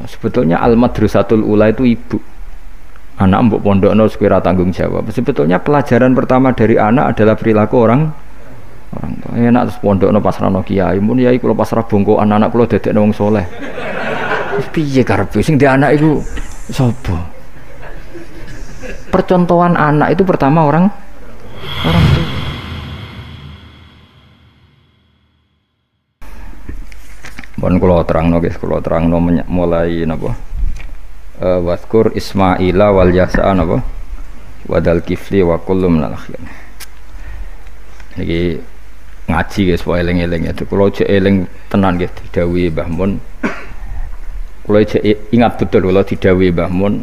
Sebetulnya al-madrasatul ula itu ibu. Anak mbok pondokno sekira tanggung jawab. Sebetulnya pelajaran pertama dari anak adalah perilaku orang tua. Enak terus pondokno pasrahno kiai, mun yai kula pasrah bongko anak kula dadekno wong saleh. Wis piye karepe sing di anak iku sapa? Percontohan anak itu pertama orang tua. Bon kula terangno guys, kula terangno mulai napa? Waskur Ismaila wal Yasa napa? Wadal Kifli wa kullu minal akhir. Niki ngaji guys, wae eling-eling itu. Kula cek eling tenan nggih didhawuhi Mbah Mun. Kula cek ingat betul kula didhawuhi Mbah Mun.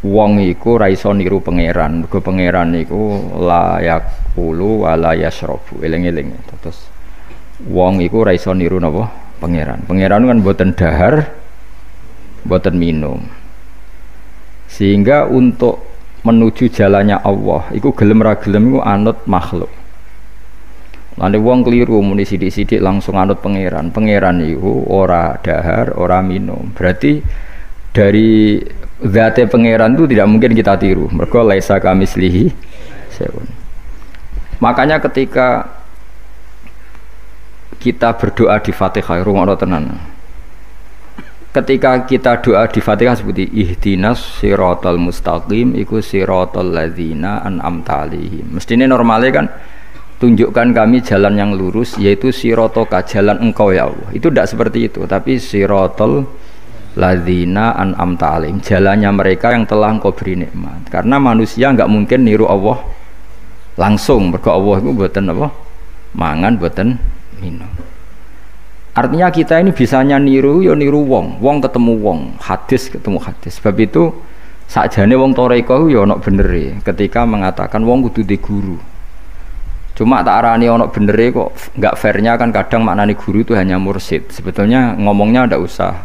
Wong iku ra iso niru pangeran. Mergo pangeran iku la yaqulu wa la yasrabu. Eling-eling. Terus wong iku ra iso niru napa? Pangeran. Pangeran kan mboten dahar, mboten minum. Sehingga untuk menuju jalannya Allah iku gelem ra gelem iku anut makhluk. Lan wong keliru muni sithik-sithik langsung anut pangeran. Pangeran iku ora dahar, ora minum. Berarti dari zate pangeran itu tidak mungkin kita tiru. Mergo laisa kamislihi syai'un. Makanya ketika kita berdoa di Fatihah, rungokno tenan. Ketika kita doa di Fatihah seperti ihdinas siratal mustaqim iku siratal ladzina an'amta 'alaihim. Mestine normale kan tunjukkan kami jalan yang lurus yaitu siratoka, jalan engkau ya Allah. Itu tidak seperti itu, tapi siratal ladzina an'amta 'alaihim, jalannya mereka yang telah engkau beri nikmat. Karena manusia enggak mungkin niru Allah langsung, mergo Allah itu mboten apa? Mangan mboten minum. Artinya kita ini bisanya niru ya niru wong ketemu wong, hadis ketemu hadis. Sebab itu sakjane wong toreko ya ana benere ketika mengatakan wong kudu di guru. Cuma tak arani ana benere kok enggak fairnya kan kadang maknane guru itu hanya mursyid. Sebetulnya ngomongnya ndak usah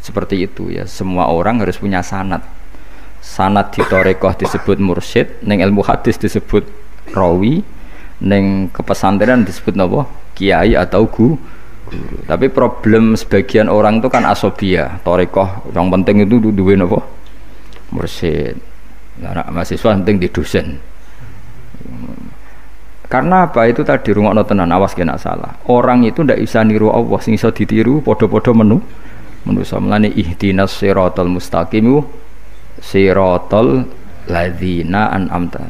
seperti itu ya. Semua orang harus punya sanad. Sanad di toreko disebut mursyid, ning ilmu hadis disebut rawi, ning kepesantrenan disebut napa? Kiai atau guru. Tapi problem sebagian orang itu kan asobia, torekoh yang penting itu duwe napa? Mursyid. Anak mahasiswa penting di dosen. Karena apa itu tadi rungokno tenan, awas kena salah. Orang itu ndak bisa niru Allah, sing iso ditiru padha-padha manusa. Mulane ihdinas siratal mustaqim siratal ladzina an'amta.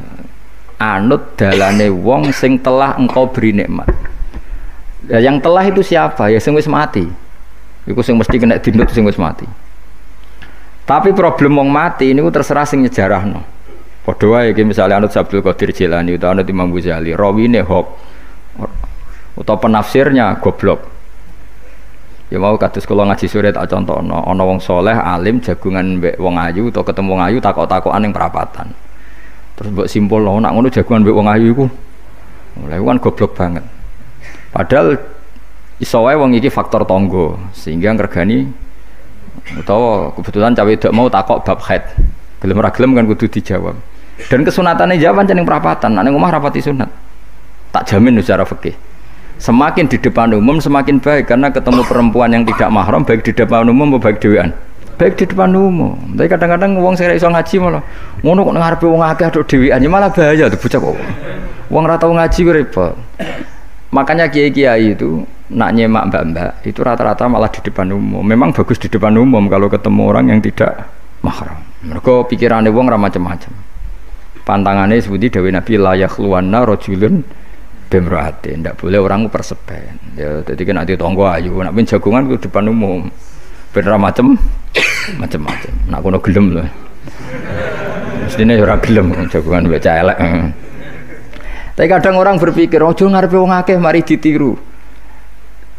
Anut dalane wong sing telah engkau beri nikmat. Ya, yang telah itu siapa? Ya sing wis mati. Iku sing mesti kena dinut sing wis mati. Tapi problem wong mati niku terserah sing nyejarahno. Padha wae iki misale anut Abdul Qadir Jilani utawa anut Imam Ghazali, rawine hok utawa penafsirnya goblok. Ya mau kados kula ngaji sore tak contohno, ana wong saleh alim jagungan mbek wong ayu utawa ketemu wong ayu takok-takokan ning perapatan. Terus mbok simpulno nak ngono jagungan mbek wong ayu iku. Lha kan goblok banget. Padahal iso wae wong iki faktor tangga sehingga ngregani utawa kebetulan cawe wedok mau takok bab haid. Gelem ora gelem kan kudu dijawab. Dan kesunatane jawab ning perapatan, nek ning omah rapati sunat. Tak jamin secara fikih. Semakin di depan umum semakin baik karena ketemu perempuan yang tidak mahram baik di depan umum maupun baik dhewean. Baik di depan umum. Tapi kadang-kadang wong sing iso ngaji malah ngono kok ngarepe wong akeh aduk dhewean ya malah bahaya tuh bocah kok. Wong ora tau ngaji ku repot. Makanya kiai-kiai itu nak nyemak mbak-mbak itu rata-rata malah di depan umum. Memang bagus di depan umum kalau ketemu orang yang tidak mahram. Mergo pikirane wong ora macam-macam. Pantangane seperti dawuh Nabi la yakhluwanna rajulun bimra'atin. Ndak boleh orang persepen. Ya dadi kan ati tangga ayu, nak ben jagongan ku depan umum. Ben ora macam-macam. Nak kono gelem lho. Mestine ora gelem jagongan wek elek. Tapi kadang orang berpikir, ojo ngarepe wong akeh mari ditiru.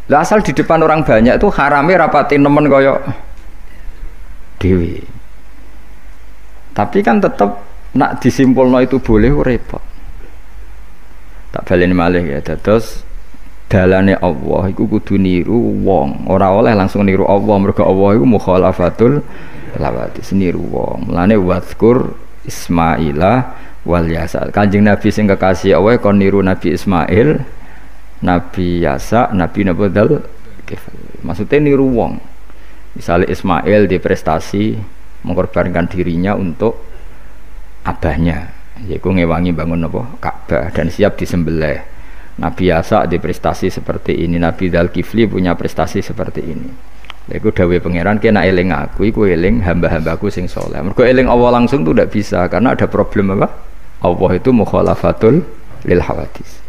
Lah asal di depan orang banyak itu harame rapati nemen kaya dhewe. Tapi kan tetap nak disimpulno itu boleh repot. Tak baleni malih ya. Terus dalane Allah iku kudu niru wong. Ora oleh langsung niru Allah mergo Allah iku mukhalafatul lawati niru wong. Mulane wazkur Ismaila wal Yasa. Kanjeng Nabi sing kekasih Allah kon niru Nabi Ismail, Nabi Yasa, Nabi Nabodal. Maksudnya niru wong. Misalnya Ismail di prestasi mengorbankan dirinya untuk abahnya, yaitu ngewangi bangun apa? Ka'bah dan siap disembelih. Nabi Yasa di prestasi seperti ini, Nabi Dzulkifli punya prestasi seperti ini. Iku dawuh pangeran kena eling aku, iku eling hamba-hambaku sing saleh. Mergo eling Allah langsung tuh tidak bisa karena ada problem apa? Allah itu mukhalafatul lil hawadis.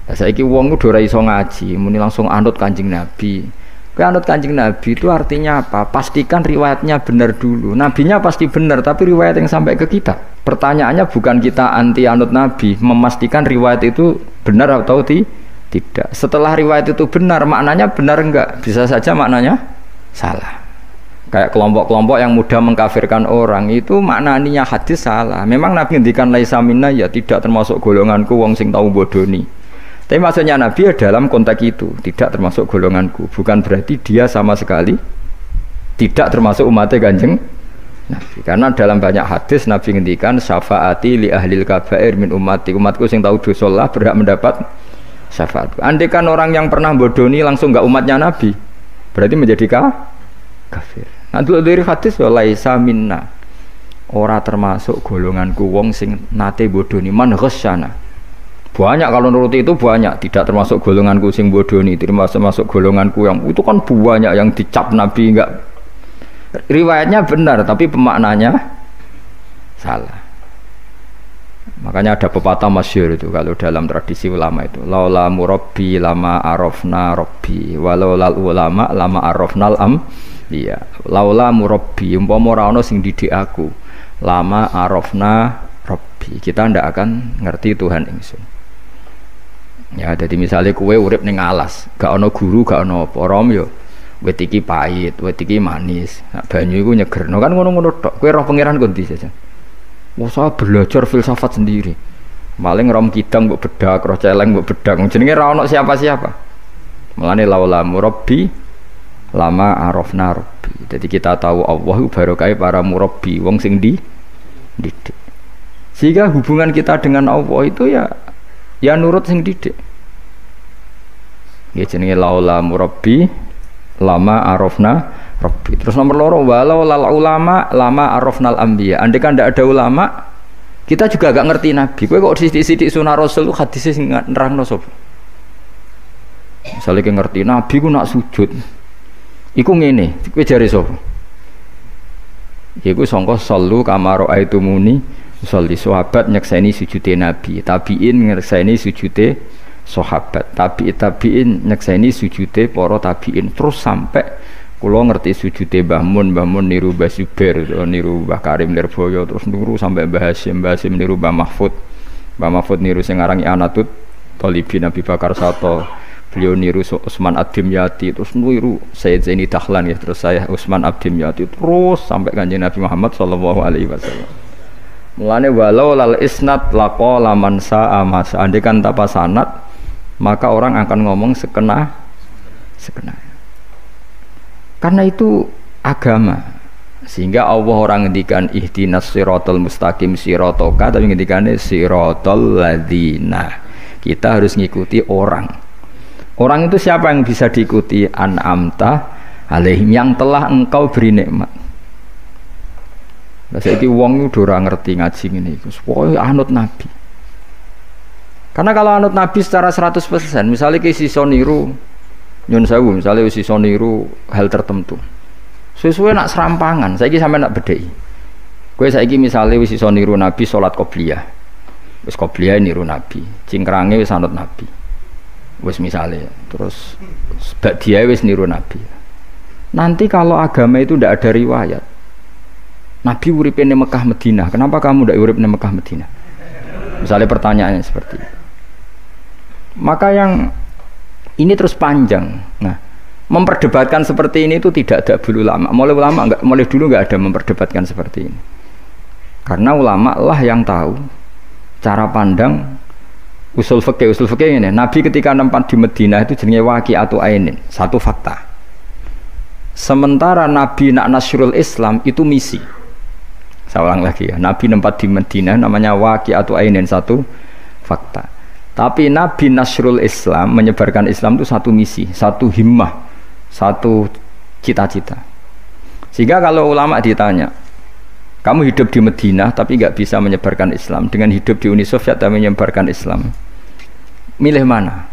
Lah saiki wong udah ora iso ngaji, muni langsung anut Kanjeng Nabi. Kowe anut Kanjeng Nabi itu artinya apa? Pastikan riwayatnya benar dulu. Nabinya pasti benar, tapi riwayat yang sampai ke kita. Pertanyaannya bukan kita anti anut Nabi, memastikan riwayat itu benar atau tidak. Setelah riwayat itu benar, maknanya benar enggak? Bisa saja maknanya salah. Kayak kelompok-kelompok yang mudah mengkafirkan orang itu maknanya hadis salah. Memang Nabi ngendikan laisa minna ya tidak termasuk golonganku wong sing tau bodoni. Tapi maksudnya Nabi ya dalam konteks itu tidak termasuk golonganku. Bukan berarti dia sama sekali tidak termasuk umatnya Kanjeng Nabi. Karena dalam banyak hadis Nabi ngendikan syafaati li ahlil kabair min ummati. Umatku sing tau dosa lah berhak mendapat syafaat. Andai kan orang yang pernah bodoni langsung enggak umatnya Nabi, berarti menjadi kafir. Nah dulu dari hadis walaisa minna, ora termasuk golonganku wong sing nate bodoni man ghasyana. Banyak kalau nuruti itu banyak, tidak termasuk golonganku sing bodoni, termasuk golonganku yang itu kan banyak yang dicap Nabi enggak. Riwayatnya benar tapi pemaknanya salah. Makanya ada pepatah masyhur itu kalau dalam tradisi ulama itu, laula murabbi lama arafna rabbi walau lal ulama lama arafnal am. Iya, laula murabbi umpama ora ana sing didik aku, lama arafna rabbi. Kita ndak akan ngerti Tuhan ingsun. Ya, jadi misalnya kue urip ning alas, gak ana guru, gak ana apa, rom yo wit iki pahit, wit iki manis. Nah, banyu iku nyegerno kan ngono-ngono tok. Kowe roh pangeran kondi saja. Wah, saya belajar filsafat sendiri. Maling rom kidang mbok bedak, roh celeng mbok bedak. Jenenge ra ono siapa-siapa. Mulane laula murabbi lama arafna rabbi. Jadi kita tahu Allah barokah para murabbi, wong sing didik. Sehingga hubungan kita dengan Allah itu ya nurut sing didik. Ya jenenge laula murabbi lama arafna rabbi. Terus nomor loro walau lal ulama lama arafnal anbiya. Andai kan ndak ada ulama, kita juga gak ngerti Nabi. Kowe kok sithik-sithik sunah Rasul hadis sing nerangno sapa? Misale ki ngerti Nabi ku nak sujud. Iku ngene, kowe jare sapa? Iku sangka sallu kama raaitumuni usolli. Sahabat nyekseni sujude Nabi, tabiin nyekseni sujude sahabat, tabiin nyekseni sujude para tabiin, terus sampai kula ngerti sujude Mbah Mun niru Mbah Zubair, niru Mbah Karim Lirboyo, terus niru sampai Mbah Hasyim niru Mbah Mahfud niru sing aran Anatut Thalibin Abi Bakar Sato, beliau niru Utsman Ad-Dimyati, terus niru Sayyid Zaini Dahlan ya, terus saya Utsman Ad-Dimyati, terus sampai Kanjeng Nabi Muhammad sallallahu alaihi wasallam. Mulane walau lal isnad laqala man sa'a mas, andekan tanpa sanad maka orang akan ngomong sekena. Karena itu agama. Sehingga Allah orang ngendikan ihdinas siratal mustaqim siratoka, tapi ngendikane siratal ladzina. Kita harus ngikuti orang. Orang itu siapa yang bisa diikuti? An'amta alaihim, yang telah engkau beri nikmat. Lah saiki wong udah ora ngerti ngaji ngene iku. Pokoke anut Nabi. Karena kalau anut Nabi secara 100%, misalnya ke iso niru nyun sewu, misalnya iso niru hal tertentu. Sesuai nak serampangan, saiki sampe nak bedheki. Kowe saiki misale wis iso niru Nabi salat qobliyah. Wis qobliyah niru Nabi, cingkrange wis anut Nabi. Wis misale, terus ba'diyah wis niru Nabi. Nanti kalau agama itu ndak ada riwayat. Nabi uripe ning Mekah Madinah, kenapa kamu ndak urip ning Mekah Madinah? Misalnya pertanyaannya seperti itu. Maka yang ini terus panjang. Nah, memperdebatkan seperti ini itu tidak ada dulu ulama. Mulai dulu nggak ada memperdebatkan seperti ini. Karena ulama lah yang tahu cara pandang usul fikih ini. Nabi ketika nempat di Madinah itu jenenge waqi'atu ainin, satu fakta. Sementara Nabi nak nasrul Islam itu misi. Saya ulang lagi ya, Nabi nempat di Madinah namanya waqi'atu ainin, satu fakta. Tapi Nabi nasrul Islam, menyebarkan Islam itu satu misi, satu himmah, satu cita-cita. Sehingga kalau ulama ditanya, kamu hidup di Madinah tapi nggak bisa menyebarkan Islam, dengan hidup di Uni Soviet tapi menyebarkan Islam, milih mana?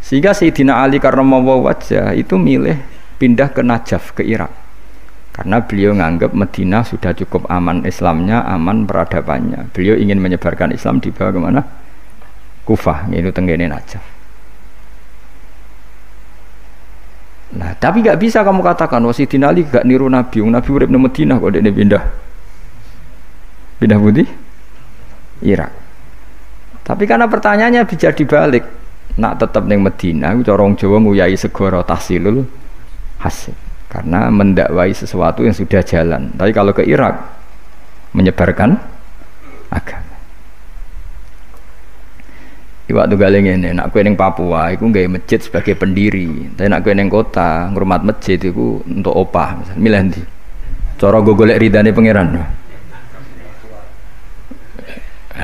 Sehingga Sayyidina Ali karramallahu wajhah itu milih pindah ke Najaf, ke Irak, karena beliau nganggap Madinah sudah cukup aman Islamnya, aman peradabannya. Beliau ingin menyebarkan Islam di bawah kemana? Kufah, yaitu tenggene Najaf. Nah, tapi nggak bisa kamu katakan wah Sayyidina Ali gak niru Nabi. Nabi urip nang Madinah kok dekne pindah budi Irak. Tapi karena pertanyaannya bisa dibalik, nak tetap nang Madinah, cara wong Jawa nguyai segara tahsilul hasil, karena mendakwai sesuatu yang sudah jalan. Tapi kalau ke Irak menyebarkan agama. Iwak tuh galeng ini, nak kue neng Papua, aku nggak masjid sebagai pendiri. Tapi nak kue neng kota, ngurmat masjid itu untuk opah, misalnya. Milih nanti. Cara gue golek ridane pangeran. Nah,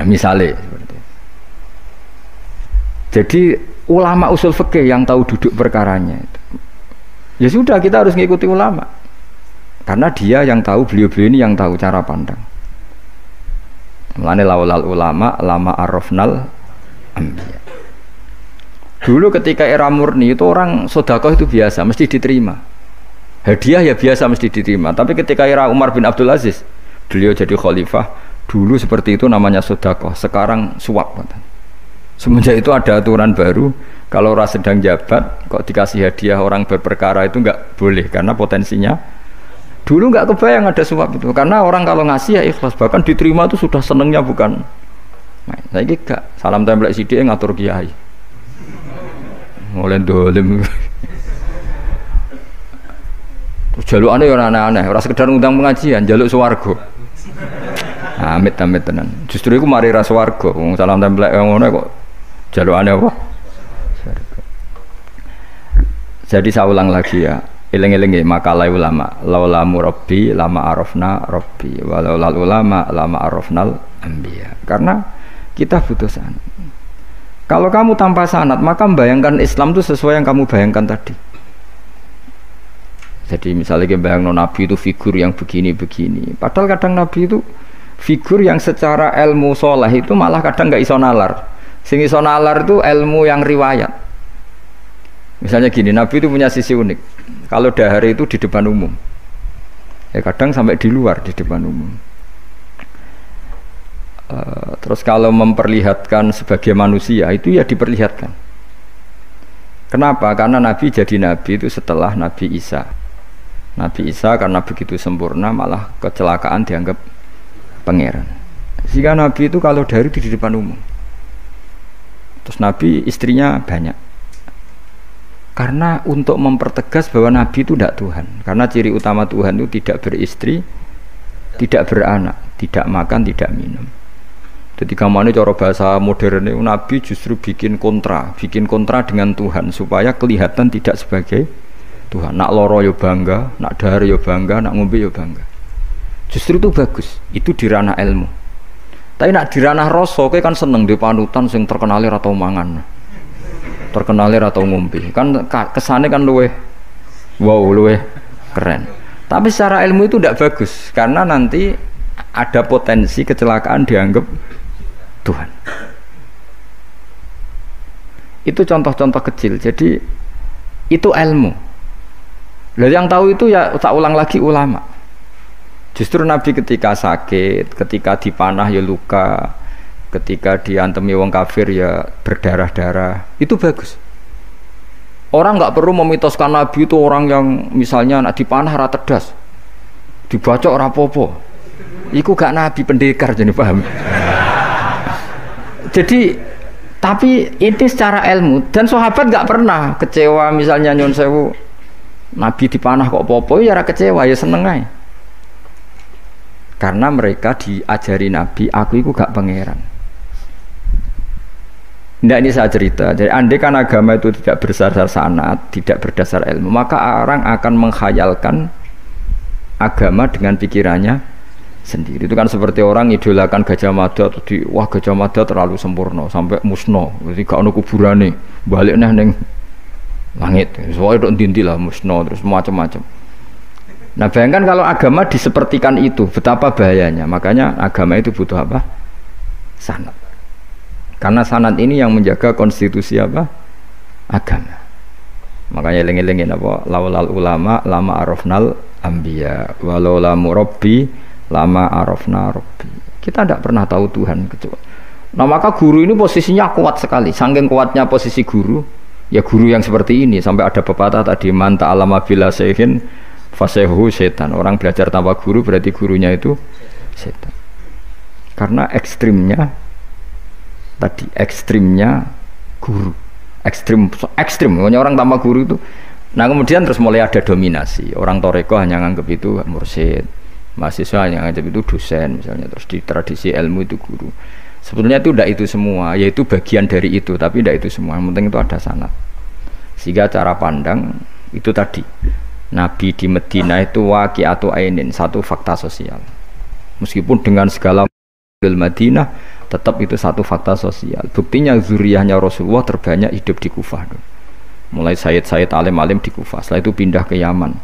misalnya seperti itu. Jadi ulama usul fikih yang tahu duduk perkaranya itu. Ya sudah, kita harus mengikuti ulama, karena dia yang tahu, beliau-beliau ini yang tahu cara pandang. Mulane laulal ulama lama arrafnal ambiya. Dulu ketika era murni itu orang sedekah itu biasa, mesti diterima. Hadiah ya biasa, mesti diterima. Tapi ketika era Umar bin Abdul Aziz, beliau jadi khalifah, dulu seperti itu namanya sedekah, sekarang suap. Semenjak itu ada aturan baru, kalau orang sedang jabat kok dikasih hadiah orang berperkara itu enggak boleh, karena potensinya. Dulu enggak kebayang ada suap itu, karena orang kalau ngasih ya ikhlas, bahkan diterima itu sudah senengnya bukan. Nah, saya gak salam templek sidik ngatur kiai. Mulai dolim. Jalukane ora aneh-aneh, ora sekedar ngundang pengajian, jaluk swarga. Amit-amit tenan. Justru iku mari ra swarga, wong salam templek ngono kok jalukane apa? Jadi saya ulang lagi ya, eling-eling ya makalah ulama, laula murabbi lama arafna rabbi, walau lal ulama lama arafnal anbiya. Karena kita butuh sanad. Kalau kamu tanpa sanad, maka membayangkan Islam itu sesuai yang kamu bayangkan tadi. Jadi misalnya kita bayangkan Nabi itu figur yang begini-begini. Padahal kadang Nabi itu figur yang secara ilmu soleh itu malah kadang nggak iso nalar. Sing iso nalar itu ilmu yang riwayat. Misalnya gini, Nabi itu punya sisi unik. Kalau dahar itu di depan umum, ya kadang sampai di luar di depan umum. Terus kalau memperlihatkan sebagai manusia itu ya diperlihatkan. Kenapa? Karena Nabi jadi Nabi itu setelah Nabi Isa. Nabi Isa karena begitu sempurna malah kecelakaan dianggap pangeran. Sehingga Nabi itu kalau dahar itu di depan umum. Terus Nabi istrinya banyak. Karena untuk mempertegas bahwa Nabi itu tidak Tuhan. Karena ciri utama Tuhan itu tidak beristri, tidak beranak, tidak makan, tidak minum. Jadi kamane cara bahasa modern itu Nabi justru bikin kontra dengan Tuhan supaya kelihatan tidak sebagai Tuhan. Nak loro yo bangga, nak dahar yo bangga, nak ngombe yo bangga. Justru itu bagus, itu di ranah ilmu. Tapi nak di ranah rasa, kowe kan seneng di panutan sing terkenalir atau mangan. Terkenalir atau ngombe. Kan kesane kan luweh wow, luweh keren. Tapi secara ilmu itu tidak bagus karena nanti ada potensi kecelakaan dianggap Tuhan. Itu contoh-contoh kecil. Jadi itu ilmu. Lah yang tahu itu ya tak ulang lagi ulama. Justru Nabi ketika sakit, ketika dipanah ya luka, ketika diantemi wong kafir ya berdarah-darah, itu bagus. Orang nggak perlu memitoskan Nabi itu orang yang misalnya nak dipanah ra tedas, dibacok ora apa-apa. Iku gak Nabi pendekar jadi paham. Jadi tapi itu secara ilmu dan sahabat nggak pernah kecewa misalnya nyun sewu Nabi dipanah kok apa-apa ya ora kecewa ya seneng ae. Karena mereka diajari Nabi, aku itu gak pangeran. Tidak, ini saya cerita. Jadi andai kan agama itu tidak berdasar sanad, tidak berdasar ilmu, maka orang akan menghayalkan agama dengan pikirannya sendiri. Itu kan seperti orang idolakan Gajah Mada atau wah Gajah Mada terlalu sempurna sampai musno. Jadi gak ada kuburane, balik neng langit. Soalnya itu dinti lah musno terus macam-macam. Nah bayangkan kalau agama disepertikan itu, betapa bahayanya. Makanya agama itu butuh apa? Sanad. Karena sanad ini yang menjaga konstitusi apa? Agama. Makanya eling-elingin apa? Laulal ulama lama arafnal anbiya walau la murabbi lama arafna rabbi. Kita tidak pernah tahu Tuhan kecuali. Nah maka guru ini posisinya kuat sekali. Saking kuatnya posisi guru, ya guru yang seperti ini. Sampai ada pepatah tadi, man ta'allama bila syaihin fasehu setan. Orang belajar tanpa guru berarti gurunya itu setan. Karena ekstrimnya tadi, ekstrimnya guru, ekstrim. Pokoknya orang tanpa guru itu. Nah kemudian terus mulai ada dominasi. Orang toreko hanya nganggap itu mursyid, mahasiswa hanya nganggap itu dosen misalnya. Terus di tradisi ilmu itu guru. Sebetulnya itu tidak itu semua, yaitu bagian dari itu, tapi tidak itu semua. Yang penting itu ada sanad. Sehingga cara pandang itu tadi. Nabi di Medina itu waqi'atu ainin, satu fakta sosial. Meskipun dengan segala Madinah, tetap itu satu fakta sosial. Buktinya zuriyahnya Rasulullah terbanyak hidup di Kufah. Mulai Sayyid alim-alim di Kufah, setelah itu pindah ke Yaman.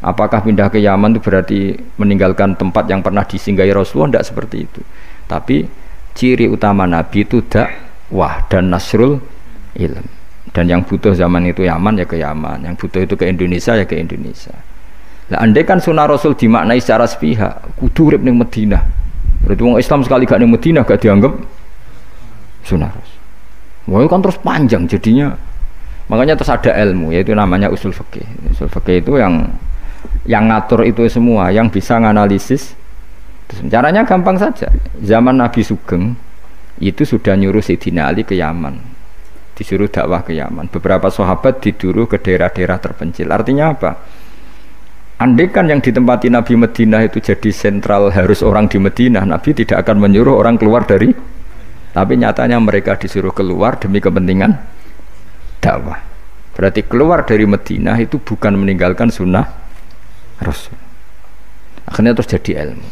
Apakah pindah ke Yaman itu berarti meninggalkan tempat yang pernah disinggahi Rasulullah? Tidak seperti itu. Tapi ciri utama Nabi itu dakwah dan nasrul ilm. Dan yang butuh zaman itu Yaman ya ke Yaman, yang butuh itu ke Indonesia ya ke Indonesia. Lah andai kan sunnah Rasul dimaknai secara sepihak, kudu urip ning Madinah. Berarti orang Islam sekali gak ning Madinah gak dianggap sunnah Rasul. Wah kan terus panjang jadinya. Makanya terus ada ilmu, yaitu namanya usul fikih. Usul fikih itu yang ngatur itu semua, yang bisa nganalisis. Caranya gampang saja. Zaman Nabi Sugeng itu sudah nyuruh Sayyidina Ali ke Yaman. Disuruh dakwah ke Yaman. Beberapa sahabat disuruh ke daerah-daerah terpencil. Artinya apa? Andai kan yang ditempati Nabi Madinah itu jadi sentral, harus orang di Madinah, Nabi tidak akan menyuruh orang keluar dari. Tapi nyatanya mereka disuruh keluar demi kepentingan dakwah. Berarti keluar dari Madinah itu bukan meninggalkan sunnah Rasul. Akhirnya terus jadi ilmu.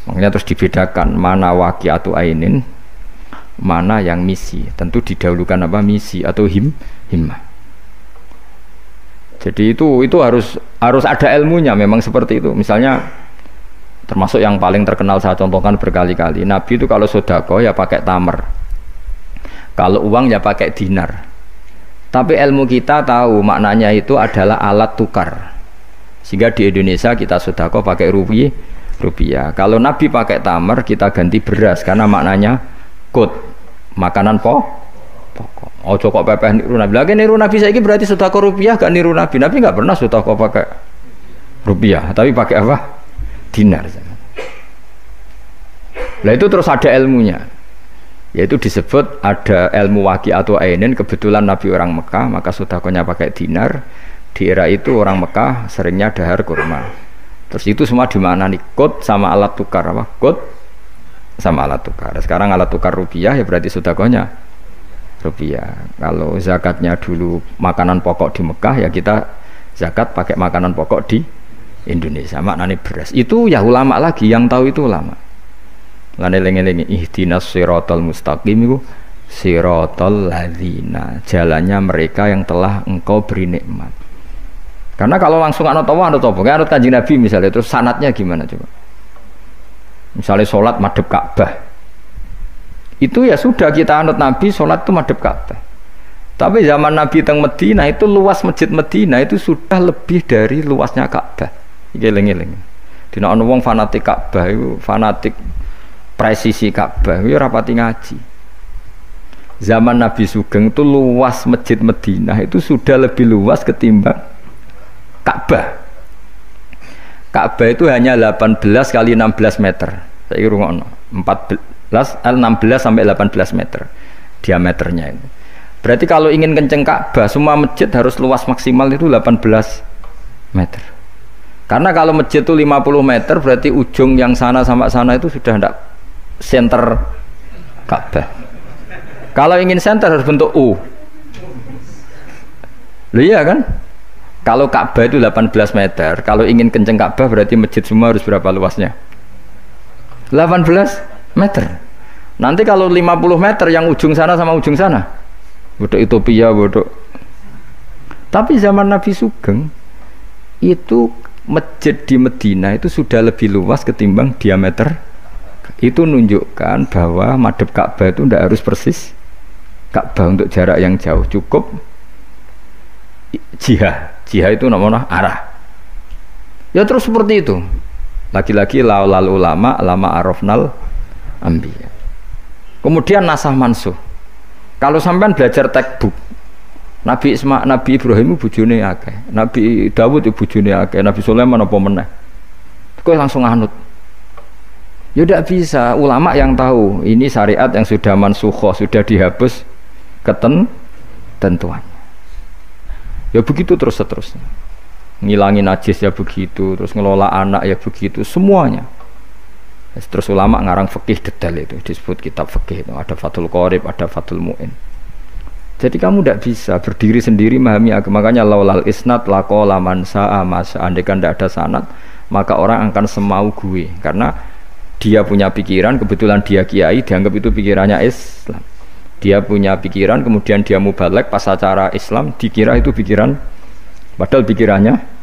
Makanya terus dibedakan mana waqi'atu ainin, mana yang misi. Tentu didahulukan apa? Misi atau himmah. Jadi itu harus ada ilmunya, memang seperti itu. Misalnya termasuk yang paling terkenal saya contohkan berkali-kali, Nabi itu kalau sedekah ya pakai tamar, kalau uang ya pakai dinar. Tapi ilmu kita tahu maknanya itu adalah alat tukar. Sehingga di Indonesia kita sedekah pakai rupiah. Kalau Nabi pakai tamar, kita ganti beras karena maknanya kut, makanan pokok. Ojo kok pepeh niru Nabi. Lagi niru Nabi saiki berarti sedekah rupiah gak niru Nabi. Nabi gak pernah sedekah pakai rupiah, tapi pakai apa? Dinar. Lah itu terus ada ilmunya. Yaitu disebut ada ilmu waqi'atu ainin. Kebetulan Nabi orang Mekah, maka sedekahnya pakai dinar. Di era itu orang Mekah seringnya dahar kurma. Terus itu semua dimaknani kut sama alat tukar apa? Kut sama alat tukar. Sekarang alat tukar rupiah ya berarti sedekahnya rupiah. Kalau zakatnya dulu makanan pokok di Mekah, ya kita zakat pakai makanan pokok di Indonesia, maknanya beras. Itu ya ulama lagi yang tahu, itu ulama. Lane lengi-lengi ihdinas siratal mustaqim itu siratal ladzina, jalannya mereka yang telah engkau beri nikmat. Karena kalau langsung anut Allah anut apa? Anut Kanjeng Nabi misalnya, terus sanatnya gimana coba? Misalnya sholat madhep Ka'bah, itu ya sudah kita anut Nabi, sholat itu madhep Ka'bah. Tapi zaman Nabi teng Medina itu luas masjid Medina itu sudah lebih dari luasnya Ka'bah. Eling-eling. Dina ana wong fanatik Ka'bah itu, fanatik presisi Ka'bah, itu rapati ngaji. Zaman Nabi Sugeng itu luas masjid Medina itu sudah lebih luas ketimbang Ka'bah. Ka'bah itu hanya 18 kali 16 meter. Saya rungokno 16 sampai 18 meter diameternya itu. Berarti kalau ingin kenceng Ka'bah, semua masjid harus luas maksimal itu 18 meter. Karena kalau masjid itu 50 meter, berarti ujung yang sana sampai sana itu sudah tidak center Ka'bah. Kalau ingin center harus bentuk U. Loh iya kan? Kalau Ka'bah itu 18 meter, kalau ingin kenceng Ka'bah berarti masjid semua harus berapa luasnya? 18 meter. Nanti kalau 50 meter yang ujung sana sama ujung sana, bodoh utopia bodoh. Tapi zaman Nabi Sugeng itu masjid di Medina itu sudah lebih luas ketimbang diameter. Itu menunjukkan bahwa madhep Ka'bah itu tidak harus persis Ka'bah untuk jarak yang jauh, cukup jihah itu namanya arah. Ya terus seperti itu. Lagi-lagi laulal ulama lama arafnal ambiya. Kemudian nasah mansuh. Kalau sampean belajar textbook, Nabi Ibrahim bojone akeh, Nabi Dawud bojone akeh, Nabi Sulaiman apa meneh. Kowe langsung anut. Ya tidak bisa, ulama yang tahu ini syariat yang sudah mansukhoh, sudah dihapus ketentuan. Ya begitu terus-terusnya. Ngilangin najis ya begitu, terus ngelola anak ya begitu, semuanya. Terus ulama ngarang fikih detail itu, disebut kitab fikih itu, ada Fathul Qorib, ada Fathul Mu'in. Jadi kamu tidak bisa berdiri sendiri memahami agama. Makanya laulal isnad laqala man sa'a masa, andaikan tidak ada sanad, maka orang akan semau gue, karena dia punya pikiran, kebetulan dia kiai, dianggap itu pikirannya Islam. Dia punya pikiran, kemudian dia mubalek pas acara Islam, dikira itu pikiran, padahal pikirannya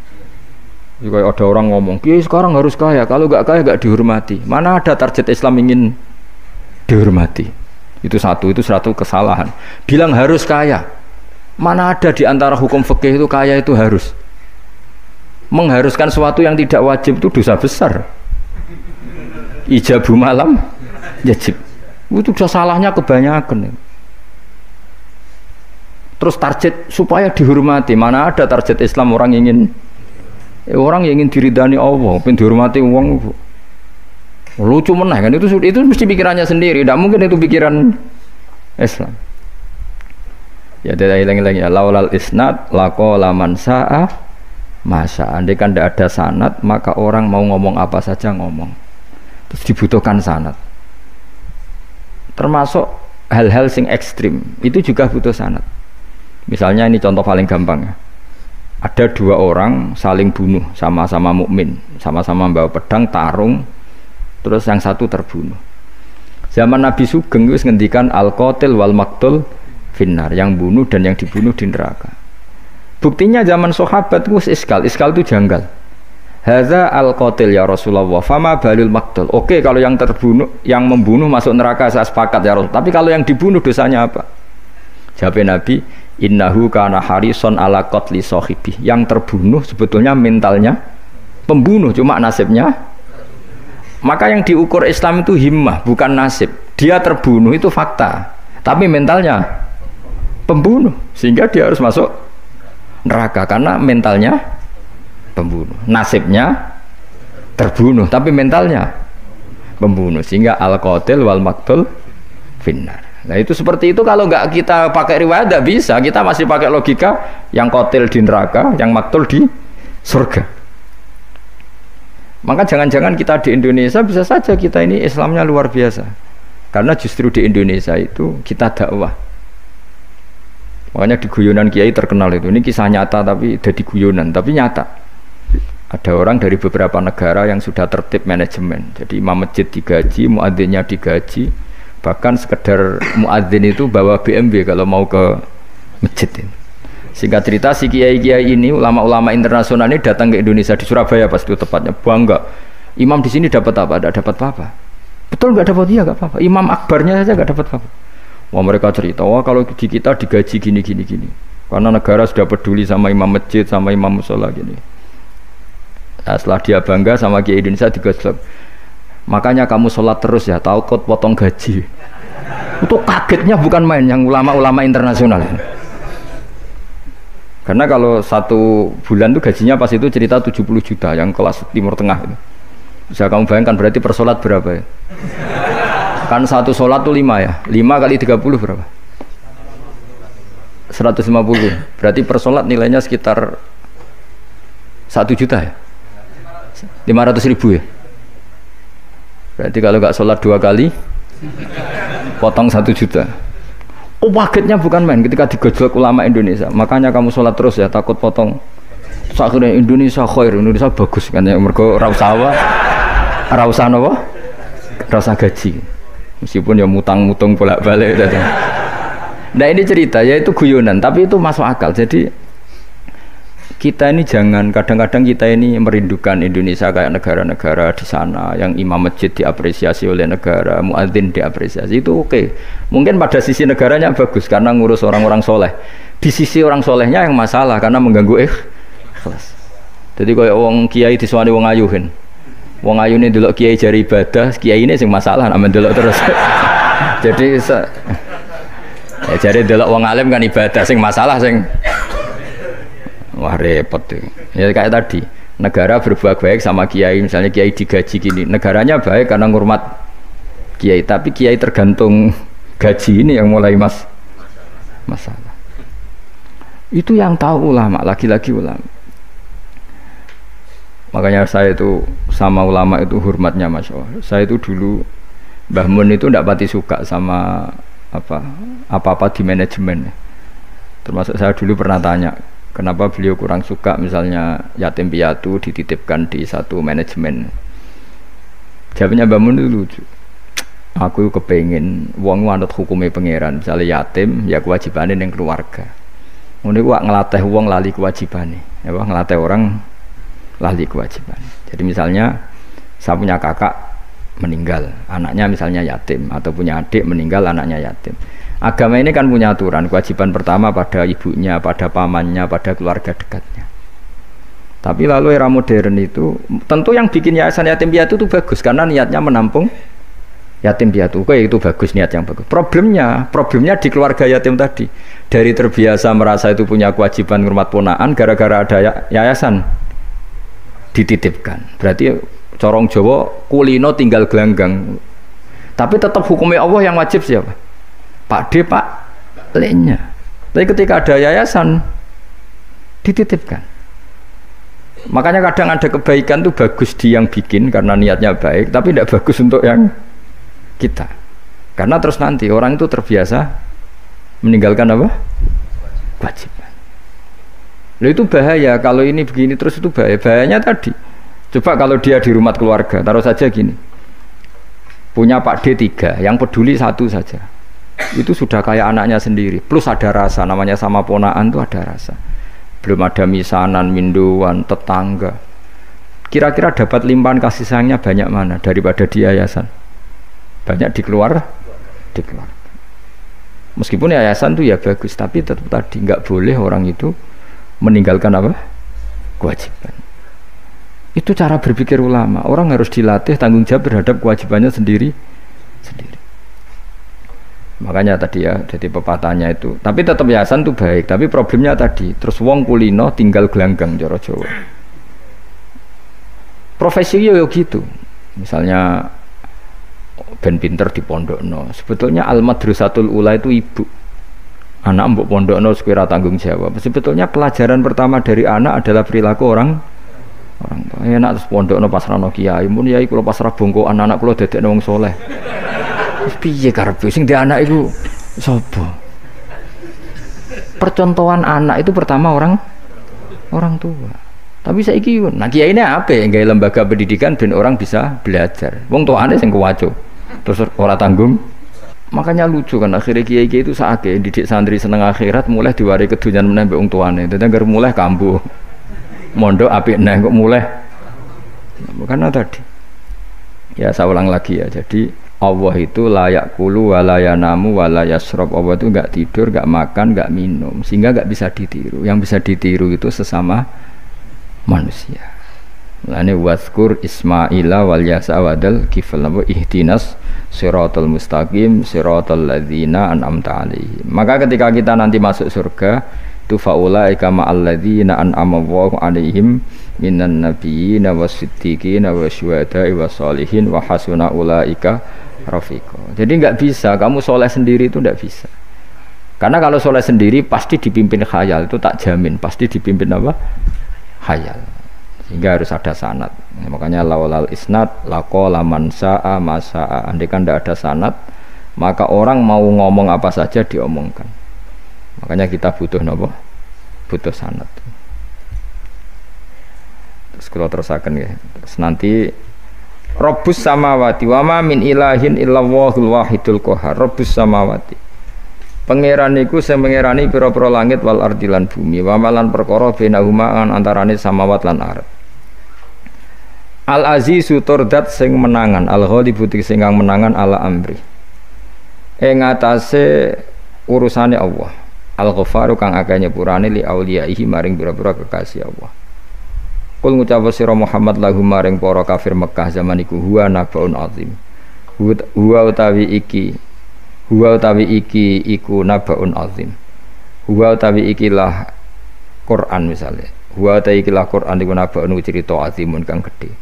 juga ada orang ngomong, kiai sekarang harus kaya, kalau nggak kaya nggak dihormati. Mana ada target Islam ingin dihormati? Itu satu kesalahan. Bilang harus kaya, mana ada di antara hukum fikih itu kaya itu harus. Mengharuskan sesuatu yang tidak wajib itu dosa besar. Ijabu malam wajib, itu sudah salahnya kebanyakan. Terus target supaya dihormati, mana ada target Islam orang ingin diridani Allah, pengen dihormati uang. Lucu meneh kan, itu mesti pikirannya sendiri, tidak mungkin itu pikiran Islam. Ya tidak hilang-hilang ya, laulal isnad laqala man sa'a masa, andai kan tidak ada sanad maka orang mau ngomong apa saja ngomong. Terus dibutuhkan sanad. Termasuk hal-hal sing ekstrim itu juga butuh sanad. Misalnya ini contoh paling gampang ya. Ada dua orang saling bunuh, sama-sama mukmin, sama-sama bawa pedang tarung, terus yang satu terbunuh. Zaman Nabi Sugeng itu ngendikan al-qatil wal maqtul finnar, yang bunuh dan yang dibunuh di neraka. Buktinya zaman sahabat itu iskal itu janggal. Hadza al-qatil ya Rasulullah, fama balul maqtul. Oke, kalau yang terbunuh, yang membunuh masuk neraka saya sepakat ya Rasul. Tapi kalau yang dibunuh dosanya apa? Jawab Nabi, innahu kana harison ala qatli sahibi. Yang terbunuh sebetulnya mentalnya pembunuh, cuma nasibnya. Maka yang diukur Islam itu himmah, bukan nasib. Dia terbunuh itu fakta, tapi mentalnya pembunuh, sehingga dia harus masuk neraka karena mentalnya pembunuh, nasibnya terbunuh tapi mentalnya pembunuh, sehingga al-qatil wal maqtul finnar. Nah itu seperti itu. Kalau nggak kita pakai riwayat tidak bisa, kita masih pakai logika yang qatil di neraka, yang maqtul di surga. Maka jangan-jangan kita di Indonesia bisa saja kita ini Islamnya luar biasa, karena justru di Indonesia itu kita dakwah. Makanya di guyonan kiai terkenal itu, ini kisah nyata tapi jadi guyonan tapi nyata. Ada orang dari beberapa negara yang sudah tertib manajemen. Jadi imam masjid digaji, muadzinnya digaji. Bahkan sekedar muadzin itu bawa BMW kalau mau ke masjid ini. Singkat cerita si kiai-kiai ini, ulama-ulama internasional ini datang ke Indonesia, di Surabaya pas itu tepatnya, bangga. Imam di sini dapat apa? Tidak dapat apa-apa. Betul nggak dapat? Iya nggak apa-apa. Imam akbarnya saja nggak dapat apa-apa. Wah mereka cerita, wah kalau di kita digaji gini. Karena negara sudah peduli sama imam masjid, sama imam musola gini. Nah, setelah dia bangga sama kiai Indonesia digosok, makanya kamu sholat terus ya, takut potong gaji. Itu kagetnya bukan main yang ulama-ulama internasional. Karena kalau satu bulan itu gajinya pas itu cerita 70 juta yang kelas Timur Tengah itu. Bisa kamu bayangkan berarti per sholat berapa ya? Kan satu sholat itu 5 ya, 5 kali 30 berapa? 150. Berarti per sholat nilainya sekitar 1 juta ya, 500.000 ya. Berarti kalau nggak sholat 2 kali potong 1 juta. Oh kagetnya bukan main ketika digojlok ulama Indonesia. Makanya kamu sholat terus ya, takut potong. Akhirnya Indonesia khair, Indonesia bagus kan ya, mergo ra usah napa? Ra usah gaji. Meskipun ya mutang-mutung bolak-balik. Nah ini cerita ya, itu guyonan tapi itu masuk akal. Jadi kita ini jangan, kadang-kadang kita ini merindukan Indonesia kayak negara-negara di sana yang imam masjid diapresiasi oleh negara, muadzin diapresiasi, itu oke. Mungkin pada sisi negaranya bagus karena ngurus orang-orang soleh. Di sisi orang solehnya yang masalah karena mengganggu ikhlas. Jadi kayak wong kiai disuwani wong ayu kan. Wong ayu ini delok kiai jari ibadah, kiai ini sing masalah amen delok terus. Jadi ya jari delok wong alim kan ibadah sing masalah sing wah repot tuh. Ya kayak tadi, negara berbuat baik sama kiai, misalnya kiai digaji gini, negaranya baik karena ngurmat kiai, tapi kiai tergantung gaji ini yang mulai masalah. Itu yang tahu ulama, lagi-lagi ulama. Makanya saya itu sama ulama itu hormatnya Masya Allah. Saya itu dulu Mbah Mun itu tidak pati suka sama apa-apa di manajemen. Termasuk saya dulu pernah tanya, kenapa beliau kurang suka misalnya yatim piatu dititipkan di satu manajemen. Jawabnya Mbah Mun itu lucu. Aku kepengen wong anut hukumnya pangeran, misalnya yatim ya kewajibannya yang keluarga. Ngono iku ngelatih wong lali kewajibannya. Ya ngelatih orang lali kewajiban. Jadi misalnya saya punya kakak meninggal, anaknya misalnya yatim, atau punya adik meninggal, anaknya yatim. Agama ini kan punya aturan, kewajiban pertama pada ibunya, pada pamannya, pada keluarga dekatnya. Tapi lalu era modern itu, tentu yang bikin yayasan yatim piatu itu bagus, karena niatnya menampung yatim piatu. Oke, itu bagus, niat yang bagus. Problemnya di keluarga yatim tadi. Dari terbiasa merasa itu punya kewajiban ngurmat ponaan, gara-gara ada yayasan dititipkan. Berarti corong Jawa kulino tinggal gelanggang. Tapi tetap hukumnya Allah yang wajib siapa? Pak D, Pak L-nya. Tapi ketika ada yayasan dititipkan. Makanya kadang ada kebaikan tuh bagus di yang bikin karena niatnya baik, tapi tidak bagus untuk yang kita. Karena terus nanti orang itu terbiasa meninggalkan apa? Kewajiban. Loh itu bahaya, kalau ini begini terus itu bahaya. Bahayanya tadi, coba kalau dia di rumah keluarga, taruh saja gini, punya Pak D 3, yang peduli 1 saja, itu sudah kayak anaknya sendiri, plus ada rasa, namanya sama ponaan tuh ada rasa. Belum ada misanan, minduan, tetangga. Kira-kira dapat limpahan kasih sayangnya banyak mana daripada di yayasan? Banyak di keluarga. Meskipun yayasan tuh ya bagus, tapi tetap tadi nggak boleh orang itu meninggalkan apa? Kewajiban. Itu cara berpikir ulama. Orang harus dilatih tanggung jawab terhadap kewajibannya sendiri. Makanya tadi ya, jadi pepatahnya itu. Tapi tetap yayasan itu baik. Tapi problemnya tadi, terus wong kulino tinggal gelanggang cara Jawa. Profesi yo gitu. Misalnya ben pinter di pondokno. Sebetulnya al-madrasatul ula itu ibu. Anak mbok pondokno sekira tanggung jawab. Sebetulnya pelajaran pertama dari anak adalah perilaku orang tua. Enak terus pondokno pasrahno kiai, mun yai kula pasrah bongkoan anak kula dadekno wong saleh. Wis piye karepe sing di anak iku sapa? Percontohan anak itu pertama orang tua. Tapi saiki nah kiai ini apa ya gawe lembaga pendidikan ben orang bisa belajar. Wong tuane sing kuwaco. Terus ora tanggung. Makanya lucu kan akhirnya kiai itu saake didik santri seneng akhirat mulai diwari kedunyan meneh mbek wong tuane. Dadi anggere mulai kambuh. Mondok apik neh kok mulai. Karena tadi. Ya saya ulang lagi ya. Jadi Allah itu layak kulu walayanamu walayasrob. Allah itu enggak tidur, enggak makan, enggak minum, sehingga enggak bisa ditiru. Yang bisa ditiru itu sesama manusia. Lane waskur Ismaila wal Yasa wadal kifal ihdinas siratal mustaqim siratal ladzina an'amta alaihim. Maka ketika kita nanti masuk surga itu faulaika ma'al ladzina an'ama Allahu alaihim minan nabiyyin wasiddiqin wasyuhada'i wassalihin wa hasuna ulaika rafiqa. Jadi enggak bisa kamu soleh sendiri itu enggak bisa. Karena kalau soleh sendiri pasti dipimpin khayal, itu tak jamin pasti dipimpin apa? Khayal. Sehingga harus ada sanad. Makanya laulal isnad laqala man sa'a masa'a. Andai kan tidak ada sanad, maka orang mau ngomong apa saja diomongkan. Makanya kita butuh napa? Butuh sanad. Terus kalau terusaken ya. Terus nanti Rabbus samawati wa ma min ilahin illallahul wahidul qahar. Rabbus samawati. Pangeran iku sing pangerani pira-pira langit wal ardi lan bumi, wa malan perkara bainahuma antarane samawat lan ardh. Al azizu turdat sing menangan, al ghalibu sing kang menangan ala amri. Ing atase urusane Allah. Al ghafaru kang akeh nyepurane li auliyaihi maring pira-pira kekasih Allah. Kul ngucap sira Muhammad lahum maring para kafir Mekah zaman iku huwa nabaun azim. Huwa utawi iki iku nabaun azim. Huwa utawi ikilah Quran misalnya. Huwa utawi ikilah Quran iku nabaun cerita azimun kang gedhe.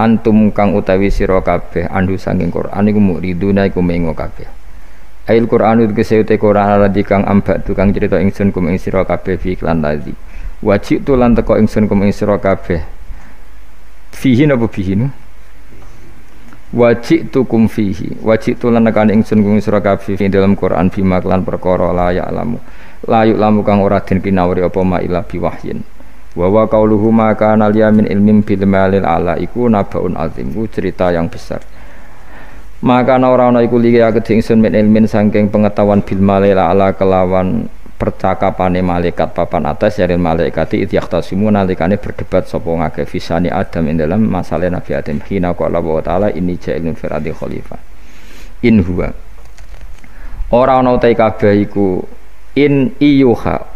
Antum kang utawi sira kabeh andu saking Quran iku muriduna iku mengo kabeh. Ail Quran itu kesehute Quran aladi kang ambak tukang cerita ingsun kum ing sira kabeh fi iklan ladzi. Wajib tu lan teko ingsun kum ing sira kabeh. Fihi napa fihi nu? Wajib tu kum fihi. Wajib tu lan nekane ingsun kum sira kabeh fi dalam Quran bima lan perkara la ya'lamu. La ya'lamu kang ora den kinawari apa ma ila biwahyin. Wa wa qauluhu ma kana liyamin ilmin bil malil ala iku nabaun azim. Ku cerita yang besar. Maka ora ana iku liya kedhe ingsun min ilmin saking pengetahuan bil malil ala kelawan percakapane malaikat papan atas yaril malaikati idyaqtasimu nalikane berdebat sapa ngake fisani Adam ing dalam masalah Nabi Adam hina qala wa ta'ala inni ja'ilun fil ardi khalifah in huwa ora ana utai kabeh iku in iyuha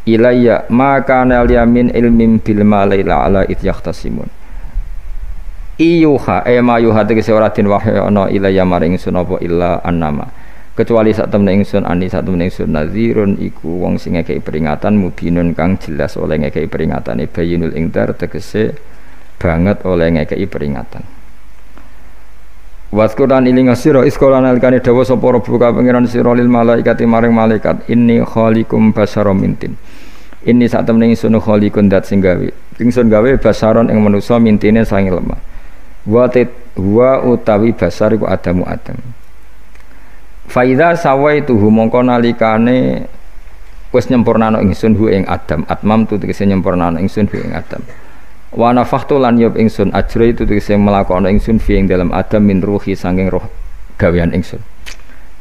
ilayya maka nal yamin ilmin bil malaila ala idyaqtasimun iyuha ma yuha tegese ora den wahyu ana ilayya maring ingsun apa illa annama kecuali sak temne ingsun ani sak temne ingsun nazirun iku wong sing ngekeki peringatan mubinun kang jelas oleh ngekeki peringatane bayinul ingdar tegese banget oleh ngekeki peringatan. Waskuran iling sira iskolan alikane dawa sapa rabbuka pangeran sira lil malaikati maring malaikat inni khaliqum basyaram mintin. Inni sak temne ingsun khaliqun dat sing gawe. Ingsun gawe basyaron ing manusa mintine sange lemah. Wa utawi basar iku adamu adam. Faida sawaituhu mongko nalikane wis nyempurnano ingsun hu ing Adam atmam tu tegese nyempurnano ingsun hu ing Adam wa nafakhtu lan yub ingsun ajra itu tegese melakono ingsun fi ing dalam Adam min ruhi saking roh gawean ingsun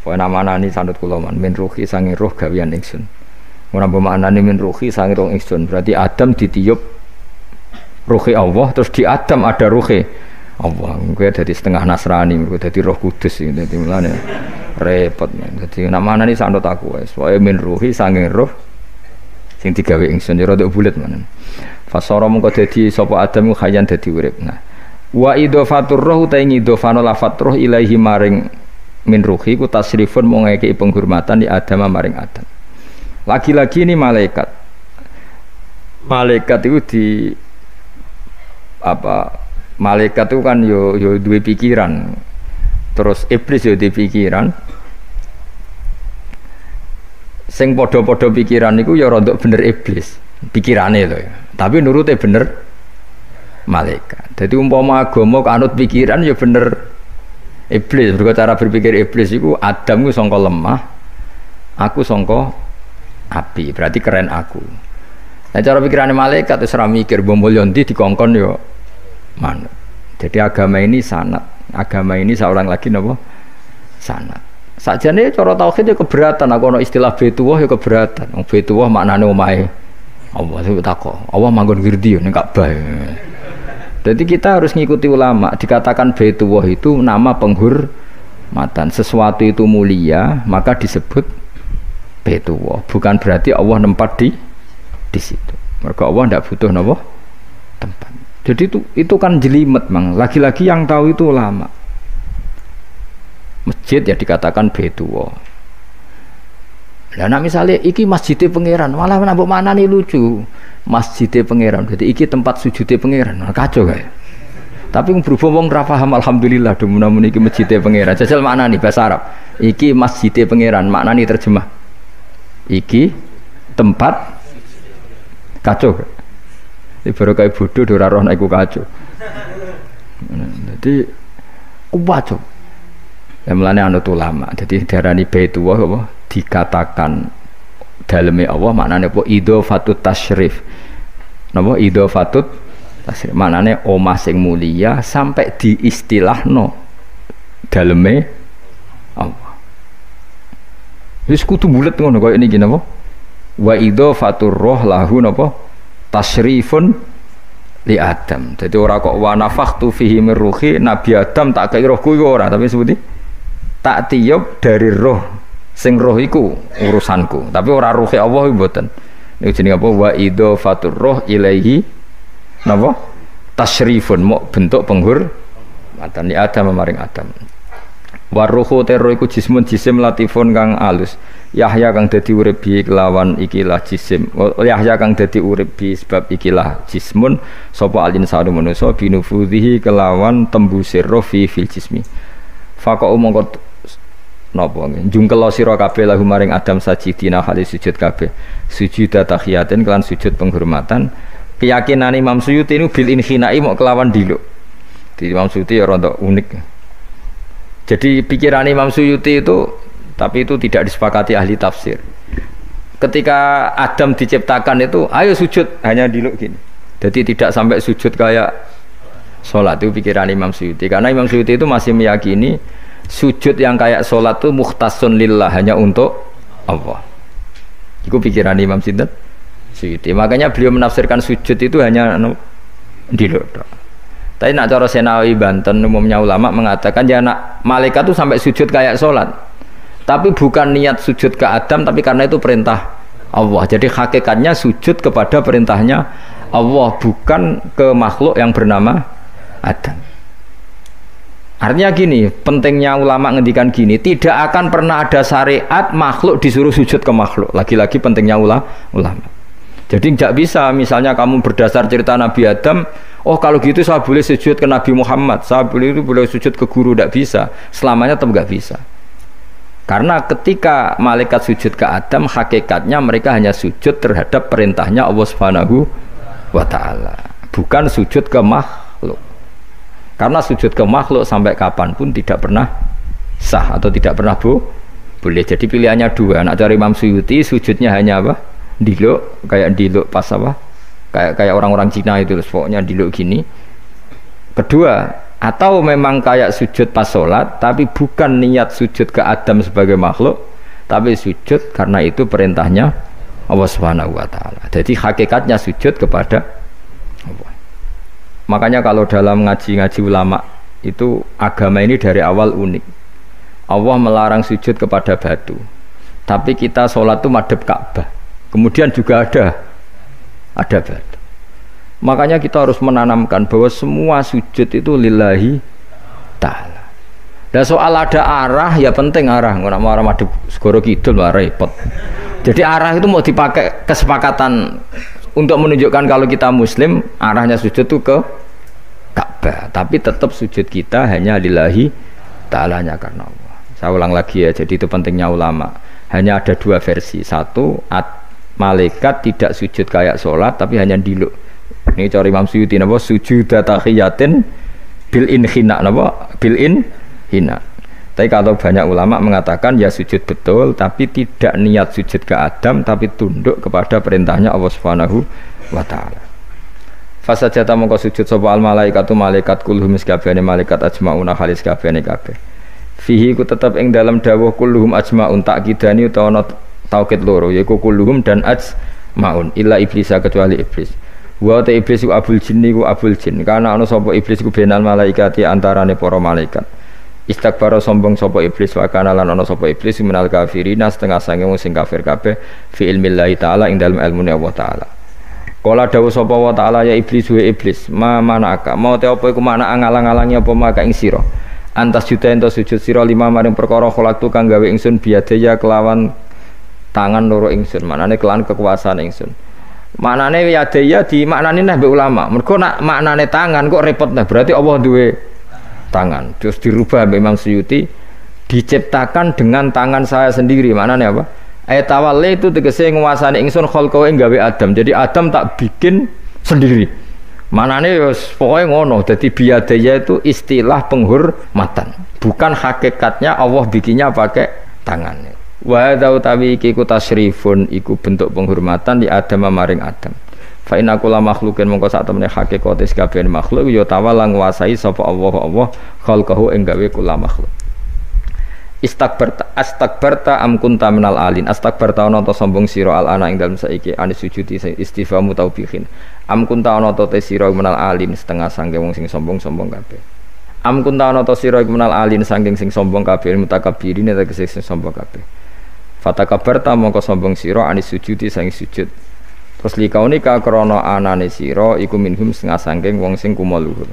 wa namanani sandut kula man min ruhi saking roh gawean ingsun ora bermaknane min ruhi saking roh ingsun berarti Adam ditiup ruhi Allah terus di Adam ada ruhi Allah kuwi dadi setengah Nasrani kuwi dadi Roh Kudus iki dadi mulane repot dadi namane iki sanut aku wis wae min ruhi saking roh sing digawe ingsun ya rada bulet manen fasara mengko dadi sapa Adam khayan dadi urip nah wa idhofatur roh ta ing idhofano lafat roh ilahi maring min ruhi ku tasrifun mung ngekeki penghormatan di Adam maring Adam lagi-lagi ini malaikat itu di apa malaikat itu kan yo duwe pikiran terus iblis yo duwe pikiran sing padha-padha pikiran niku ya rada bener iblis pikirane lho ya tapi nurute bener malaikat dadi umpama agama kanut pikiran ya bener iblis mergo cara berpikir iblis iku Adam ku sangka lemah aku sangka api berarti keren aku nah cara pikirane malaikat wis ora mikir bombol ndi dikongkon yo manut. Jadi agama ini sanad. Agama ini seorang lagi napa? Sanad. Sakjane cara tauhid ya keberatan. Aku ana istilah Baitullah ya keberatan. Wong Baitullah maknane omahe Allah itu takok. Allah manggon wirdi ning Ka'bah. Jadi kita harus ngikuti ulama. Dikatakan Baitullah itu nama penghormatan. Sesuatu itu mulia, maka disebut Baitullah. Bukan berarti Allah nempat di situ. Mergo Allah ndak butuh napa? Tempat. Jadi itu kan jelimet mang. Lagi-lagi yang tahu itu ulama. Masjid ya dikatakan Baitullah. Lah nek misale iki masjidnya pangeran, malah nambah maknane lucu. Masjidnya pangeran. Jadi iki tempat sujudnya pangeran. Kacau kae. Tapi berhubung wong ora paham alhamdulillah demun iki masjidnya pangeran. Jajal maknane bahasa Arab. Iki masjidnya pangeran, maknane terjemah. Iki tempat kacau. Ini baru kayak bodoh, ora roh iku kacau. Jadi kacau. Yang melane anut ulama. Jadi darani Baitullah apa? Dikatakan daleme Allah maknane apa? Idhofatut tasyrif. Napa idhofatut tasyrif? Maknane omah sing mulia sampai diistilahno daleme Allah. Wis kudu bulet ngono kaya niki napa? Wa idzafatur roh lahu napa? Tasyrifun li Adam. Jadi ora kok wa nafakhtu fihi min ruhi Nabi Adam tak kei rohku iku ora, tapi sebuti tak tiup dari roh sing roh iku urusanku, tapi ora ruhe Allah iku mboten. Niku jenenge apa? Wa idzafatur roh ilaihi napa? Tasyrifun mok bentuk penghormatan li Adam maring Adam. Waruhu tero iku jismun jisim latifun kang alus. Yahya kang dadi urip bi kelawan ikilah jisim. Yahya kang dadi urip bi sebab ikilah jismun sapa alin sanu manusa binufudhihi kelawan tembusir roh fil jismi. Faqo mongko napa njungkel sira kabeh lahu maring Adam sajidina hale sujud kabeh. Sujud tahiyatin kelan sujud penghormatan. Keyakinan Imam Suyuti ini bil inhinai mok kelawan diluk. Di Imam Suyuti ya rada unik. Jadi pikiran Imam Suyuti itu, tapi itu tidak disepakati ahli tafsir. Ketika Adam diciptakan itu, ayo sujud, hanya diluk gini. Jadi tidak sampai sujud kayak sholat, itu pikiran Imam Suyuti. Karena Imam Suyuti itu masih meyakini sujud yang kayak sholat itu mukhtasun lillah, hanya untuk Allah. Itu pikiran Imam Suyuti. Makanya beliau menafsirkan sujud itu hanya diluk. Tapi nak cara Senawi Banten umumnya ulama mengatakan ya nak malaikat itu sampai sujud kayak sholat, tapi bukan niat sujud ke Adam, tapi karena itu perintah Allah. Jadi hakikatnya sujud kepada perintahnya Allah, bukan ke makhluk yang bernama Adam. Artinya gini, pentingnya ulama ngendikan gini, tidak akan pernah ada syariat makhluk disuruh sujud ke makhluk. Lagi-lagi pentingnya ulama. Jadi tidak bisa misalnya kamu berdasar cerita Nabi Adam, oh kalau gitu saya boleh sujud ke Nabi Muhammad, saya boleh sujud ke guru, tidak bisa. Selamanya tetap nggak bisa. Karena ketika malaikat sujud ke Adam, hakikatnya mereka hanya sujud terhadap perintahnya Allah Subhanahu wa Ta'ala, bukan sujud ke makhluk. Karena sujud ke makhluk sampai kapanpun tidak pernah sah atau tidak pernah boleh. Jadi pilihannya dua. Nak cari Imam Suyuti sujudnya hanya apa? Diluk, kayak diluk pas apa? Kayak orang-orang Cina itu, pokoknya diluk gini. Kedua, atau memang kayak sujud pas sholat, tapi bukan niat sujud ke Adam sebagai makhluk, tapi sujud karena itu perintahnya Allah Subhanahu wa Ta'ala. Jadi hakikatnya sujud kepada Allah. Makanya kalau dalam ngaji-ngaji ulama itu agama ini dari awal unik. Allah melarang sujud kepada batu, tapi kita sholat itu madhep Ka'bah. Kemudian juga ada batu. Makanya kita harus menanamkan bahwa semua sujud itu lillahi ta'ala. Dan soal ada arah, ya penting arah. Nggak mau arah madhep segoro kidul lah repot. Jadi arah itu mau dipakai kesepakatan untuk menunjukkan kalau kita muslim, arahnya sujud itu ke Ka'bah. Tapi tetap sujud kita hanya lillahi ta'alanya karena Allah. Saya ulang lagi ya, jadi itu pentingnya ulama. Hanya ada dua versi. Satu, malaikat tidak sujud kayak sholat tapi hanya diluk. Ini cara Imam Suyuti napa sujud tahiyatin bil inhina napa bil inhina. Tapi kalau banyak ulama mengatakan ya sujud betul tapi tidak niat sujud ke Adam tapi tunduk kepada perintahnya Allah Subhanahu wa Ta'ala. Fasajata mongko sujud sapa al malaikatu malaikat kulluhum sakabehane malaikat ajmauna halis kabehane kabeh. Fihi ku tetap ing dalam dawuh kulluhum ajmaun takkidani utawa taukid loro yaiku kulluhum dan ajmaun illa iblis kecuali iblis. Wa ta iblis ku abul jinni ku abul jin karena ana sapa iblis ku benal malaikati antarane para malaikat. Istakbara sombong sapa iblis wa kana lan ana sapa iblis minal kafirina setengah sange wong sing kafir kabeh fi ilmillahi taala ing dalem ilmune Allah taala. Kala dawuh sapa wa taala ya iblis wa iblis ma manaka mau te apa iku makna ngalang-alangi apa maka ing sira. Antas juta ento sujud sira lima maring perkara kholaktu kang gawe ingsun biadaya kelawan tangan loro ingsun, maknane kelan kekuasaan ingsun. Maknane yadaya di maknane nah mbek ulama. Mergo nak maknane tangan kok repot nah, berarti Allah duwe tangan. Terus dirubah mbek Imam Suyuti diciptakan dengan tangan saya sendiri. Maknane apa? Ayatawalli itu tegese nguasani ingsun khalqahu ing gawe Adam. Jadi Adam tak bikin sendiri. Maknane ya pokoke ngono. Dadi biadaya itu istilah penghormatan. Bukan hakikatnya Allah bikinnya pakai tangannya. Wa hadza utawi iki ku tasyrifun iku bentuk penghormatan di Adam maring Adam. Fa inna kulla makhluqin mongko sak temene hakikate kabeh makhluk ya tawala nguasai sapa Allah khalqahu ing gawe kula makhluk. Astakbarta am kunta minal alin. Astakbarta ana ta sombong sira al ana ing dalem saiki anis sujudi istifamu taubihin. Am kunta ana ta te sira minal alin setengah sangge wong sing sombong-sombong kabeh. Am kunta ana ta sira minal alin saking sing sombong kabeh mutakabbirin tegese sing sombong kabeh. Fatakabarta mongko sombong sira anis sujudi sang sujud. Terus likaunika krana anane sira iku minhum setengah sangking wong sing kumo luhur.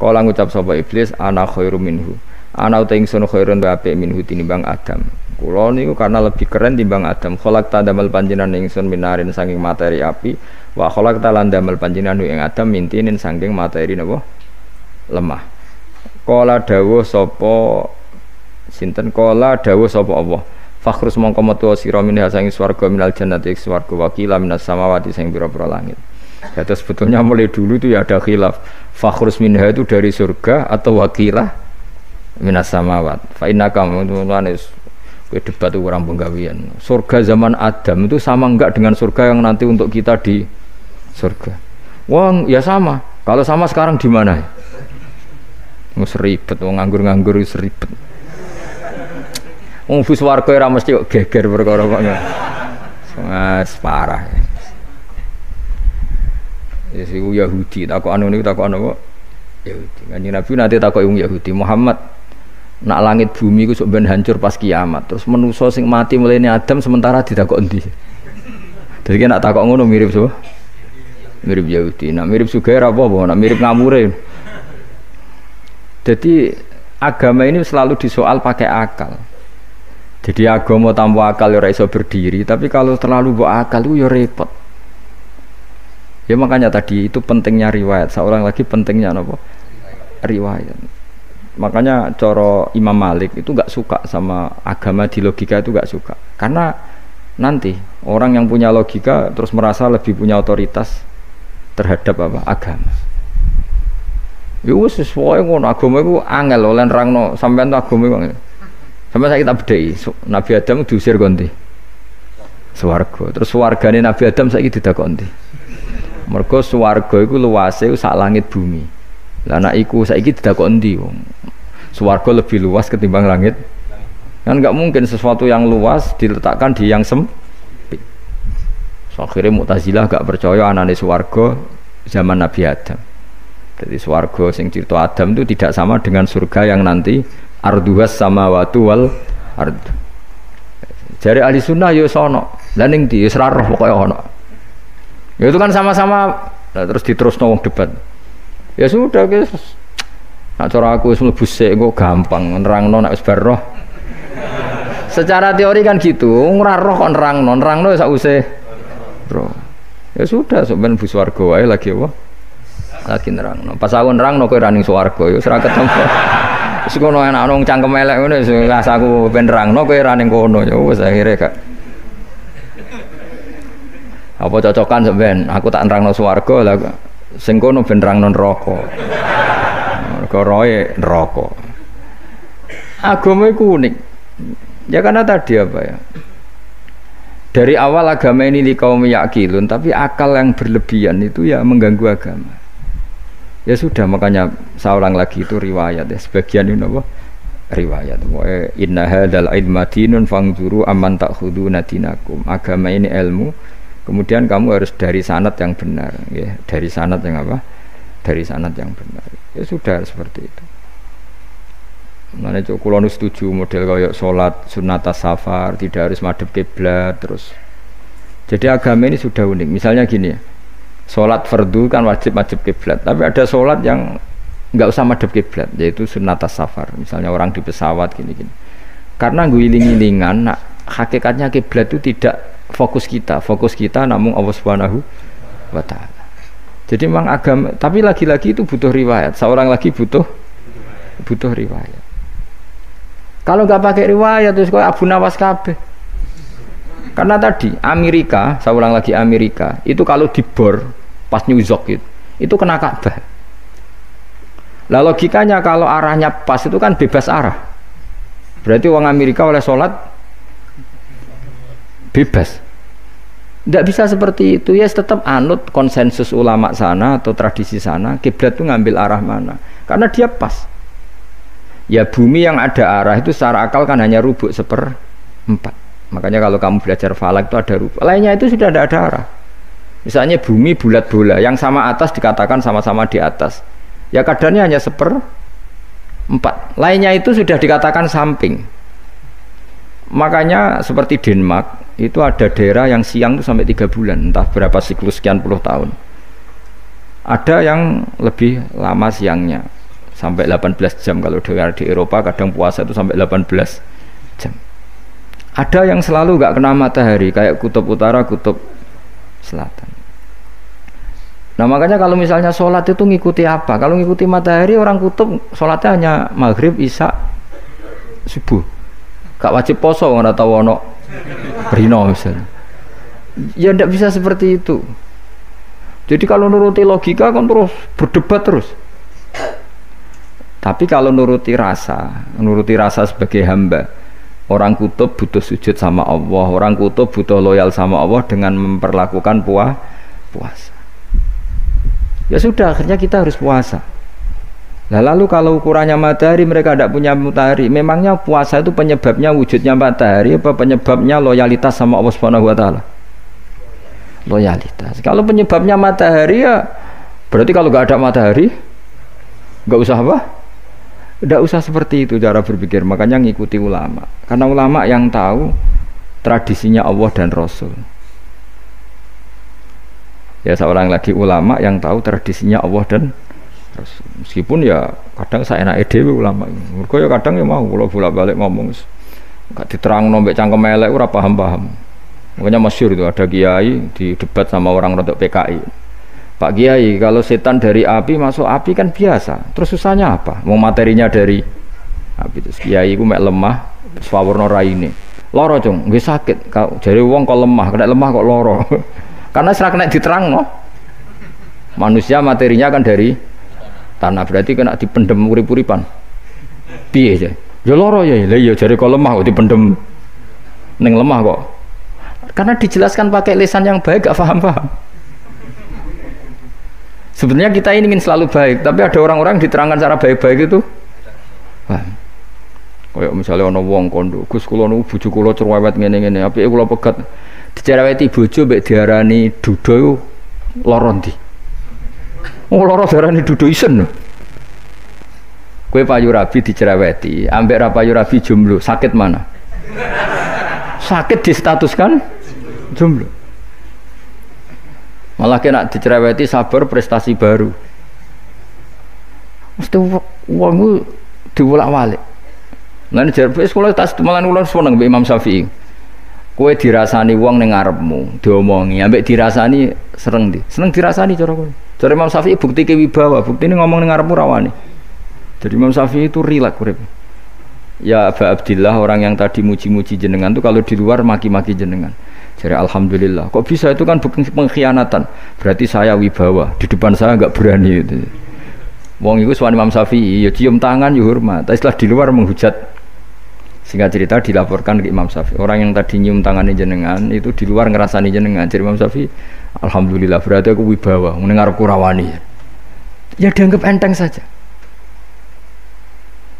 Kala ngucap sapa iblis ana khairu minhu. Ana uta ingsun khairun wa apik minhu tinimbang Adam. Kula niku karena lebih keren timbang Adam. Khalaqta damel panjenengan ingsun minarin saking materi api wa khalaqta lan damel panjenengan ing Adam mintinin saking materi napa lemah. Kala dawuh sapa sinten kala dawuh sapa Allah. Fakhrus mongko metu sira minha saking swarga minal jannati swarga wakila minas samawati sing pira-pira langit. Ya terus sebetulnya mulai dulu itu ya ada khilaf. Fakhrus minha itu dari surga atau wakilah minas samawat. Fa innaka mutunanis kowe debat orang penggawean. Surga zaman Adam itu sama enggak dengan surga yang nanti untuk kita di surga? Wong ya sama. Kalau sama sekarang di mana? Mus ribet wong nganggur-nganggur wis ribet. Wong bus warga ora mesti kok geger perkara kok. Wes parah. Ya si Yahudi takok anu niku takok anu kok Yahudi. Kanjeng Nabi nanti takok wong Yahudi, Muhammad nak langit bumi ku sok ben hancur pas kiamat. Terus manusa sing mati mulane Adam sementara ditakok endi? Dadi nek takok ngono mirip so. Mirip Yahudi. Nak mirip sugih ora apa-apa, nak mirip ngamure. Jadi agama ini selalu disoal pakai akal. Jadi agama tanpa akal ora iso berdiri, tapi kalau terlalu bawa akal itu ya repot. Ya makanya tadi itu pentingnya riwayat. Seorang lagi pentingnya apa? Riwayat. Makanya coro Imam Malik itu gak suka sama agama di logika itu gak suka. Karena nanti orang yang punya logika terus merasa lebih punya otoritas terhadap apa? Agama. Ya wis sesuai ngono agama iku angel oleh nerangno sampean agama iku. Sampai saya kita bedai, Nabi Adam diusir konti swarga. Terus swargane Nabi Adam saiki didakoni. Mergo swarga iku luase sak langit bumi. Lah nek iku saiki didakoni ndi wong. Swarga lebih luas ketimbang langit. Kan enggak mungkin sesuatu yang luas diletakkan di yang sempit. So, akhirnya Mu'tazilah gak percaya anane swarga zaman Nabi Adam. Jadi swarga sing cerita Adam itu tidak sama dengan surga yang nanti arduhas samawati wal ard. Jari ahli sunnah ya sono. Lah ning ndi wis ra roh pokoke ono. Ya itu kan sama-sama terus diterusno wong debat. Ya sudah guys. Nak cara aku wis mlebu sik kok gampang nerangno nek wis bar roh. Secara teori kan gitu, ora roh kok nerangno sak usih. Bro. Ya sudah sampean bu swarga wae lagi apa? Lagi nerangno. Pas aku nerangno kowe ra ning swarga ya wis ra ketemu. Wis kono enak nang cangkem elek ngono wis aku ben nerangno kowe ra ning kono ya wis akhire gak. Apa cocokan sampean? Aku tak nerangno swarga lah sing kono ben nerangno neraka. Mergo roe neraka. Agama iku unik. Ya karena tadi apa ya? Dari awal agama ini kaum yakilun, tapi akal yang berlebihan itu ya mengganggu agama. Ya sudah makanya saya ulang lagi itu riwayat ya sebagian ini apa? Riwayat. Inna hadzal ilma dinun fangzuru amman ta'khuduna dinakum. Agama ini ilmu. Kemudian kamu harus dari sanad yang benar, ya. Dari sanad yang apa? Dari sanad yang benar. Ya sudah seperti itu. Mana cok kulon setuju model kayak sholat sunat safar tidak harus madhep kiblat terus. Jadi agama ini sudah unik. Misalnya gini ya, sholat fardu kan wajib kiblat, tapi ada sholat yang nggak usah madhep kiblat, yaitu sunat safar. Misalnya orang di pesawat gini-gini. Karena guling-gilingan, nah, hakikatnya kiblat itu tidak fokus kita namun Allah Subhanahu wa Ta'ala. Jadi memang agama, tapi lagi-lagi itu butuh riwayat. Seorang lagi butuh riwayat. Kalau nggak pakai riwayat terus kayak Abu Nawas kabeh. Karena tadi Amerika, saya ulang lagi Amerika, itu kalau dibor pas New York itu kena Ka'bah. Lah logikanya kalau arahnya pas itu kan bebas arah. Berarti orang Amerika oleh sholat bebas. Tidak bisa seperti itu ya, tetap anut konsensus ulama sana atau tradisi sana, kiblat itu ngambil arah mana? Karena dia pas. Ya bumi yang ada arah itu secara akal kan hanya rubuk 1/4. Makanya kalau kamu belajar falak itu ada rubuk. Lainnya itu sudah tidak ada arah. Misalnya bumi bulat bola, yang sama atas dikatakan sama-sama di atas. Ya kadarnya hanya 1/4. Lainnya itu sudah dikatakan samping. Makanya seperti Denmark itu ada daerah yang siang itu sampai 3 bulan, entah berapa siklus sekian puluh tahun. Ada yang lebih lama siangnya sampai 18 jam. Kalau di Eropa kadang puasa itu sampai 18 jam. Ada yang selalu nggak kena matahari kayak kutub utara, kutub selatan. Nah makanya kalau misalnya sholat itu ngikuti apa? Kalau ngikuti matahari, orang kutub sholatnya hanya maghrib, isya, subuh. Gak wajib poso, nggak tahu ono berino misalnya. Ya tidak bisa seperti itu. Jadi kalau nuruti logika kan terus berdebat terus. Tapi kalau nuruti rasa sebagai hamba, orang kutub butuh sujud sama Allah, orang kutub butuh loyal sama Allah dengan memperlakukan puasa. Ya sudah, akhirnya kita harus puasa. Nah, lalu kalau ukurannya matahari, mereka tidak punya matahari. Memangnya puasa itu penyebabnya wujudnya matahari apa penyebabnya loyalitas sama Allah Subhanahu wa taala? Loyalitas. Kalau penyebabnya matahari ya berarti kalau nggak ada matahari nggak usah apa? Tidak usah seperti itu cara berpikir. Makanya ngikuti ulama. Karena ulama yang tahu tradisinya Allah dan Rasul. Ya seorang lagi ulama yang tahu tradisinya Allah dan Rasul. Meskipun ya kadang saya enak dhewe ulama. Mergo ya kadang ya mau kula bolak-balik ngomong enggak diterangno mbek cangkem elek ora paham-paham. Makanya masyhur itu ada kiai di debat sama orang rodok PKI. Pak Kiai, kalau setan dari api masuk api kan biasa. Terus susahnya apa? Mau materinya dari api. Terus kiai iku mek lemah, swawarna raine. Loro, Cung, nggih sakit. Jare wong kok lemah, kena lemah kok loro. Karena serak kena diterangno. Manusia materinya kan dari tanah, berarti kena dipendem urip-uripan. Piye aja? Ya loro ya. Lah ya jare kok lemah kok dipendem ning lemah kok. Karena dijelaskan pakai lisan yang baik gak paham-paham. Sebenarnya kita ini ingin selalu baik, tapi ada orang-orang diterangkan cara baik-baik itu paham. Kayak misalnya ana wong kondo, Gus kula niku bojo kula cerewet ngene-ngene, apike kula pegat dicereweti bojo mbek diarani duda iku lara ndi? Oh lara diarani duda isen. Kowe payu rabi dicereweti, ambek ra payu rabi jomblo, sakit mana? Sakit distatuskan jomblo. Malah kena dicereweti sabar prestasi baru. Mesti wong ku diwolak-walik. Lan jarpe sekolah tas malan kula seneng mbek Imam Syafi'i. Kowe dirasani wong ning ngarepmu, diomongi, ambek dirasani seneng ndi? Seneng dirasani cara kowe. Cara Imam Syafi'i buktike wibawa, buktine ngomong ning ngarepmu rawani. Jadi Imam Syafi'i itu rileks urip. Ya Aba Abdillah, orang yang tadi muji-muji jenengan itu kalau di luar maki-maki jenengan. Jadi alhamdulillah. Kok bisa itu kan pengkhianatan. Berarti saya wibawa, di depan saya enggak berani itu. Wong iku suwan Imam Syafi'i ya cium tangan ya hormat. Tapi setelah di luar menghujat. Singkat cerita dilaporkan ke Imam Syafi'i. Orang yang tadi nyium tangannya jenengan itu di luar ngerasani jenengan. Jadi Imam Syafi'i, alhamdulillah berarti aku wibawa, mendengar kurawani. Ya dianggap enteng saja.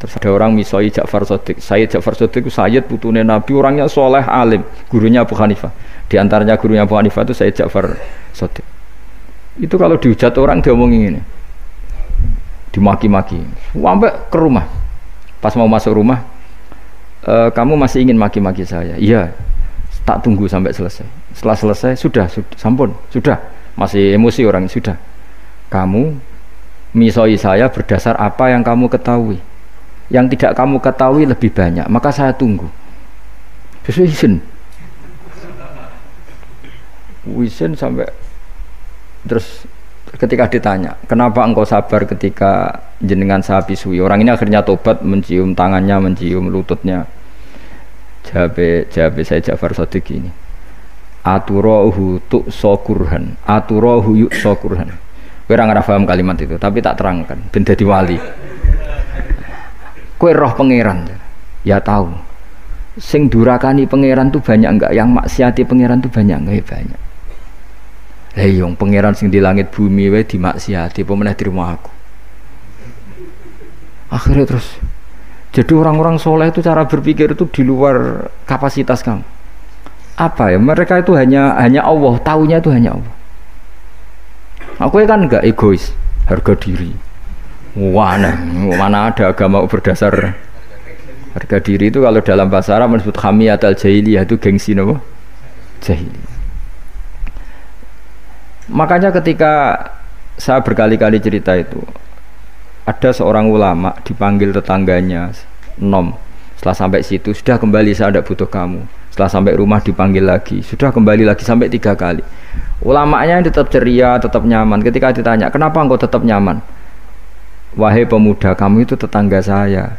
Terus ada orang misoi Ja'far Shadiq. Sayyid Ja'far Shadiq itu Sayyid putune Nabi, orangnya soleh alim, gurunya Abu Hanifah. Di antaranya gurunya Abu Hanifah itu Sayyid Ja'far Shadiq. Itu kalau dihujat orang diomongin ini, dimaki-maki, sampai ke rumah. Pas mau masuk rumah, kamu masih ingin maki-maki saya? Iya, tak tunggu sampai selesai. Setelah selesai, sudah, sampun, sudah. Masih emosi orang, sudah. Kamu misoi saya berdasar apa yang kamu ketahui. Yang tidak kamu ketahui lebih banyak, maka saya tunggu. Sesuai izin sampai terus ketika ditanya, kenapa engkau sabar ketika jenengan saya pisui? Orang ini akhirnya tobat, mencium tangannya, mencium lututnya. Jawab saya Ja'far Shadiq ini. Aturahu tu'so kurhan, aturahu yu'so kurhan. Kowe ora paham kalimat itu, tapi tak terangkan ben dadi wali. Kowe roh pangeran. Ya tahu. Sing durakani pangeran tuh banyak enggak? Yang maksiati pangeran tuh banyak enggak? Ya banyak. Lah iya pangeran sing di langit bumi wae dimaksiati, apa meneh di rumah aku. Akhirnya terus Jadi orang-orang soleh itu cara berpikir itu di luar kapasitas kamu. Apa ya? Mereka itu hanya Allah, taunya itu hanya Allah. Aku kan enggak egois, harga diri. Mana ada agama berdasar harga diri itu kalau dalam bahasa Arab disebut hamiyatul jahiliyah itu gengsi napa? Jahiliyah. Makanya ketika saya berkali-kali cerita itu, ada seorang ulama dipanggil tetangganya, nom, setelah sampai situ sudah kembali, saya tidak butuh kamu. Setelah sampai rumah dipanggil lagi, sudah kembali lagi sampai 3 kali. Ulamanya tetap ceria, tetap nyaman. Ketika ditanya, kenapa engkau tetap nyaman? Wahai pemuda, kamu itu tetangga saya.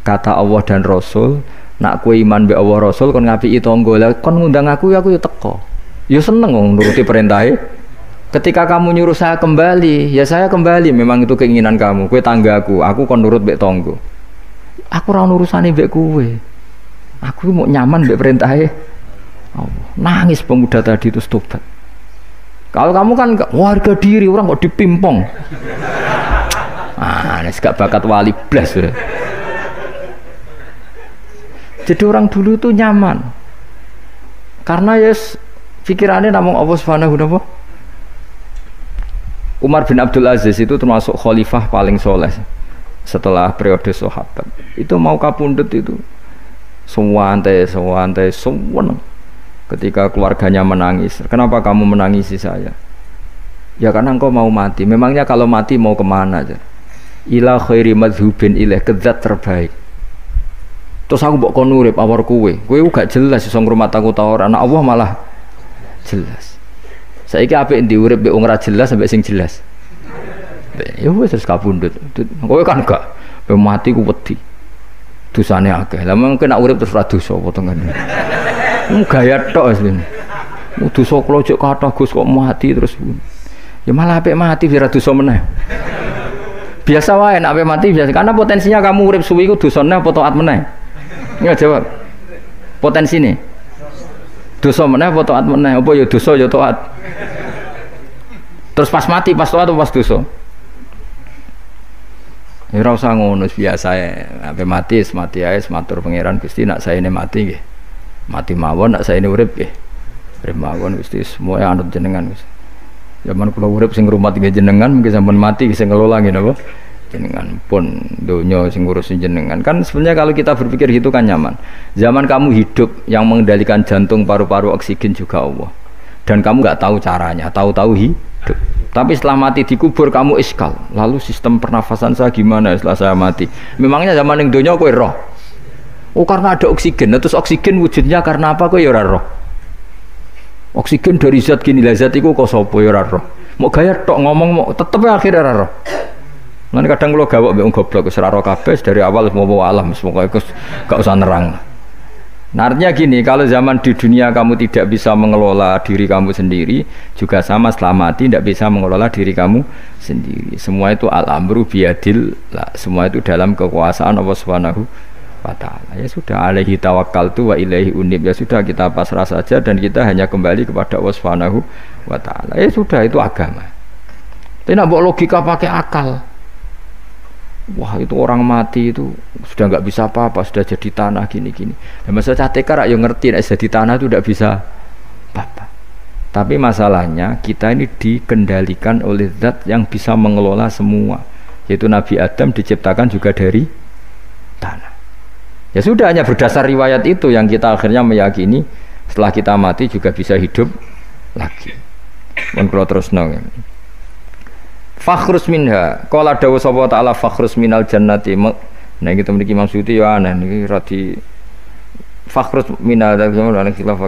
Kata Allah dan Rasul, nak kue iman be Allah Rasul kon ngapi tangga, kon ngundang aku ya teko. Ya seneng nuruti perintahnya. Ketika kamu nyuruh saya kembali, ya saya kembali. Memang itu keinginan kamu. Kue tanggaku, aku kon nurut mbek tangga. Aku ora urusane mbek kowe. Aku mau nyaman mbek perintahnya. Oh, nangis pemuda tadi itu tobat. Kalau kamu kan warga diri, orang kok dipimpong. Nes gak bakat wali blas sudah. Jadi orang dulu itu nyaman. Karena yes pikirannya namung Allah Subhanahu wa ta'ala. Umar bin Abdul Aziz itu termasuk khalifah paling soleh setelah periode sahabat. Itu mau kapundhut itu sewantai. Ketika keluarganya menangis, kenapa kamu menangisi saya? Ya karena engkau mau mati. Memangnya kalau mati mau kemana aja? Ila khairi madhubin ilaih, ke zat terbaik. Terus aku mbok kon urip awar kowe gak jelas iso ngrumat aku ta ora. Anak Allah malah jelas. Saiki apik ndi urip mbek wong ora jelas sampai sing jelas. Ya wis terus kapundhut. Kowe kan gak mati ku wedi. Dosane akeh. Lah mengko nek urip terus ora dosa apa to ngene. Gaya tok asline. Dosa klojok kathah Gus kok mati terus. Ya malah apik mati ora dosa meneh. Biasa wae nek apik mati biasa karena potensinya kamu urip suwi ku dosane apa taat meneh. Ya jawab. Potensine. Dosa meneh apa taat meneh? Apa ya dosa ya taat. Terus pas mati pas taat atau pas dosa? Ya ora usah ngono biasa ae. Ape mati ae matur pangeran Gusti nak saene mati nggih. Mati mawon nak saene urip nggih. Urip mawon Gusti semua anut jenengan Gusti. Zaman kula urip sing ngrumat nggih jenengan mungkin sampean mati sing ngelola nggih napa? Jenengan pun donya sing ngurusin jenengan. Kan sebenarnya kalau kita berpikir gitu kan nyaman. Zaman kamu hidup yang mengendalikan jantung, paru-paru, oksigen juga Allah. Dan kamu nggak tahu caranya, tahu-tahu hidup. Tapi setelah mati dikubur kamu iskal. Lalu sistem pernafasan saya gimana setelah saya mati? Memangnya zaman yang donya kowe roh. Oh karena ada oksigen. Nah, terus oksigen wujudnya karena apa kowe ya ora roh? Oksigen dari zat gini lah zat iku kok sapa ya ora roh. Mau gaya tok ngomong mau tetep akhirnya ora roh. Nanti kadang kalau gawak mbek goblok wis ora roh kabeh dari awal mau alam pokoke gak usah nerang. Nah, artinya gini, kalau zaman di dunia kamu tidak bisa mengelola diri kamu sendiri, juga sama setelah mati tidak bisa mengelola diri kamu sendiri. Semua itu al-amru biyadil, semua itu dalam kekuasaan Allah Subhanahu wa ta'ala. Ya sudah, alaihi tawakkaltu wa ilaihi unib. Ya sudah, kita pasrah saja dan kita hanya kembali kepada Allah Subhanahu wa ta'ala. Ya sudah, itu agama. Tapi nak bawa logika pakai akal. Wah itu orang mati itu sudah nggak bisa apa-apa, sudah jadi tanah gini-gini. Dan masalah catekar yang ngerti, jadi tanah itu tidak bisa apa-apa. Tapi masalahnya kita ini dikendalikan oleh zat yang bisa mengelola semua. Yaitu Nabi Adam diciptakan juga dari tanah. Ya sudah, hanya berdasar riwayat itu yang kita akhirnya meyakini setelah kita mati juga bisa hidup lagi. Mohon kalau terus nong. Fakhrus minha, qala dawu sapa ta'ala fakhrus minal jannati. Nah iki mriki Imam Suyuti ya aneh niki radi fakhrus minal ana khilaf.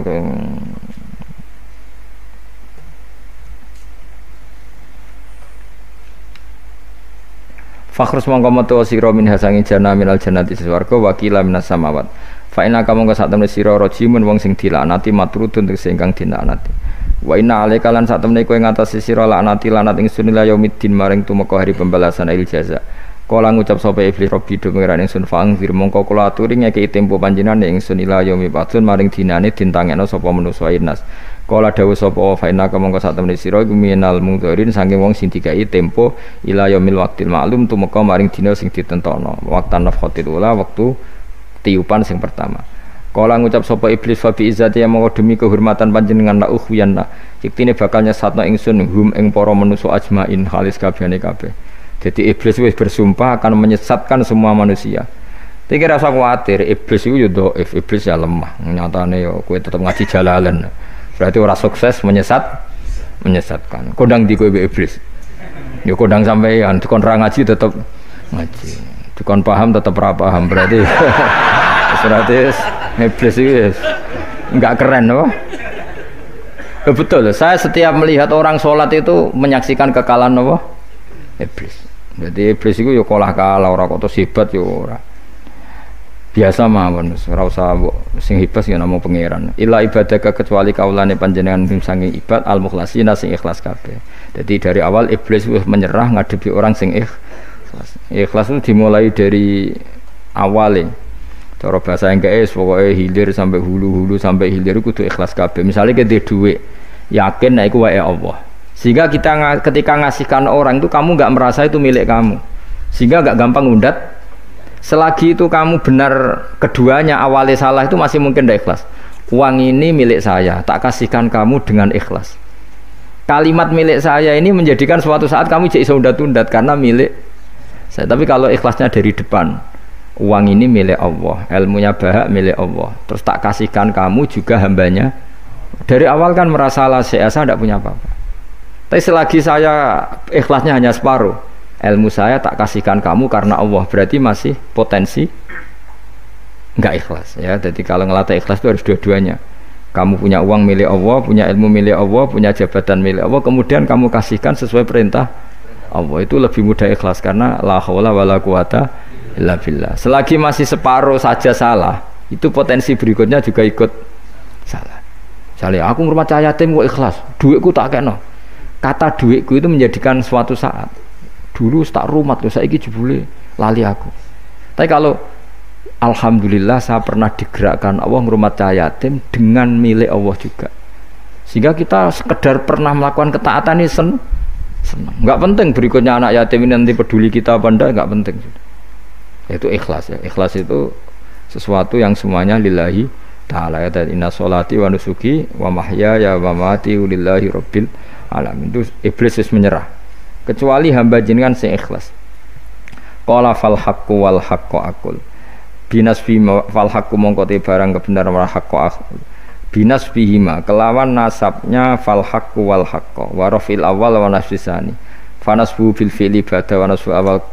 Fakhrus mongko metu sira minha sangi jannah minal jannati swarga wakila minas samawat. Fa inna kamu sak temne sira rajimun wong sing dilaknati matrudun sing kang dilaknati. Wa inna alaika lan sak temne kowe ngatasi sira laknati lanat ingsun ila yaumiddin maring tumeka hari pembalasan il jaza. Kala ngucap sapa iblis robbi do pengiran ingsun fang fir mongko kula aturi ngekeki tempo panjenengan ingsun ila yaumi batun maring dinane dintangekno sapa manusa inas. Kala dawuh sapa fa inna mongko sak temene sira iku minal mungdharin saking wong sing dikai tempo ila yaumil waqtil ma'lum tumeka maring dina sing ditentokno waqtan nafkhatil ula wektu tiupan sing pertama. Kala ngucap sapa iblis fa bi izzati mongko demi kehormatan panjenengan la ukhwiyanna yektine bakal nyesatno ingsun hum ing para manusa ajmain halis kabehane kabeh. Jadi iblis wis bersumpah akan menyesatkan semua manusia. Tapi rasa khawatir iblis itu yo dhaif, iblis ya lemah. Nyatane yo kowe tetep ngaji jalalan. Berarti orang sukses menyesatkan. Kodang di kowe iblis. Ya kodang sampean, dikon ra ngaji tetep ngaji. Dikon paham tetep ra paham. Berarti iblis itu enggak keren loh. Betul, saya setiap melihat orang sholat itu menyaksikan kekalahan apa? Iblis. Jadi iblis itu ya kalah ora kok hebat ya ora. Biasa mawon ora usah sing hebat ya namung pangeran. Illa ibadaka kecuali kaulane panjenengan sing ibad al mukhlasina sing ikhlas kabeh. Jadi dari awal iblis wis menyerah ngadepi orang sing ikhlas. Ikhlas itu dimulai dari awale. Cara bahasa Inggris pokoke hilir sampai hulu sampai hilir kudu ikhlas kabeh. Misale kita duit yakin nek iku wae Allah. Sehingga kita ketika ngasihkan orang itu kamu enggak merasa itu milik kamu. Sehingga enggak gampang undat. Selagi itu kamu benar keduanya awalnya salah itu masih mungkin tidak ikhlas. Uang ini milik saya, tak kasihkan kamu dengan ikhlas. Kalimat milik saya ini menjadikan suatu saat kamu jadi undat-undat karena milik saya. Tapi kalau ikhlasnya dari depan, uang ini milik Allah, ilmunya bahak milik Allah. Terus tak kasihkan kamu juga hambanya. Dari awal kan merasa saya tidak punya apa-apa. Tapi selagi saya ikhlasnya hanya separuh, ilmu saya tak kasihkan kamu karena Allah, berarti masih potensi enggak ikhlas ya. Jadi kalau ngelatih ikhlas itu harus dua-duanya. Kamu punya uang milik Allah, punya ilmu milik Allah, punya jabatan milik Allah, kemudian kamu kasihkan sesuai perintah Allah, itu lebih mudah ikhlas karena la haula wala quwata illa billah. Selagi masih separuh saja salah, itu potensi berikutnya juga ikut salah. Misalnya aku ngurmat cahaya yatim kok ikhlas, duitku tak kena. Kata duitku itu menjadikan suatu saat dulu tak rumat loh, saiki jebule lali aku. Tapi kalau alhamdulillah saya pernah digerakkan Allah ngurmat cahaya yatim dengan milik Allah juga. Sehingga kita sekedar pernah melakukan ketaatan ini senang. Enggak penting berikutnya anak yatim ini nanti peduli kita apa enggak penting. Itu ikhlas ya. Ikhlas itu sesuatu yang semuanya lillahi ta'ala ya. Inna sholati wa nusuki wa mahyaya wa mamati lillahi rabbil alamin. Itu iblis menyerah. Kecuali hamba jenengan sing ikhlas. Qala fal haqqu wal haqqu aqul. Binas fi fal haqqu mongko te barang kebenaran wal haqqu aqul. Binas bihima kelawan nasabnya fal haqqu wal haqqu wa rafil awal wa nasbisani. Fanasbu bil fi'li ba'da wa nasbu awal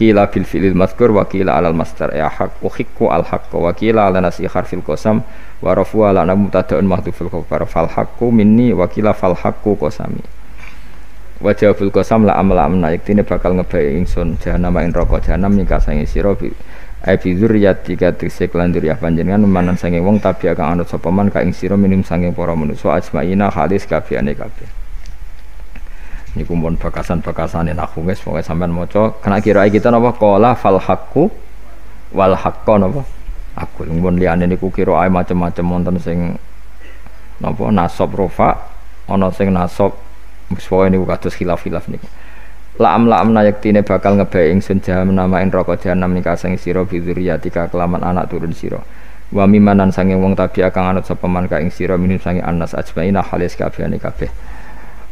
kila bil fi'lil mazkur wa kila alal masdar ya haqqu hiqqu al haqqu wa kila ala nasi harfil qasam wa rafu ala mubtada'un mahdhuful khabar fal haqqu minni wa kila fal haqqu qasami. Wajahul qasam la amla yektine bakal ngebae ingsun jahanam ing neraka jahanam nika sange sira bi dzurriyyati katrike lan dzurriyyah panjenengan manan sange wong tabi kang anut sapa man ka ing sira minum sange para manusa ajmaina halis kabehane kabeh. Niku mun bakasan-bakasane nahwu wis pokoke sampean maca kena kirae kita napa qala fal haqqu wal haqqu napa aku mun liyane niku kirae macam-macam wonten sing napa nasab rofa ana sing nasab sesuai niku kados khilaf-khilaf niku. La'am yaktine bakal ngebae ingsun jahanam namain neraka jahanam nika sang sira bi dzurriyyatika kelaman anak turun sira. Wa mimanan sange wong tabi kang anut sapa man ka ing sira minum sange anas ajmaina halis kabehane kabeh.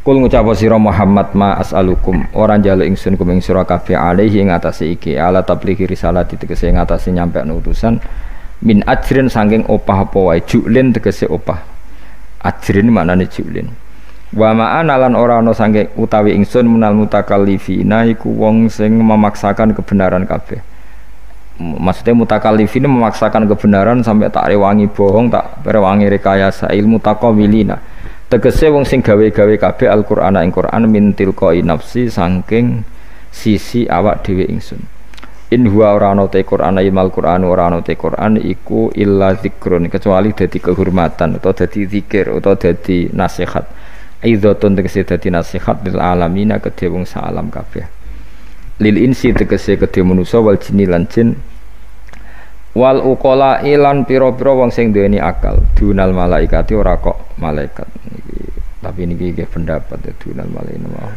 Kul ngucap sira Muhammad ma as'alukum ora njaluk ingsun kum ing sira kabeh alaihi ing atase iki ala tablighi risalati tegese ing atase nyampe utusan min ajrin saking opah apa wae julin tegese opah. Ajrin maknane julin. Wa ma'ana lan ora ana sange utawi ingsun menal mutakallifina iku wong sing memaksakan kebenaran kabeh. Maksudnya mutakallifina memaksakan kebenaran sampai tak rewangi bohong, tak rewangi rekayasa ilmu taqawilina. Tegese wong sing gawe-gawe kabeh Al-Qur'an ing Qur'an min tilqai nafsi saking sisi awak dhewe ingsun. In huwa ora ana te Qur'an imal Qur'an ora ana te Qur'an iku illa zikrun kecuali dadi kehormatan atau dadi zikir atau dadi nasihat. Aidhatun tegese dadi nasihat lil alamina kedhe wong sak alam kabeh. Lil insi tegese kedhe manusa wal jinni lan jin Wal uqala ilan pira-pira wong sing duweni akal dunal malaikati ora kok malaikat niki. Tapi niki nggih pendapat dunal malaikat mau.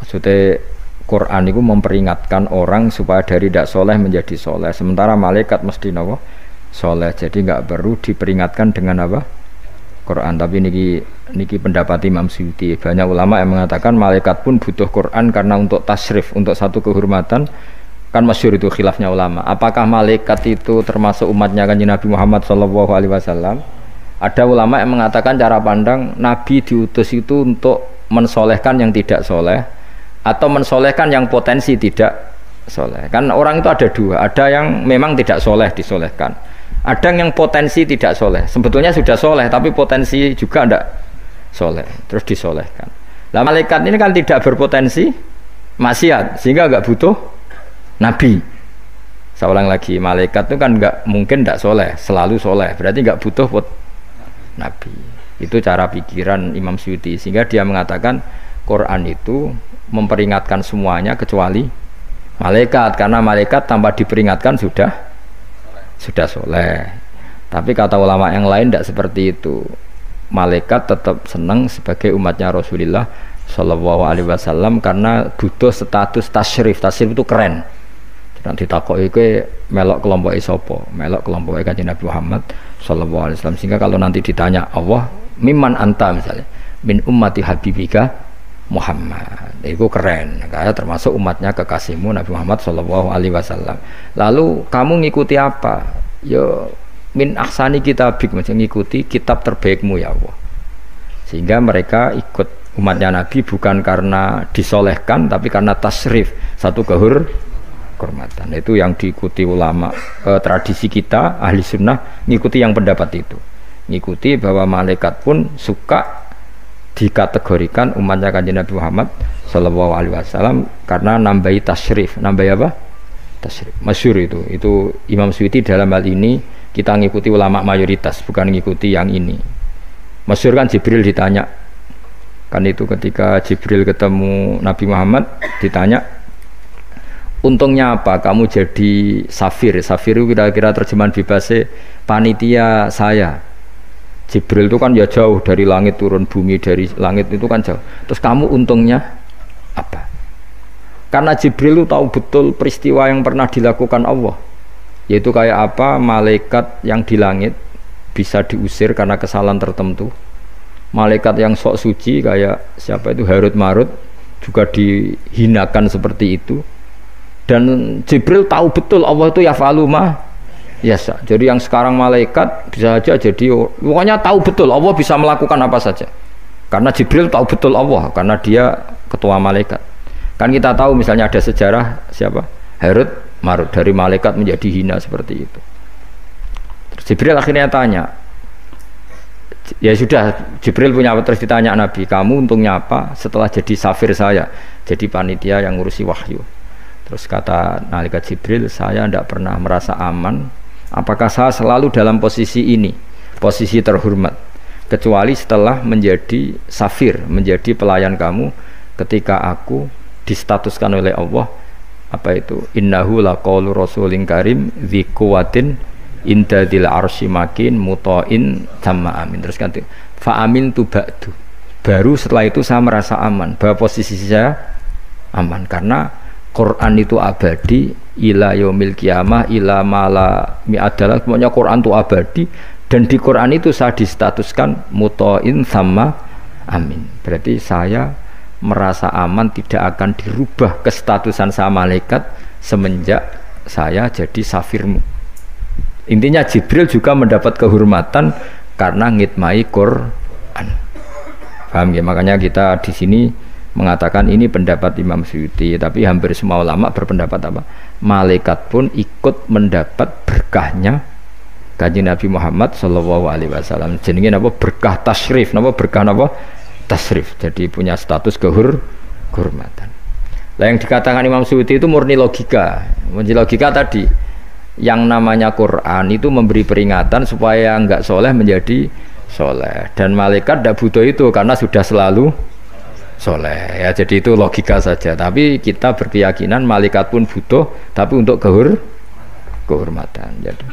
Maksudnya Quran itu memperingatkan orang supaya dari tidak soleh menjadi soleh. Sementara malaikat mesti nawa soleh. Jadi nggak perlu diperingatkan dengan apa? Quran. Tapi niki pendapat Imam Suyuti. Banyak ulama yang mengatakan malaikat pun butuh Quran karena untuk tasrif, untuk satu kehormatan. Kan masyhur itu khilafnya ulama. Apakah malaikat itu termasuk umatnya Kanjeng Nabi Muhammad SAW? Ada ulama yang mengatakan cara pandang Nabi diutus itu untuk mensolehkan yang tidak soleh atau mensolehkan yang potensi tidak soleh. Kan orang itu ada dua. Ada yang memang tidak soleh disolehkan. Ada yang potensi tidak soleh, sebetulnya sudah soleh tapi potensi juga tidak soleh, terus disolehkan. Nah malaikat ini kan tidak berpotensi maksiat sehingga nggak butuh nabi. Saya ulang lagi, malaikat itu kan nggak mungkin tidak soleh, selalu soleh, berarti nggak butuh nabi. Itu cara pikiran Imam Suyuti, sehingga dia mengatakan Quran itu memperingatkan semuanya kecuali malaikat, karena malaikat tanpa diperingatkan sudah soleh. Tapi kata ulama yang lain tidak seperti itu. Malaikat tetap senang sebagai umatnya Rasulullah Shallallahu Alaihi Wasallam karena butuh status tasyrif. Tasyrif itu keren. Nanti takoki ke melok kelompok isopo, melok kelompok Kanjeng Nabi Muhammad Shallallahu Alaihi Wasallam. Sehingga kalau nanti ditanya Allah, mimman anta misalnya, min ummati habibika Muhammad, itu keren, kayak termasuk umatnya kekasihmu Nabi Muhammad Shallallahu Alaihi Wasallam. Lalu kamu ngikuti apa? Yo min ahsani kitabik, macam ngikuti kitab terbaikmu ya Allah. Sehingga mereka ikut umatnya Nabi bukan karena disolehkan, tapi karena tasrif, satu kehormatan. Itu yang diikuti ulama. Tradisi kita ahli sunnah ngikuti yang pendapat itu, ngikuti bahwa malaikat pun suka dikategorikan umatnya Kanjeng Nabi Muhammad Sallallahu Alaihi Wasallam karena nambahi tasyrif. Nambahi apa? Tasyrif. Masyhur itu Imam Suyuti dalam hal ini kita ngikuti ulama mayoritas, bukan ngikuti yang ini. Masyhur kan Jibril ditanya, kan itu ketika Jibril ketemu Nabi Muhammad ditanya, untungnya apa kamu jadi safir? Safir itu kira-kira terjemahan bebasnya panitia saya. Jibril itu kan ya jauh dari langit turun bumi, dari langit itu kan jauh. Terus kamu untungnya apa? Karena Jibril itu tahu betul peristiwa yang pernah dilakukan Allah, yaitu kayak apa malaikat yang di langit bisa diusir karena kesalahan tertentu. Malaikat yang sok suci kayak siapa itu Harut Marut juga dihinakan seperti itu. Dan Jibril tahu betul Allah itu yaf'alu ma yasa. Jadi yang sekarang malaikat bisa saja jadi pokoknya tahu betul Allah bisa melakukan apa saja. Karena Jibril tahu betul Allah, karena dia ketua malaikat. Kan kita tahu misalnya ada sejarah siapa? Harut Marut, dari malaikat menjadi hina seperti itu. Terus Jibril akhirnya tanya, ya sudah, Jibril punya, terus ditanya Nabi, kamu untungnya apa setelah jadi safir saya, jadi panitia yang ngurusi wahyu. Terus kata malaikat Jibril, saya tidak pernah merasa aman. Apakah saya selalu dalam posisi ini, posisi terhormat, kecuali setelah menjadi safir, menjadi pelayan kamu, ketika aku distatuskan oleh Allah apa itu, innahu laqaulu rasulin karim dzi quwwatin inda dzil arsy makin muta'in sama amin. Terus kan fa amin tu ba'du, baru setelah itu saya merasa aman bahwa posisi saya aman, karena Quran itu abadi ila yaumil qiyamah ila mala mi'adalah, pokoknya Quran itu abadi, dan di Quran itu saya distatuskan muta'in sama amin. Berarti saya merasa aman, tidak akan dirubah kestatusan saya malaikat semenjak saya jadi safirmu. Intinya Jibril juga mendapat kehormatan karena ngitmai Quran. Paham ya? Makanya kita di sini mengatakan ini pendapat Imam Suyuti, tapi hampir semua ulama berpendapat apa? Malaikat pun ikut mendapat berkahnya Kanjeng Nabi Muhammad Shallallahu Alaihi Wasallam. Jenenge apa? Berkah tasrif, apa berkah apa? Tasrif. Jadi punya status kehormatan. Lah yang dikatakan Imam Suyuti itu murni logika. Murni logika tadi, yang namanya Quran itu memberi peringatan supaya enggak soleh menjadi soleh, dan malaikat tidak butuh itu karena sudah selalu soleh. Ya jadi itu logika saja. Tapi kita berkeyakinan malaikat pun butuh, tapi untuk kehormatan. Jadi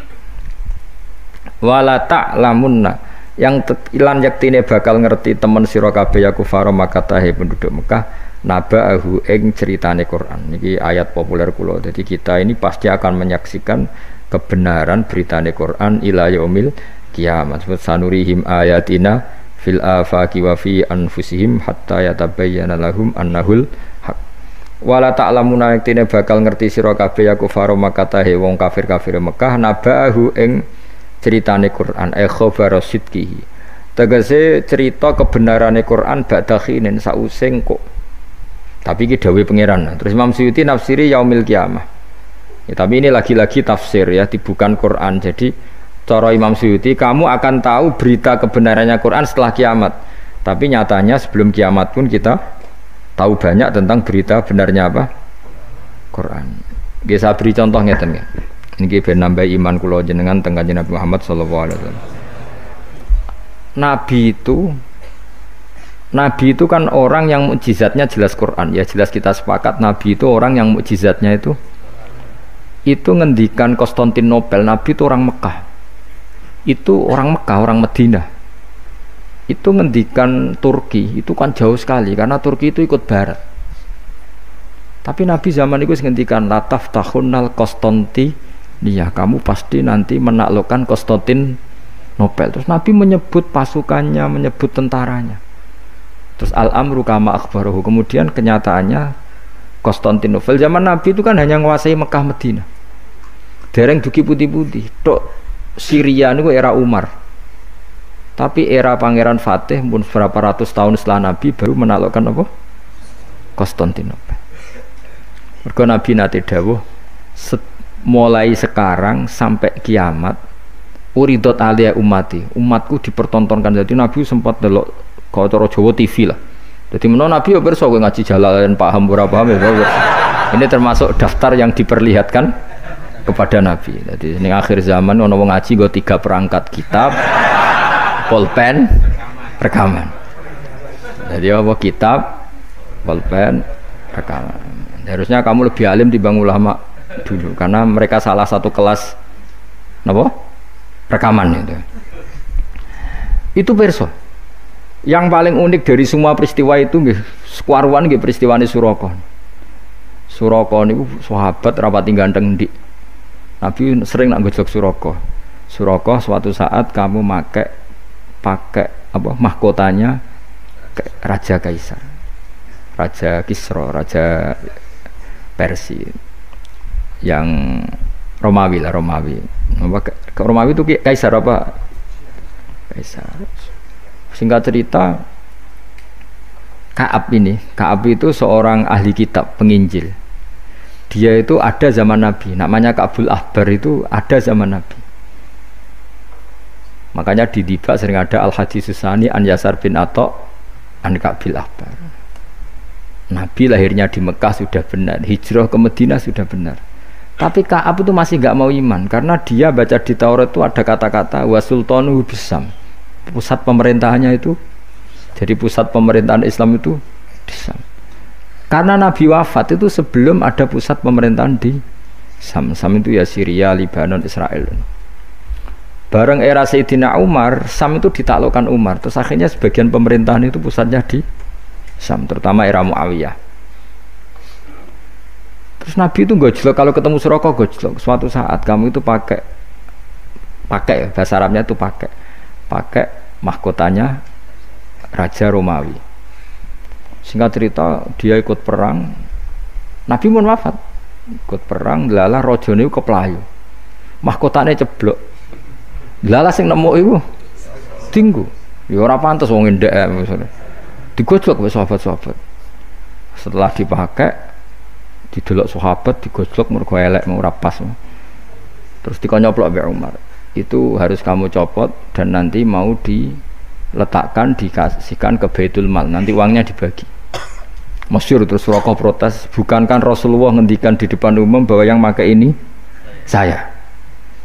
wala ta'lamunna yang ilan yaktine bakal ngerti temen sira kabeh ya kufara makatahe penduduk Mekah naba'ahu ing ceritane Quran. Niki ayat populer kula. Jadi kita ini pasti akan menyaksikan kebenaran beritane Quran ila yaumil kiamat. Sanurihim ayatina fil afaqi wa fi anfusihim hatta yatabayyana lahum annahul haq. Wala ta'lamuna yaktine bakal ngerti sira kabeh ya kufara makatahe wong kafir-kafir Mekah naba'ahu ing ceritane Quran khabara sidqihi tegese cerita kebenarane Quran ba'da khinin sausing kok tapi iki dawuh pangeran. Terus Imam Suyuti nafsiri yaumil kiamah ya, tapi ini lagi-lagi tafsir ya bukan Quran. Jadi cara Imam Suyuti kamu akan tahu berita kebenarannya Quran setelah kiamat, tapi nyatanya sebelum kiamat pun kita tahu banyak tentang berita benarnya apa Quran. Bisa beri contoh ngeten nggih. Niki ben nambah iman kula jenengan teng Kanjeng Nabi Muhammad sallallahu alaihi wasallam. Nabi itu kan orang yang mukjizatnya jelas Quran. Ya jelas kita sepakat Nabi itu orang yang mukjizatnya itu ngendikan Konstantinopel. Nabi itu orang Mekah. Itu orang Mekah, orang Madinah. Itu ngendikan Turki, itu kan jauh sekali karena Turki itu ikut barat. Tapi Nabi zaman itu ngendikan lataf tahunnal Konstanti dia kamu pasti nanti menaklukkan Konstantinopel. Terus Nabi menyebut pasukannya, menyebut tentaranya. Terus al-amru kama akhbarahu. Kemudian kenyataannya Konstantinopel zaman Nabi itu kan hanya menguasai Mekah Madinah. Dereng duki putih-putih. Tok Syria niku era Umar. Tapi era Pangeran Fatih pun berapa ratus tahun setelah Nabi baru menaklukkan apa? Konstantinopel. Mergo Nabi nate dawuh mulai sekarang sampai kiamat uridot alia umatku dipertontonkan. Jadi Nabi sempat delok kalau cara Jawa TV lah. Jadi menurut Nabi ya berso ngaji Jalalain paham ora paham ya. Ini termasuk daftar yang diperlihatkan kepada Nabi. Jadi ini akhir zaman ono wong ngaji nggo 3 perangkat kitab, pulpen, rekaman. Jadi apa kitab, pulpen, rekaman. Harusnya kamu lebih alim dibanding ulama dulu karena mereka salah satu kelas apa? Rekaman itu perso. Yang paling unik dari semua peristiwa itu nggih sekuaruan nggih peristiwane Suraka. Suraka niku sahabat rapati ganteng ndik. Nabi sering nak gojlok Suraka. Suraka suatu saat kamu pakai apa mahkotanya Raja Kaisar. Raja Kisra, Raja Persia. Yang Romawi lah, Romawi itu Kaisar apa? Kaisar. Singkat cerita Ka'ab itu seorang ahli kitab penginjil. Dia itu ada zaman Nabi, namanya Ka'bul Ahbar itu ada zaman Nabi. Makanya di Dibak sering ada Al-Hadis Susani An Yasar bin Atok An Ka'bil Ahbar. Nabi lahirnya di Mekah sudah benar, hijrah ke Madinah sudah benar. Tapi Ka'ab itu masih gak mau iman karena dia baca di Taurat itu ada kata-kata wa sultanu bisam. Pusat pemerintahannya itu jadi pusat pemerintahan Islam itu di Sam. Karena Nabi wafat itu sebelum ada pusat pemerintahan di Sam. Sam itu ya Syria, Lebanon, Israel. Bareng era Sayyidina Umar, Sam itu ditaklukkan Umar. Terus akhirnya sebagian pemerintahan itu pusatnya di Sam, terutama era Muawiyah. Terus Nabi itu gojlok kalau ketemu Suraka gojlok. Suatu saat kamu itu pakai bahasa Arabnya itu pakai mahkotanya Raja Romawi. Singkat cerita dia ikut perang. Nabi pun wafat. Ikut perang, lalah rajane keplayu. Mahkotane ceblok. Lalah sing nemu iku tinggu. Ya ora pantes wong ndek maksudnya. Digojlok wis sahabat-sahabat. Setelah dipakai didelok sahabat digojlok mergo elek mau rapas. Terus dikonyoplok mbek Umar. Itu harus kamu copot dan nanti mau diletakkan dikasihkan ke Baitul Mal. Nanti uangnya dibagi. Masyhur terus Suraka protes, bukankah Rasulullah ngendikan di depan umum bahwa yang pakai ini saya.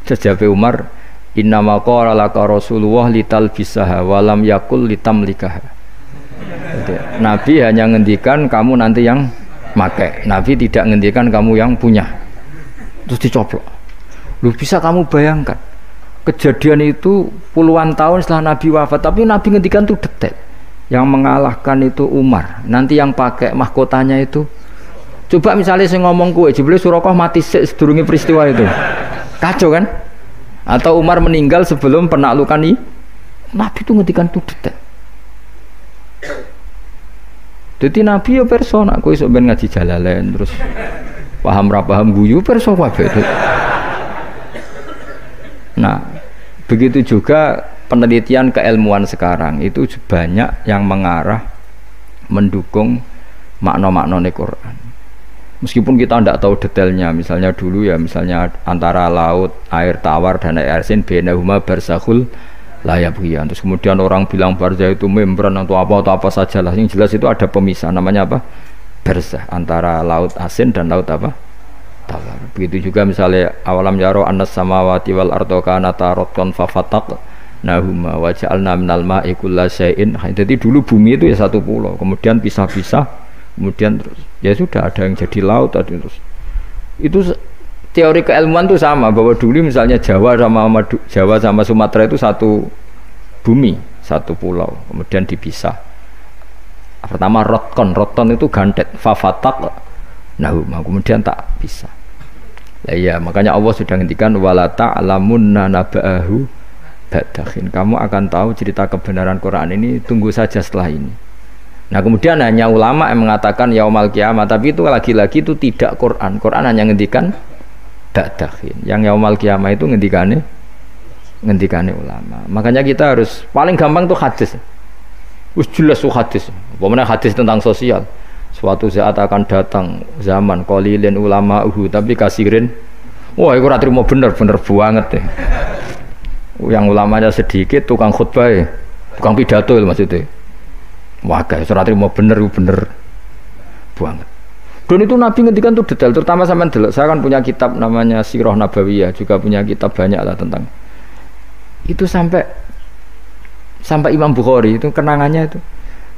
Jawab Umar, innama qala laka Rasulullah litalbisaha wa lam yakul litamlikaha. Jadi, Nabi hanya ngendikan kamu nanti yang make. Nabi tidak ngendikan kamu yang punya. Terus dicoplok. Lu bisa kamu bayangkan kejadian itu puluhan tahun setelah Nabi wafat, tapi Nabi ngendikan itu detail. Yang mengalahkan itu Umar. Nanti yang pakai mahkotanya itu. Coba misalnya saya ngomong kue, Jibril Surakoh mati sedurungi peristiwa itu. Kacau kan? Atau Umar meninggal sebelum penaklukan ini. Nabi itu ngendikan itu detail. Jadi Nabi ya persona, kue sebenarnya ngaji Jalalain terus paham rapaham guyu persona itu. Nah, begitu juga penelitian keilmuan sekarang itu banyak yang mengarah mendukung makna-makna Quran. Meskipun kita tidak tahu detailnya, misalnya dulu ya, misalnya antara laut, air tawar dan air asin, bainahuma barzakhul la yabghiyan. Terus kemudian orang bilang barzah itu membran atau apa sajalah. Yang jelas itu ada pemisah, namanya apa? Barzah, antara laut asin dan laut apa? Tawar. Begitu juga misalnya awalam yaro annas samawati wal ardo kanata ratqan fafataq nahuma wa ja'alna minal ma'i kullasyai'in. Jadi dulu bumi itu ya satu pulau, kemudian pisah-pisah, kemudian terus ya sudah ada yang jadi laut tadi terus. Itu teori keilmuan itu sama, bahwa dulu misalnya Jawa sama Sumatera itu satu bumi, satu pulau, kemudian dipisah. Pertama roton itu gandet, fafatak nahuma, kemudian tak pisah. Lah iya, makanya Allah sudah ngendikan wala ta'lamunna naba'ahu ba'dakhin. Kamu akan tahu cerita kebenaran Quran ini tunggu saja setelah ini. Nah, kemudian hanya ulama yang mengatakan yaumal kiamat, tapi itu lagi-lagi itu tidak Quran. Quran hanya ngendikan ba'dakhin. Yang yaumal kiamat itu ngendikane ulama. Makanya kita harus paling gampang tuh hadis. Wis jelas tuh hadis. Pokoknya hadis tentang sosial. Suatu saat akan datang zaman qalilin ulama'uhu tapi kasirin. Wah, itu ora trimo bener banget deh. Yang ulamanya sedikit, tukang khutbah, tukang pidato maksudnya. Wah, guys, ora trimo bener banget. Dan itu Nabi ngendikan tuh detail, terutama sampean delok. Saya kan punya kitab namanya Sirah Nabawiyah, juga punya kitab banyak lah tentang itu sampai Imam Bukhari itu kenangannya itu.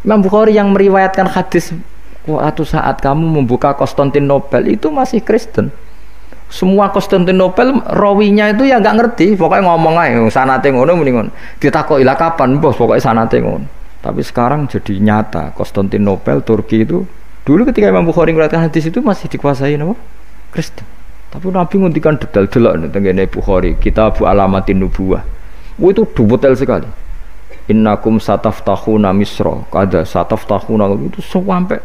Imam Bukhari yang meriwayatkan hadis waktu saat kamu membuka Konstantinopel itu masih Kristen. Semua Konstantinopel rawinya itu ya nggak ngerti, pokoknya ngomong aja sanate ngono muni ngono. Ditakoki lah kapan bos, pokoknya sanate ngono. Tapi sekarang jadi nyata Konstantinopel Turki itu dulu ketika Imam Bukhari meriwayatkan hadis itu masih dikuasai apa? Kristen. Tapi Nabi ngendikan detail delok tengene Bukhari, Kitab Alamatin Nubuwah. Itu detail sekali. Innakum sataftahuna Misra, kada sataftahuna itu sampai.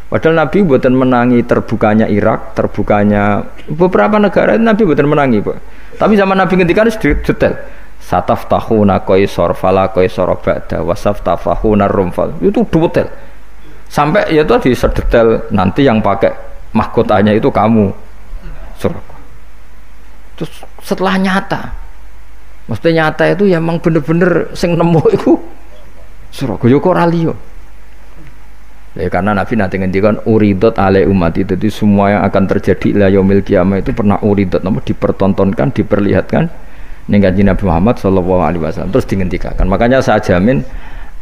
Padahal Nabi buatan menangi terbukanya Irak, terbukanya beberapa negara Nabi buatan menangi, Pak. Tapi zaman Nabi ngendikan detail. Sataftahuna qaisar fala qaisar ba'da wasaftahuna rumfal. Itu detail. Sampai ya tadi sedetail nanti yang pakai mahkotanya itu kamu. Suraka. Terus setelah nyata. Maksudnya nyata itu ya memang bener-bener sing nemu itu Suraka yo kok ora liya. Ya, karena Nabi nanti ngendikan uridot ale umat itu, jadi semua yang akan terjadi la yaumil qiyamah itu pernah uridot, namun dipertontonkan, diperlihatkan ning kanjeng Nabi Muhammad sallallahu alaihi wasallam, terus dihentikan. Makanya saya jamin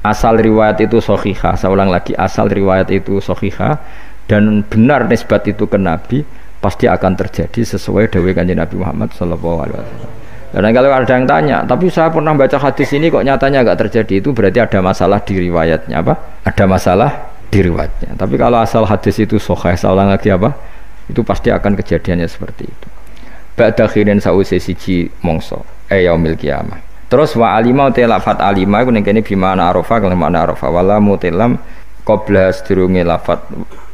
asal riwayat itu sahihah, saya ulang lagi, asal riwayat itu sahihah dan benar nisbat itu ke Nabi, pasti akan terjadi sesuai dawuh kanjeng Nabi Muhammad sallallahu alaihi wasallam. Dan kalau ada yang tanya, tapi saya pernah baca hadis ini kok nyatanya enggak terjadi, itu berarti ada masalah di riwayatnya apa? Ada masalah di riwayatnya. Tapi kalau asal hadis itu sahih, saya ulang lagi apa? Itu pasti akan kejadiannya seperti itu. Ba'da khirin sa'use siji mongso yaumil qiyamah. Terus wa alima te lafat alima iku ning kene bimana arafa kalian makna arafa wala mutilam qabla sedurunge lafat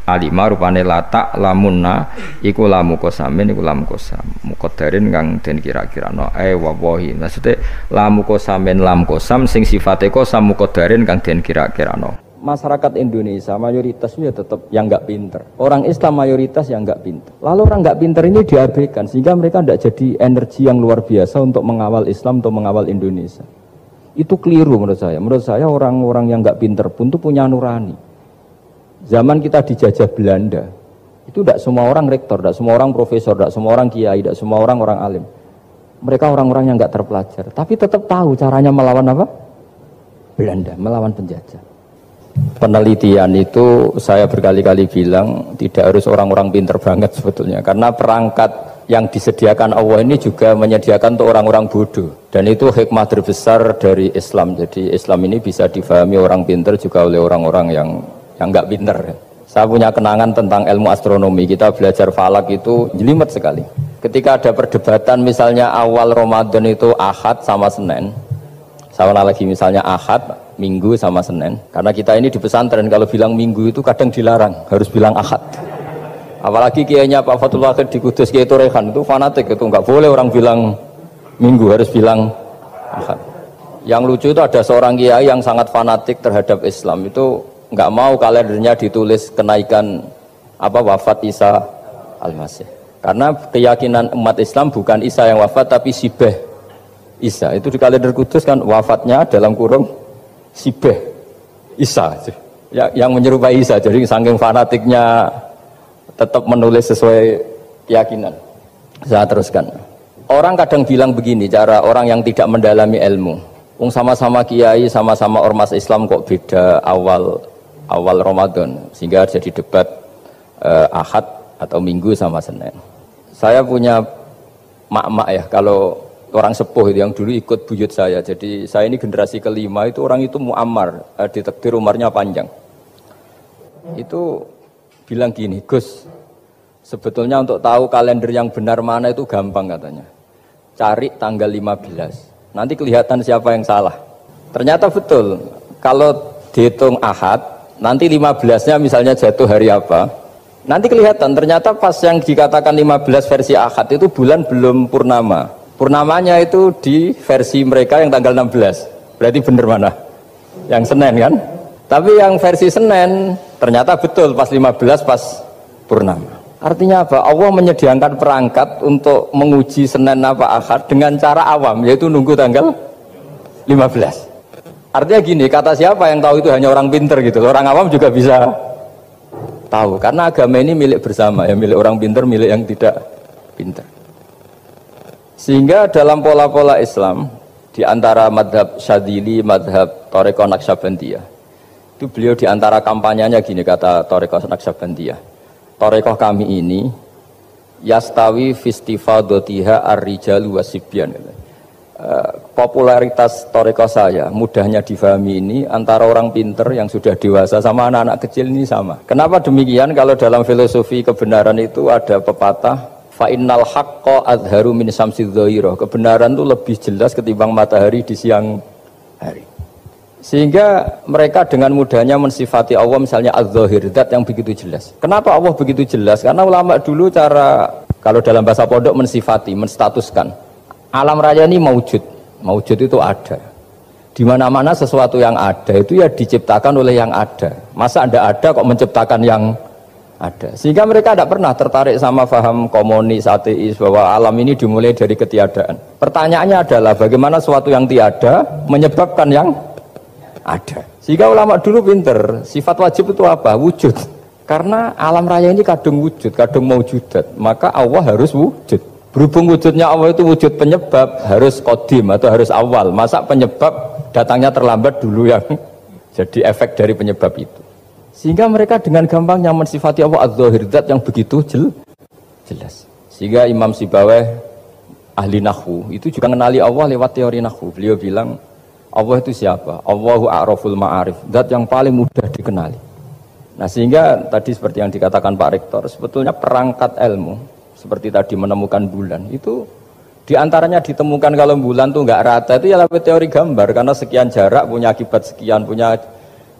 alima rupane latak lamunna iku lamu kosamin iku lamu kosam muqaddarin kang den kira-kirano wawahi. Maksudnya lamu kosamin lam kosam sing sifate kosam muqaddarin kang den kira-kirano. Masyarakat Indonesia mayoritasnya tetap yang nggak pinter. Orang Islam mayoritas yang nggak pinter. Lalu orang nggak pinter ini diabaikan sehingga mereka tidak jadi energi yang luar biasa untuk mengawal Islam atau mengawal Indonesia. Itu keliru menurut saya. Menurut saya orang-orang yang nggak pinter pun tuh punya nurani. Zaman kita dijajah Belanda, itu tidak semua orang rektor, tidak semua orang profesor, tidak semua orang kiai, tidak semua orang alim. Mereka orang-orang yang nggak terpelajar, tapi tetap tahu caranya melawan apa? Belanda, melawan penjajah. penelitian itu saya berkali-kali bilang tidak harus orang-orang pinter banget sebetulnya, karena perangkat yang disediakan Allah ini juga menyediakan untuk orang-orang bodoh, dan itu hikmah terbesar dari Islam. Jadi Islam ini bisa difahami orang pinter juga oleh orang-orang yang nggak pinter. Saya punya kenangan tentang ilmu astronomi, kita belajar falak itu jelimet sekali. Ketika ada perdebatan misalnya awal Ramadan itu Ahad sama Senin, sama lagi misalnya Ahad, Minggu sama Senin, karena kita ini di pesantren kalau bilang Minggu itu kadang dilarang, harus bilang Ahad. Apalagi kiainya Pak Fathul Wahid di Kudus, Kiai Torehan itu fanatik, itu nggak boleh orang bilang Minggu, harus bilang Ahad. Yang lucu itu ada seorang kiai yang sangat fanatik terhadap Islam, itu nggak mau kalendernya ditulis kenaikan wafat Isa Al-Masih, karena keyakinan umat Islam bukan Isa yang wafat tapi Sibeh Isa. Itu di kalender Kudus kan wafatnya dalam kurung Sibeh Isa ya, yang menyerupai Isa. Jadi saking fanatiknya tetap menulis sesuai keyakinan. Saya teruskan. Orang kadang bilang begini, cara orang yang tidak mendalami ilmu, sama-sama kiai, sama-sama ormas Islam kok beda awal Ramadan, sehingga jadi debat Ahad atau Minggu sama Senin. Saya punya mak-mak ya, kalau orang sepuh itu yang dulu ikut buyut saya, jadi saya ini generasi kelima, itu orang itu muammar, ditakdir umurnya panjang. Itu bilang gini, Gus, sebetulnya untuk tahu kalender yang benar mana itu gampang katanya. Cari tanggal 15, nanti kelihatan siapa yang salah. Ternyata betul, kalau dihitung Ahad, nanti 15-nya misalnya jatuh hari apa, nanti kelihatan ternyata pas yang dikatakan 15 versi Ahad itu bulan belum purnama. Purnamanya itu di versi mereka yang tanggal 16. Berarti bener mana? Yang Senin kan? Tapi yang versi Senin ternyata betul pas 15 pas purnama. Artinya apa? Allah menyediakan perangkat untuk menguji Senin apa Ahad dengan cara awam, yaitu nunggu tanggal 15. Artinya gini, kata siapa yang tahu itu hanya orang pinter gitu. Orang awam juga bisa tahu, karena agama ini milik bersama ya, milik orang pinter, milik yang tidak pinter. Sehingga dalam pola-pola Islam, di antara madhab Syadzili, madhab Thariqah Naqsyabandiyah, itu beliau di antara kampanyenya gini, kata Thariqah Naqsyabandiyah, Thariqah kami ini yastawi fistifadatiha ar-rijalu wasibyan. Popularitas Thariqah saya, mudahnya difahami ini antara orang pinter yang sudah dewasa sama anak-anak kecil ini sama. Kenapa demikian? Kalau dalam filosofi kebenaran itu ada pepatah, fa innal haqqo azharu min syamsi dhahirah. Kebenaran itu lebih jelas ketimbang matahari di siang hari. Sehingga mereka dengan mudahnya mensifati Allah misalnya az-zahir, zat yang begitu jelas. Kenapa Allah begitu jelas? Karena ulama dulu cara, kalau dalam bahasa pondok mensifati, menstatuskan alam raya ini maujud itu ada. Di mana-mana sesuatu yang ada itu ya diciptakan oleh yang ada. Masa Anda ada kok menciptakan yang ada? Sehingga mereka tidak pernah tertarik sama faham komunis, ateis, bahwa alam ini dimulai dari ketiadaan. Pertanyaannya adalah bagaimana sesuatu yang tiada menyebabkan yang ada. Sehingga ulama dulu pinter, sifat wajib itu apa? Wujud. Karena alam raya ini kadung wujud, kadung maujudat, maka Allah harus wujud. Berhubung wujudnya Allah itu wujud penyebab, harus kodim atau harus awal. Masa penyebab datangnya terlambat dulu yang jadi efek dari penyebab itu. Sehingga mereka dengan gampangnya mensifati Allah az-zahir, zat yang begitu jelas. Sehingga Imam Sibawayh ahli nahwu itu juga mengenali Allah lewat teori nahwu. Beliau bilang Allah itu siapa? Allahu a'raful ma'arif, zat yang paling mudah dikenali. Nah sehingga tadi seperti yang dikatakan Pak Rektor, sebetulnya perangkat ilmu seperti tadi menemukan bulan itu diantaranya ditemukan kalau bulan tuh nggak rata itu ya lewat teori gambar, karena sekian jarak punya akibat sekian, punya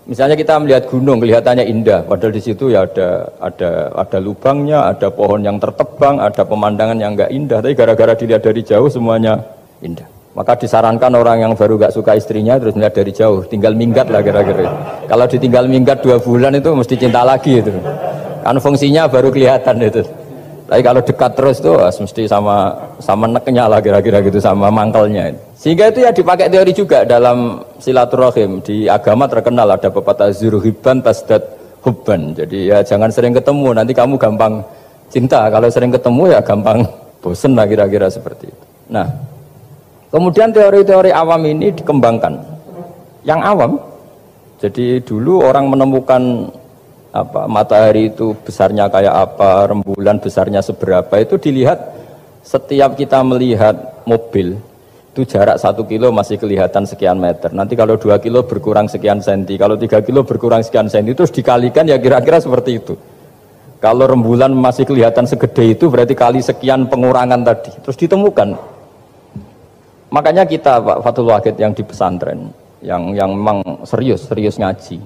misalnya kita melihat gunung kelihatannya indah padahal di situ ya ada lubangnya, ada pohon yang tertebang, ada pemandangan yang nggak indah, tapi gara-gara dilihat dari jauh semuanya indah. Maka disarankan orang yang baru nggak suka istrinya terus melihat dari jauh, tinggal minggat lah kira-kira. Kalau ditinggal minggat 2 bulan itu mesti cinta lagi itu, kan fungsinya baru kelihatan itu. Tapi kalau dekat terus tuh mesti sama neknya lah kira-kira gitu, sama mangkelnya. Sehingga itu ya dipakai teori juga dalam silaturahim. Di agama terkenal ada pepatah zuruhibban tasdad hubban. Jadi ya jangan sering ketemu, nanti kamu gampang cinta. Kalau sering ketemu ya gampang bosen lah kira-kira seperti itu. Nah, kemudian teori-teori awam ini dikembangkan. Yang awam Jadi dulu orang menemukan matahari itu besarnya kayak apa, rembulan besarnya seberapa, itu dilihat setiap kita melihat mobil itu jarak 1 kilo masih kelihatan sekian meter, nanti kalau 2 kilo berkurang sekian senti, kalau 3 kilo berkurang sekian senti, terus dikalikan ya kira-kira seperti itu. Kalau rembulan masih kelihatan segede itu berarti kali sekian pengurangan tadi, terus ditemukan. Makanya kita Pak Fathul Wahid yang di pesantren yang memang serius ngaji,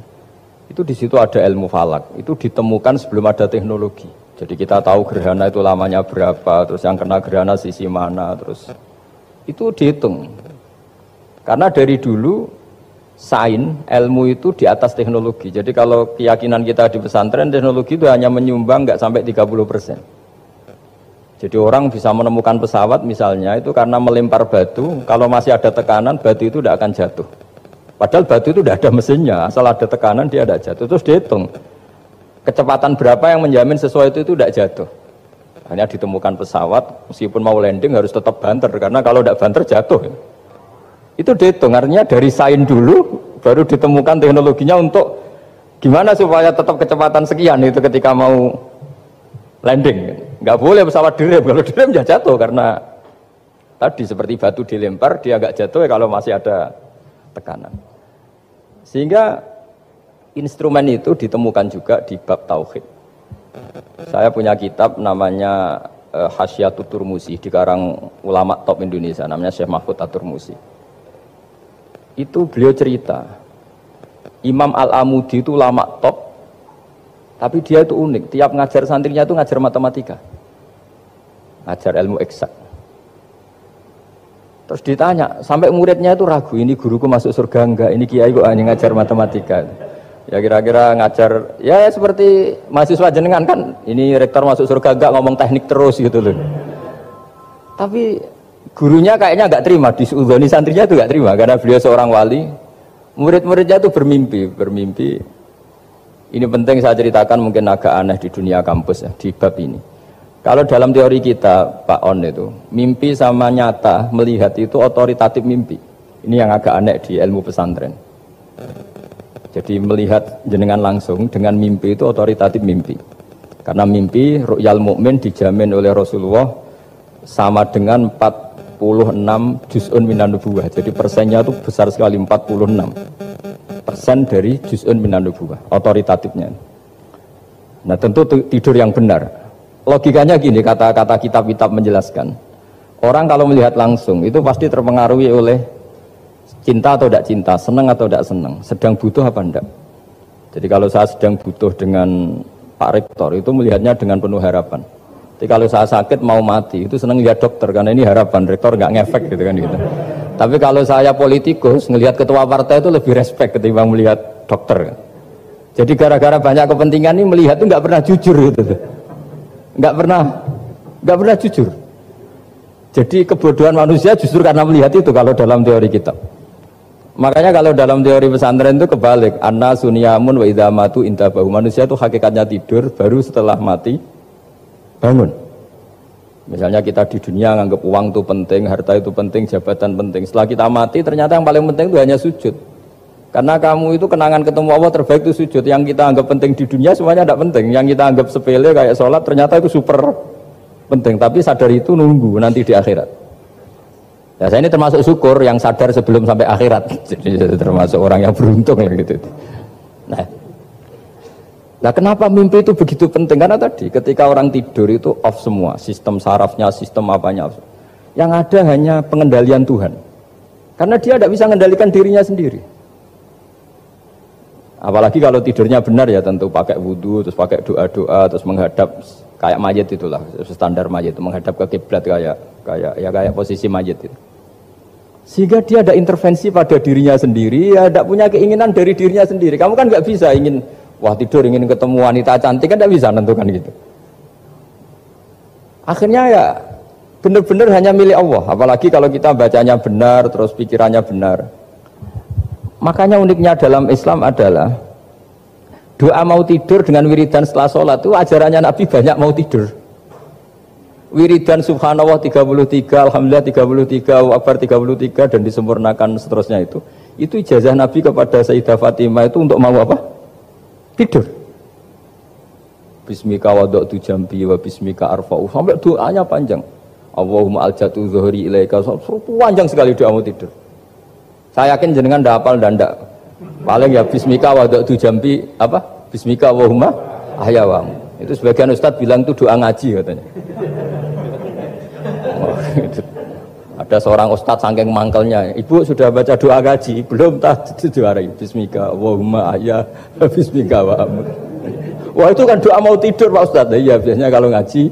itu di situ ada ilmu falak, itu ditemukan sebelum ada teknologi. Jadi kita tahu gerhana itu lamanya berapa, terus yang kena gerhana sisi mana, terus itu dihitung. Karena dari dulu sains, ilmu itu di atas teknologi. Jadi kalau keyakinan kita di pesantren, teknologi itu hanya menyumbang nggak sampai 30%. Jadi orang bisa menemukan pesawat misalnya itu karena melempar batu, kalau masih ada tekanan batu itu tidak akan jatuh. Padahal batu itu tidak ada mesinnya, asal ada tekanan dia tidak jatuh. Terus dihitung kecepatan berapa yang menjamin sesuai itu tidak jatuh. Hanya ditemukan pesawat, meskipun mau landing harus tetap banter, karena kalau tidak banter jatuh. Itu dihitung, artinya dari sains dulu, baru ditemukan teknologinya untuk gimana supaya tetap kecepatan sekian itu ketika mau landing. Nggak boleh pesawat direm, kalau direm ya jatuh, karena tadi seperti batu dilempar, dia nggak jatuh ya kalau masih ada tekanan. Sehingga instrumen itu ditemukan juga di bab tauhid. Saya punya kitab namanya Hasyiatut Turmusi, dikarang ulama top Indonesia, namanya Syekh Mahfud At-Turmusi. Itu beliau cerita, Imam Al-Amudi itu ulama top, tapi dia itu unik, tiap ngajar santrinya itu ngajar matematika, ngajar ilmu eksak. Terus ditanya, sampai muridnya itu ragu, ini guruku masuk surga enggak, ini kiai kok hanya ngajar matematika. Ya kira-kira ngajar, ya seperti mahasiswa jenengan kan, ini rektor masuk surga enggak, ngomong teknik terus gitu loh. Tapi gurunya kayaknya enggak terima, diudhoni santrinya itu enggak terima, karena beliau seorang wali. Murid-muridnya itu bermimpi. Ini penting saya ceritakan, mungkin agak aneh di dunia kampus ya, di bab ini. Kalau dalam teori kita, Pak On itu, mimpi sama nyata, melihat itu otoritatif mimpi. Ini yang agak aneh di ilmu pesantren. Jadi melihat jenengan langsung dengan mimpi itu otoritatif mimpi. Karena mimpi ru'yal mukmin dijamin oleh Rasulullah sama dengan 46 juz'un minan nubuwah. Jadi persennya itu besar sekali, 46% dari juz'un minan nubuwah, otoritatifnya. Nah tentu tidur yang benar. Logikanya gini, kata-kata kitab-kitab menjelaskan. Orang kalau melihat langsung itu pasti terpengaruhi oleh cinta atau tidak cinta, senang atau tidak senang, sedang butuh apa enggak. Jadi kalau saya sedang butuh dengan Pak Rektor itu melihatnya dengan penuh harapan. Jadi kalau saya sakit mau mati itu senang lihat dokter karena ini harapan, Rektor nggak ngefek gitu kan gitu. Tapi kalau saya politikus ngelihat ketua partai itu lebih respect ketimbang melihat dokter. Jadi gara-gara banyak kepentingan ini melihat itu nggak pernah jujur gitu. Nggak pernah jujur. Jadi kebodohan manusia justru karena melihat itu kalau dalam teori kita. Makanya kalau dalam teori pesantren itu kebalik, anna sunyamun wa idza matu intabahu. Manusia itu hakikatnya tidur, baru setelah mati bangun. Misalnya kita di dunia nganggap uang itu penting, harta itu penting, jabatan penting. Setelah kita mati ternyata yang paling penting itu hanya sujud. Karena kamu itu kenangan ketemu Allah terbaik itu sujud. Yang kita anggap penting di dunia semuanya tidak penting. Yang kita anggap sepele kayak sholat ternyata itu super penting. Tapi sadar itu nunggu nanti di akhirat. Ya saya ini termasuk syukur yang sadar sebelum sampai akhirat. Jadi termasuk orang yang beruntung gitu. Nah kenapa mimpi itu begitu penting? Karena tadi ketika orang tidur itu off semua, sistem sarafnya, sistem apanya. Yang ada hanya pengendalian Tuhan. Karena dia tidak bisa mengendalikan dirinya sendiri. Apalagi kalau tidurnya benar ya tentu pakai wudhu, terus pakai doa-doa, terus menghadap kayak mayit itulah, standar mayit itu menghadap ke kiblat kayak posisi mayit itu. Sehingga dia ada intervensi pada dirinya sendiri, ya tidak punya keinginan dari dirinya sendiri. Kamu kan nggak bisa ingin, wah tidur ingin ketemu wanita cantik kan tidak bisa menentukan gitu. Akhirnya ya benar-benar hanya milik Allah. Apalagi kalau kita bacanya benar, terus pikirannya benar. Makanya uniknya dalam Islam adalah doa mau tidur dengan wiridan setelah sholat itu ajarannya Nabi banyak mau tidur. Wiridan subhanallah 33, alhamdulillah 33, Allahu akbar 33 dan disempurnakan seterusnya itu Itu ijazah Nabi kepada Sayyidah Fatimah itu untuk mau apa? Tidur. Bismika wada'tu jambi wa bismika arfa'u. Sampai doanya panjang. Allahumma aljatu zuhri ilaika. Panjang sekali doa mau tidur. Saya yakin jenengan ndak hafal dan ndak. Paling ya bismika wada'tu jambi apa? Bismika Allahumma ahyawamu. Itu sebagian ustadz bilang itu doa ngaji katanya. Oh, gitu. Ada seorang ustadz saking mangkelnya, ibu sudah baca doa ngaji, belum tak diwarai. Bismika Allahumma ahya, bismika wa amut. Wah itu kan doa mau tidur Pak Ustadz. Iya biasanya kalau ngaji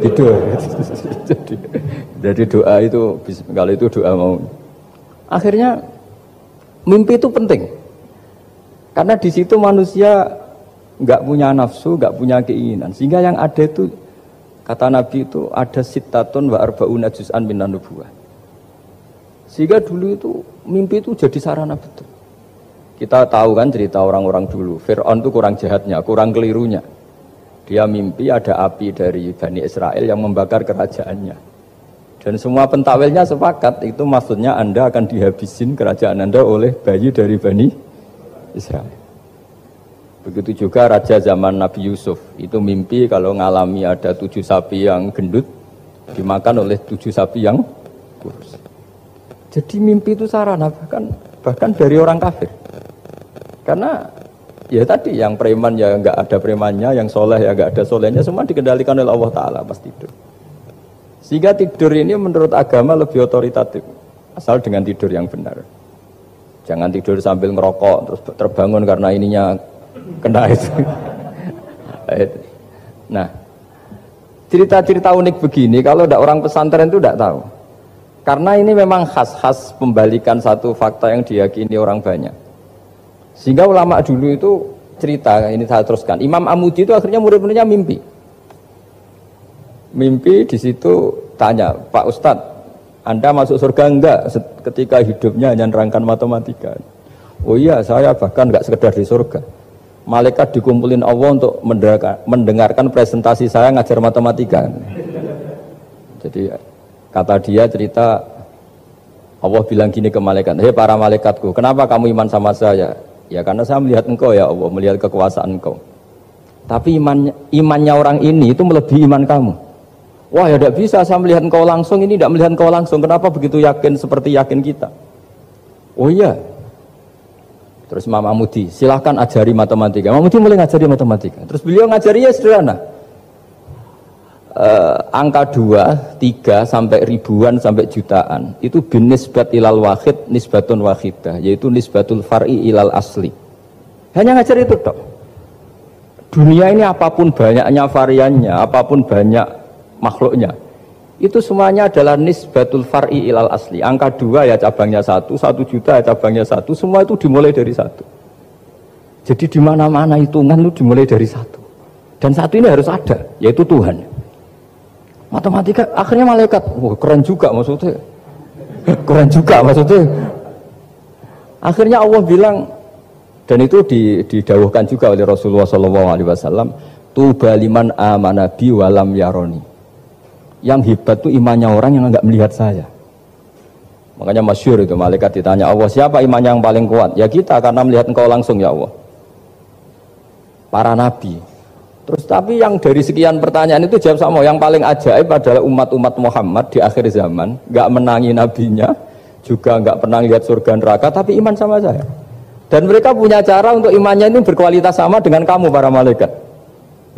tidur. jadi doa itu kalau itu doa mau. Akhirnya mimpi itu penting. Karena di situ manusia nggak punya nafsu, nggak punya keinginan. Sehingga yang ada itu kata Nabi itu ada sittatun wa arba'una juz'an minan nubuwah. Sehingga dulu itu mimpi itu jadi sarana betul. Kita tahu kan cerita orang-orang dulu. Fir'aun itu kurang jahatnya, kurang kelirunya. Dia mimpi ada api dari Bani Israel yang membakar kerajaannya. Dan semua pentawilnya sepakat itu maksudnya Anda akan dihabisin kerajaan Anda oleh bayi dari Bani Israel. Begitu juga raja zaman Nabi Yusuf. Itu mimpi kalau ngalami ada 7 sapi yang gendut dimakan oleh 7 sapi yang kurus. Jadi mimpi itu sarana bahkan dari orang kafir. Karena ya tadi yang preman ya nggak ada premannya, yang soleh ya nggak ada solehnya, semua dikendalikan oleh Allah Ta'ala pas tidur. Sehingga tidur ini menurut agama lebih otoritatif, asal dengan tidur yang benar. Jangan tidur sambil ngerokok terus terbangun karena ininya kena itu. Nah, cerita-cerita unik begini kalau tidak orang pesantren itu tidak tahu. Karena ini memang khas pembalikan satu fakta yang diyakini orang banyak. Sehingga ulama dulu itu cerita, ini saya teruskan. Imam Amudi itu akhirnya murid-muridnya mimpi. Mimpi di situ tanya, Pak Ustadz, Anda masuk surga enggak ketika hidupnya hanya nerangkan matematika? Oh iya, saya bahkan enggak sekedar di surga. Malaikat dikumpulin Allah untuk mendengarkan presentasi saya ngajar matematika. Jadi kata dia cerita, Allah bilang gini ke malaikat, hei para malaikatku, kenapa kamu iman sama saya? Ya karena saya melihat engkau ya Allah, melihat kekuasaan engkau. Tapi imannya orang ini itu melebihi iman kamu. Wah ya tidak bisa, saya melihat engkau langsung, ini tidak melihat engkau langsung. Kenapa begitu yakin seperti yakin kita? Oh iya. Terus Imam Amudi, silahkan ajari matematika. Imam Amudi mulai ngajari matematika. Terus beliau ngajari ya sederhana. Angka 2, 3 sampai ribuan sampai jutaan itu binisbat ilal wahid nisbatun wahidah, yaitu nisbatul far'i ilal asli. Hanya ngajar itu dok. Dunia ini apapun banyaknya variannya, apapun banyak makhluknya, itu semuanya adalah nisbatul far'i ilal asli. Angka 2 ya cabangnya 1, 1 juta ya cabangnya 1, semua itu dimulai dari 1. Jadi di mana-mana hitungan itu dimulai dari 1. Dan 1 ini harus ada, yaitu Tuhan. Matematika akhirnya malaikat, wah keren juga maksudnya. Keren juga maksudnya. Akhirnya Allah bilang, dan itu didawuhkan juga oleh Rasulullah SAW, tuba liman amana bi walam yaroni. Yang hebat itu imannya orang yang enggak melihat saya. Makanya masyhur itu malaikat ditanya Allah, siapa imannya yang paling kuat? Ya kita, karena melihat engkau langsung ya Allah. Para nabi. Terus tapi yang dari sekian pertanyaan itu jawab sama, yang paling ajaib adalah umat-umat Muhammad di akhir zaman, nggak menangi nabinya, juga nggak pernah lihat surga neraka, tapi iman sama saya. Dan mereka punya cara untuk imannya itu berkualitas sama dengan kamu para malaikat.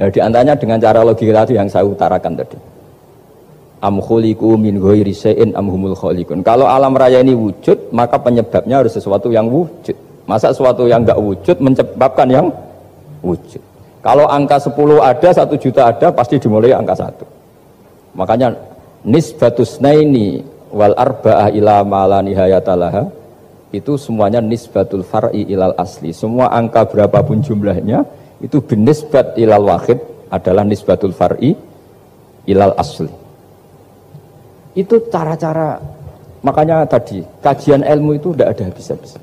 Ya diantaranya dengan cara logika tadi yang saya utarakan tadi. Am khuliqu min ghairi syai'in am humul khaliqun. Kalau alam raya ini wujud, maka penyebabnya harus sesuatu yang wujud. Masa sesuatu yang nggak wujud menyebabkan yang wujud? Kalau angka 10 ada, 1 juta ada, pasti dimulai angka 1. Makanya nisbatus naini wal arba'ah ila ma la nihayatalaha, itu semuanya nisbatul far'i ilal asli. Semua angka berapapun jumlahnya itu binisbat ilal wahid adalah nisbatul far'i ilal asli. Itu cara-cara, makanya tadi kajian ilmu itu tidak ada habis-habis.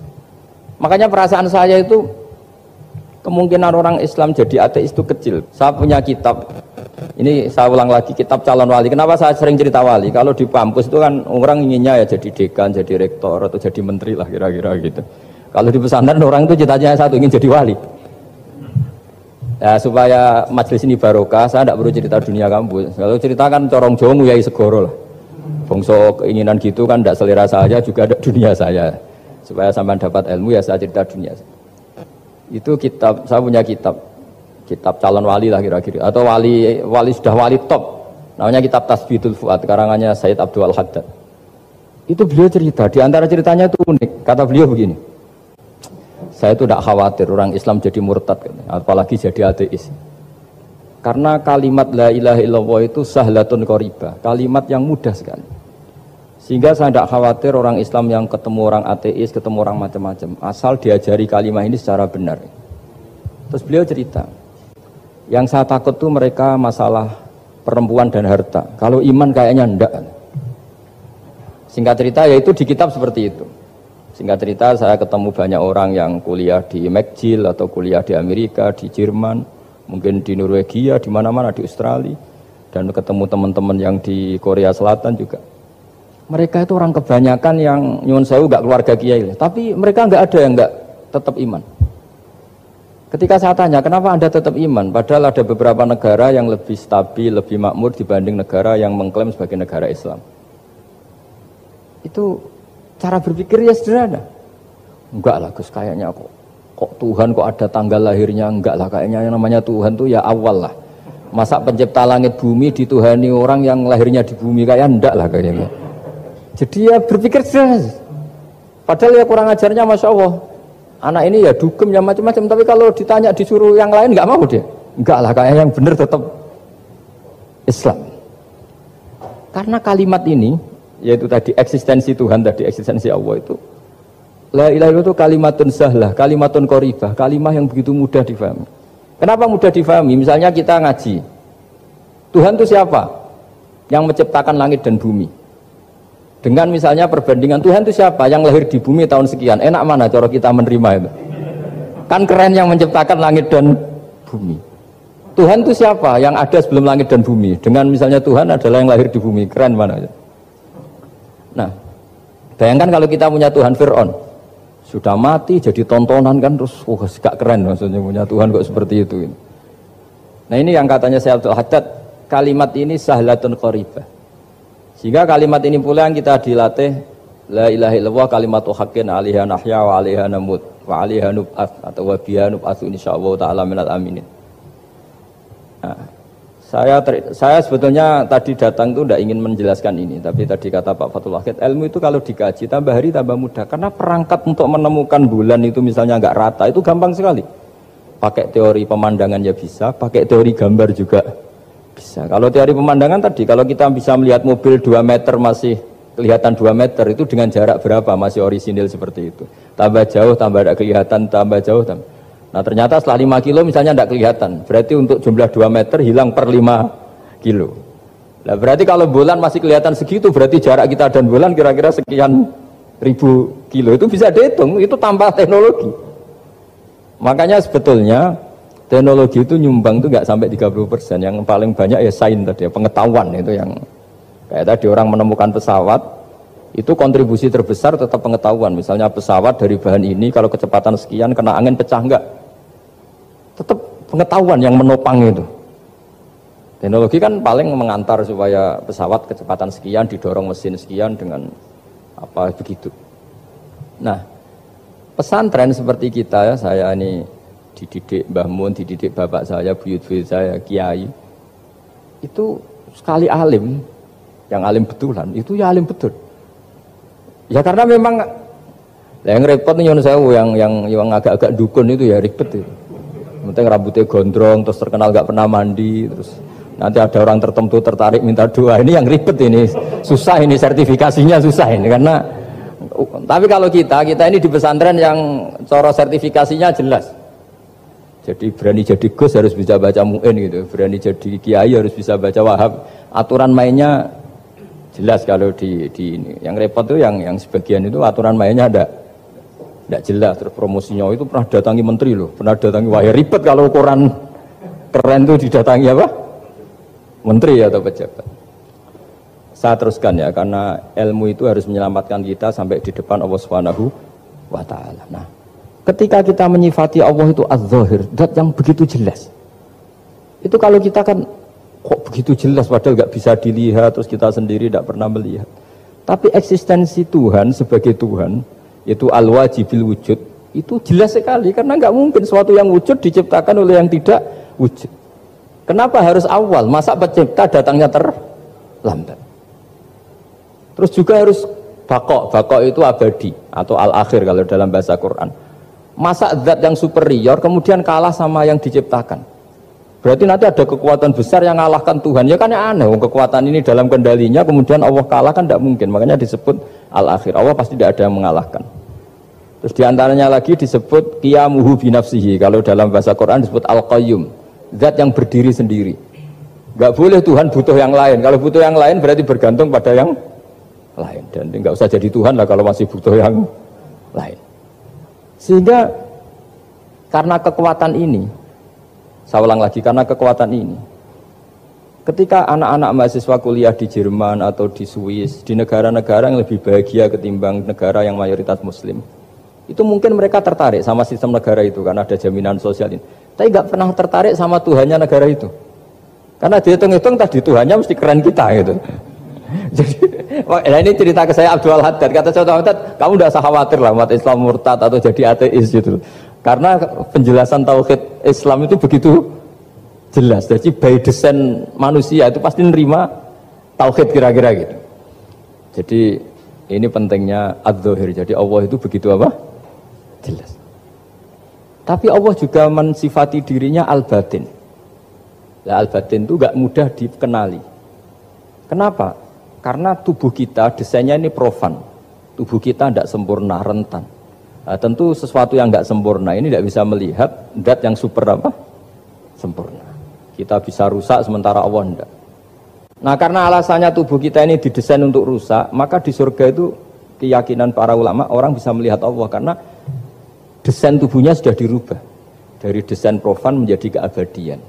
Makanya perasaan saya itu kemungkinan orang Islam jadi ateis itu kecil. Saya punya kitab Ini saya ulang lagi kitab calon wali. Kenapa saya sering cerita wali? Kalau di kampus itu kan orang inginnya ya jadi dekan, jadi rektor atau jadi menteri lah kira-kira gitu. Kalau di pesantren orang itu cita-citanya satu, ingin jadi wali. Ya, supaya majelis ini barokah, saya tidak perlu cerita dunia kampus. Kalau ceritakan corong Jawa nguyai segoro lah. Bongso keinginan gitu kan tidak selera saya juga ada dunia saya. Supaya sampai dapat ilmu ya saya cerita dunia. Itu kitab, saya punya kitab calon wali lah kira-kira, atau wali sudah wali top, namanya kitab Tasbidul Fuad karangannya Sayyid Abdul Haddad. Itu beliau cerita, di antara ceritanya itu unik. Kata beliau begini, saya itu tidak khawatir orang Islam jadi murtad, apalagi jadi ateis, karena kalimat la ilaha illallah itu sahlatun qoribah, kalimat yang mudah sekali, sehingga saya tidak khawatir orang Islam yang ketemu orang ateis, ketemu orang macam-macam, asal diajari kalimat ini secara benar. Terus beliau cerita, yang saya takut tuh mereka masalah perempuan dan harta. Kalau iman kayaknya enggak. Singkat cerita yaitu di kitab seperti itu. Singkat cerita saya ketemu banyak orang yang kuliah di McGill atau kuliah di Amerika, di Jerman, mungkin di Norwegia, di mana-mana, di Australia, dan ketemu teman-teman yang di Korea Selatan juga. Mereka itu orang kebanyakan yang nyuwun sewu enggak keluarga kiai, tapi mereka enggak ada yang enggak tetap iman. Ketika saya tanya, kenapa Anda tetap iman? Padahal ada beberapa negara yang lebih stabil, lebih makmur dibanding negara yang mengklaim sebagai negara Islam. Itu cara berpikir ya sederhana. Enggak lah Gus, kayaknya kok Tuhan kok ada tanggal lahirnya? Enggak lah, kayaknya yang namanya Tuhan tuh ya awal lah. Masa pencipta langit bumi dituhani orang yang lahirnya di bumi, kayak enggak lah kayaknya. Jadi ya berpikir sederhana. Padahal ya kurang ajarnya Masya Allah. Anak ini ya dugem ya macam-macam, tapi kalau ditanya disuruh yang lain nggak mau dia. Enggak lah, kayak yang benar tetap Islam. Karena kalimat ini, yaitu tadi eksistensi Tuhan tadi, eksistensi Allah itu, la ilaha illallah itu kalimatun sahlah, kalimatun qoribah, kalimah yang begitu mudah difahami. Kenapa mudah difahami? Misalnya kita ngaji, Tuhan itu siapa? Yang menciptakan langit dan bumi. Dengan misalnya perbandingan Tuhan itu siapa? Yang lahir di bumi tahun sekian. Enak mana cara kita menerima itu? Kan keren yang menciptakan langit dan bumi. Tuhan itu siapa? Yang ada sebelum langit dan bumi. Dengan misalnya Tuhan adalah yang lahir di bumi. Keren mana? Nah, bayangkan kalau kita punya Tuhan Fir'aun. Sudah mati jadi tontonan kan, terus gak keren maksudnya punya Tuhan kok seperti itu. Nah ini yang katanya Syekh Abdul Haddad, kalimat ini sahlatun qoribah. Sehingga kalimat ini pula yang kita dilatih, la ilaha illallah kalimatu haqqin 'alaiha nahya wa 'alaiha namut wa 'alaiha nub'ats atau wa biha nub'atsu insyaallah taala minal aminin. Nah, saya sebetulnya tadi datang itu tidak ingin menjelaskan ini, tapi tadi kata Pak Fathul Wahid, ilmu itu kalau dikaji tambah hari tambah mudah, karena perangkat untuk menemukan bulan itu misalnya enggak rata itu gampang sekali. Pakai teori pemandangan ya bisa, pakai teori gambar juga bisa. Kalau teori pemandangan tadi, kalau kita bisa melihat mobil 2 meter masih kelihatan 2 meter, itu dengan jarak berapa masih orisinil seperti itu. Tambah jauh, tambah tidak kelihatan, tambah jauh. Nah ternyata setelah 5 kilo misalnya tidak kelihatan. Berarti untuk jumlah 2 meter hilang per 5 kilo. Nah berarti kalau bulan masih kelihatan segitu, berarti jarak kita dan bulan kira-kira sekian ribu kilo. Itu bisa dihitung, itu tambah teknologi. Makanya sebetulnya teknologi itu nyumbang itu nggak sampai 30%. Yang paling banyak ya sains tadi, pengetahuan itu yang kayak tadi orang menemukan pesawat itu kontribusi terbesar tetap pengetahuan. Misalnya pesawat dari bahan ini kalau kecepatan sekian kena angin pecah enggak, tetap pengetahuan yang menopang itu. Teknologi kan paling mengantar supaya pesawat kecepatan sekian didorong mesin sekian dengan apa begitu. Nah pesantren seperti kita ya, saya ini dididik Mbah Mun, dididik bapak saya, buyut-buyut saya, kiai. Itu sekali alim, yang alim betulan, itu ya alim betul. Ya karena memang yang repot nih yang agak-agak dukun itu ya ribet itu. Penting rambutnya gondrong, terus terkenal gak pernah mandi, terus nanti ada orang tertentu tertarik minta doa. Ini yang ribet ini, susah ini sertifikasinya susah ini karena. Tapi kalau kita ini di pesantren yang cara sertifikasinya jelas. Jadi berani jadi Gus harus bisa baca Mu'in gitu, berani jadi Kiai harus bisa baca Wahab. Aturan mainnya jelas kalau di ini. Yang repot tuh yang sebagian itu aturan mainnya tidak jelas. Terus promosinya itu pernah datangi menteri loh, pernah datangi wahai ribet kalau ukuran keren tuh didatangi apa? menteri atau pejabat. Saya teruskan ya, karena ilmu itu harus menyelamatkan kita sampai di depan Allah Subhanahu wa ta'ala. Nah, ketika kita menyifati Allah itu az-zahir, zat yang begitu jelas. Itu kalau kita kan kok begitu jelas padahal nggak bisa dilihat, terus kita sendiri tidak pernah melihat. Tapi eksistensi Tuhan sebagai Tuhan, yaitu al-wajibil wujud, itu jelas sekali karena nggak mungkin suatu yang wujud diciptakan oleh yang tidak wujud. Kenapa harus awal? Masa pencipta datangnya terlambat? Terus juga harus baqo itu abadi atau al-akhir kalau dalam bahasa Quran. Masa zat yang superior kemudian kalah sama yang diciptakan? Berarti nanti ada kekuatan besar yang mengalahkan Tuhan. Ya kan aneh, kekuatan ini dalam kendalinya kemudian Allah kalah kan tidak mungkin. Makanya disebut al-akhir. Allah pasti tidak ada yang mengalahkan. Terus diantaranya lagi disebut qiyamuhu binafsihi. Kalau dalam bahasa Quran disebut al-qayyum, zat yang berdiri sendiri. Gak boleh Tuhan butuh yang lain. Kalau butuh yang lain berarti bergantung pada yang lain. Dan nggak usah jadi Tuhan lah kalau masih butuh yang lain. Sehingga karena kekuatan ini, saya ulang lagi, karena kekuatan ini, ketika anak-anak mahasiswa kuliah di Jerman atau di Swiss, di negara-negara yang lebih bahagia ketimbang negara yang mayoritas Muslim, itu mungkin mereka tertarik sama sistem negara itu karena ada jaminan sosial ini. Tapi nggak pernah tertarik sama Tuhannya negara itu, karena dihitung-hitung tadi Tuhannya mesti keren kita gitu. Jadi, nah ini cerita ke saya Abdul Haddad, kata saya Abdul Haddad, kamu tidak usah khawatir lah umat Islam murtad atau jadi ateis gitu. Karena penjelasan tauhid Islam itu begitu jelas. Jadi by design manusia itu pasti nerima tauhid kira-kira gitu. Jadi ini pentingnya az-zahir. Jadi Allah itu begitu apa? Jelas. Tapi Allah juga mensifati dirinya al-batin. Nah, al-batin itu gak mudah dikenali. Kenapa? Karena tubuh kita desainnya ini profan. Tubuh kita tidak sempurna, rentan. Nah, tentu sesuatu yang nggak sempurna ini tidak bisa melihat zat yang super apa? Sempurna. Kita bisa rusak sementara Allah tidak. Nah karena alasannya tubuh kita ini didesain untuk rusak, maka di surga itu keyakinan para ulama orang bisa melihat Allah karena desain tubuhnya sudah dirubah dari desain profan menjadi keabadian.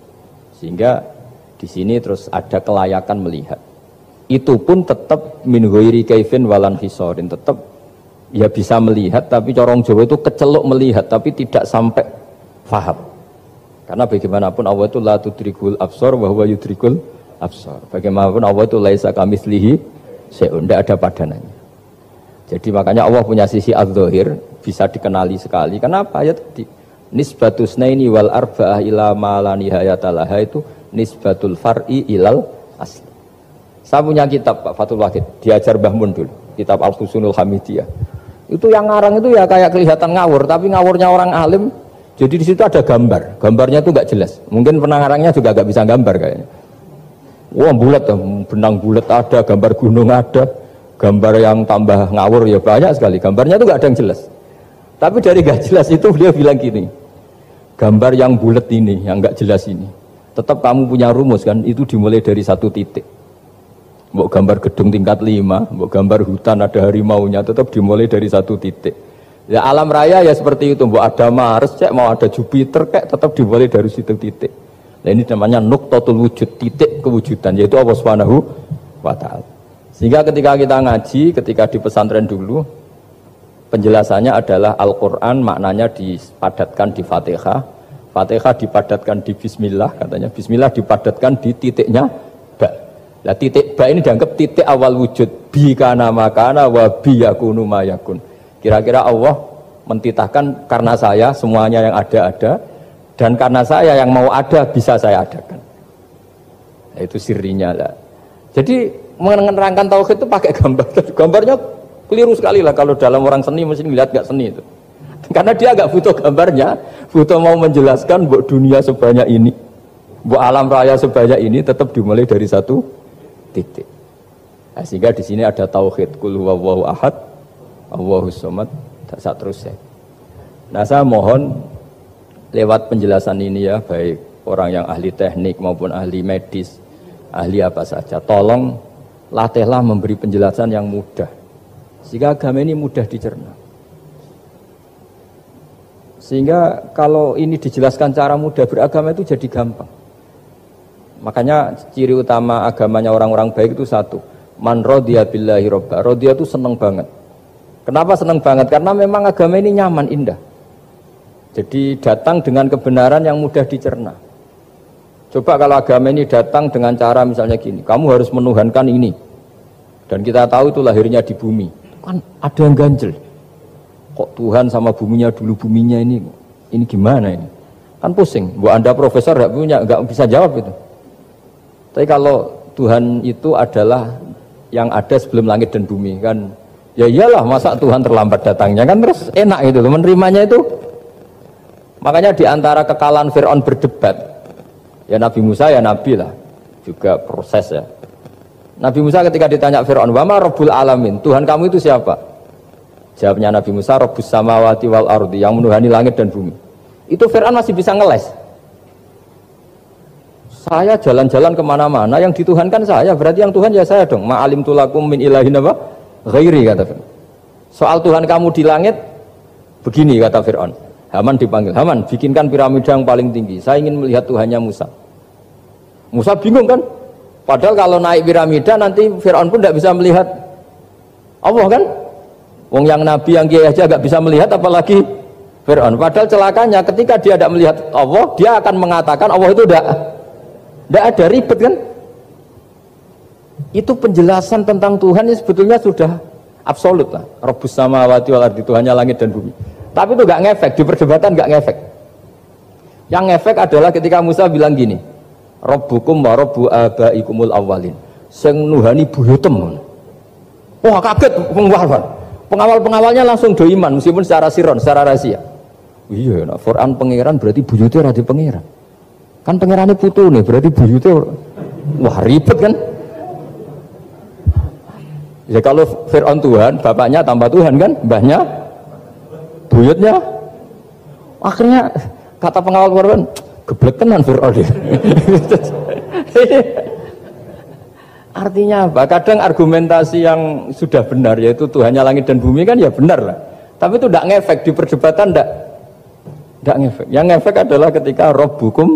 Sehingga di sini terus ada kelayakan melihat. Itu pun tetap min ghairi kaifin walan hisorin, tetap ya bisa melihat, tapi corong Jawa itu kecelok melihat, tapi tidak sampai faham. Karena bagaimanapun Allah itu la tudrikul absar wa huwa yudrikul absar. Bagaimanapun Allah itu laisa kamitslihi syai'un, tidak ada padanannya. Jadi makanya Allah punya sisi az-zahir, bisa dikenali sekali. Kenapa? Ya tadi nisbatus naini wal arba'ah ila ma la nihayatalaha itu nisbatul far'i ilal asli. Saya punya kitab Pak Fathul Wahid, diajar Mbah Mun dulu, kitab Al-Husunul Hamidiyah. Itu yang ngarang itu ya kayak kelihatan ngawur, tapi ngawurnya orang alim. Jadi di situ ada gambar, gambarnya itu nggak jelas. Mungkin pengarangnya juga nggak bisa gambar kayaknya. Wah bulat, benang bulat ada, gambar gunung ada, gambar yang tambah ngawur ya banyak sekali. Gambarnya itu nggak ada yang jelas. Tapi dari nggak jelas itu beliau bilang gini, gambar yang bulat ini, yang nggak jelas ini, tetap kamu punya rumus kan? Itu dimulai dari satu titik. Mau gambar gedung tingkat 5, mau gambar hutan ada harimaunya, tetap dimulai dari satu titik. Ya alam raya ya seperti itu, mau ada Mars, cek mau ada Jupiter, kayak tetap dimulai dari situ titik. Nah ini namanya nuqtatul wujud, titik kewujudan, yaitu Allah Subhanahu wa ta'ala. Sehingga ketika kita ngaji, ketika di pesantren dulu, penjelasannya adalah Al-Quran maknanya dipadatkan di Fatihah, Fatihah dipadatkan di Bismillah, katanya Bismillah dipadatkan di titiknya ba. Nah titik ba ini dianggap titik awal wujud, bi kana makana wa bi yakunu mayakun. Kira-kira Allah mentitahkan karena saya semuanya yang ada dan karena saya yang mau ada bisa saya adakan. Nah, itu sirinya lah. Jadi menerangkan tauhid itu pakai gambar. Gambarnya keliru sekali lah kalau dalam orang seni mesti ngelihat nggak seni itu. Karena dia nggak butuh gambarnya, butuh mau menjelaskan buat dunia sebanyak ini, buat alam raya sebanyak ini tetap dimulai dari satu titik. Nah, sehingga di sini ada tauhid qul huwallahu ahad, Allahus samad, tak terus ya. Nah, saya mohon lewat penjelasan ini ya, baik orang yang ahli teknik maupun ahli medis, ahli apa saja, tolong latihlah memberi penjelasan yang mudah. Sehingga agama ini mudah dicerna. Sehingga kalau ini dijelaskan cara mudah beragama itu jadi gampang. Makanya ciri utama agamanya orang-orang baik itu satu, man radiya billahi robba. Radiya itu seneng banget. Kenapa seneng banget? Karena memang agama ini nyaman, indah. Jadi datang dengan kebenaran yang mudah dicerna. Coba kalau agama ini datang dengan cara misalnya gini, kamu harus menuhankan ini. Dan kita tahu itu lahirnya di bumi. Kan ada yang ganjel. Kok Tuhan sama buminya dulu, buminya ini gimana ini? Kan pusing. Buat Anda profesor nggak bisa jawab itu. Tapi kalau Tuhan itu adalah yang ada sebelum langit dan bumi kan, ya iyalah masa Tuhan terlambat datangnya kan, terus enak itu menerimanya itu. Makanya diantara kekalahan Fir'aun berdebat, ya Nabi Musa ya Nabi lah, juga proses ya. Nabi Musa ketika ditanya Fir'aun, wa ma rabbul alamin, Tuhan kamu itu siapa? Jawabnya Nabi Musa, rabbus samawati wal ardi, yang menuhani langit dan bumi. Itu Fir'aun masih bisa ngeles. Saya jalan-jalan kemana-mana, yang dituhankan saya, berarti yang Tuhan ya saya dong. Ma'alim tulakum min ilahin apa? Ghairi, kata Fir'aun. Soal Tuhan kamu di langit, begini kata Fir'aun. Haman dipanggil, Haman bikinkan piramida yang paling tinggi, saya ingin melihat Tuhannya Musa. Musa bingung kan? Padahal kalau naik piramida nanti Fir'aun pun tidak bisa melihat Allah kan? Wong yang Nabi yang kiai aja gak bisa melihat, apalagi Fir'aun. Padahal celakanya ketika dia tidak melihat Allah, dia akan mengatakan Allah itu tidak ada, ribet kan? Itu penjelasan tentang Tuhan yang sebetulnya sudah absolut lah. Rabbus samawati wal ardi, Tuhannya langit dan bumi. Tapi itu gak ngefek, di perdebatan gak ngefek. Yang ngefek adalah ketika Musa bilang gini, Rabbukum wa rabbu abaikumul awwalin, sing nuhani buyutem. Wah kaget pengawal-pengawalnya langsung do iman meskipun secara siron, secara rahasia. Iya, nah, Quran pangeran berarti buyutnya rada pangeran. Kan pangerannya putu nih, berarti buyutnya wah ribet kan? Ya kalau Fir'aun Tuhan, bapaknya tambah Tuhan kan, mbahnya, buyutnya. Akhirnya kata pengawal Quran, geblek tenan Fir'aun. Artinya apa? Kadang argumentasi yang sudah benar, yaitu Tuhannya langit dan bumi kan ya benar lah. Tapi itu tidak ngefek di perdebatan, tidak ngefek. Yang ngefek adalah ketika Rabbukum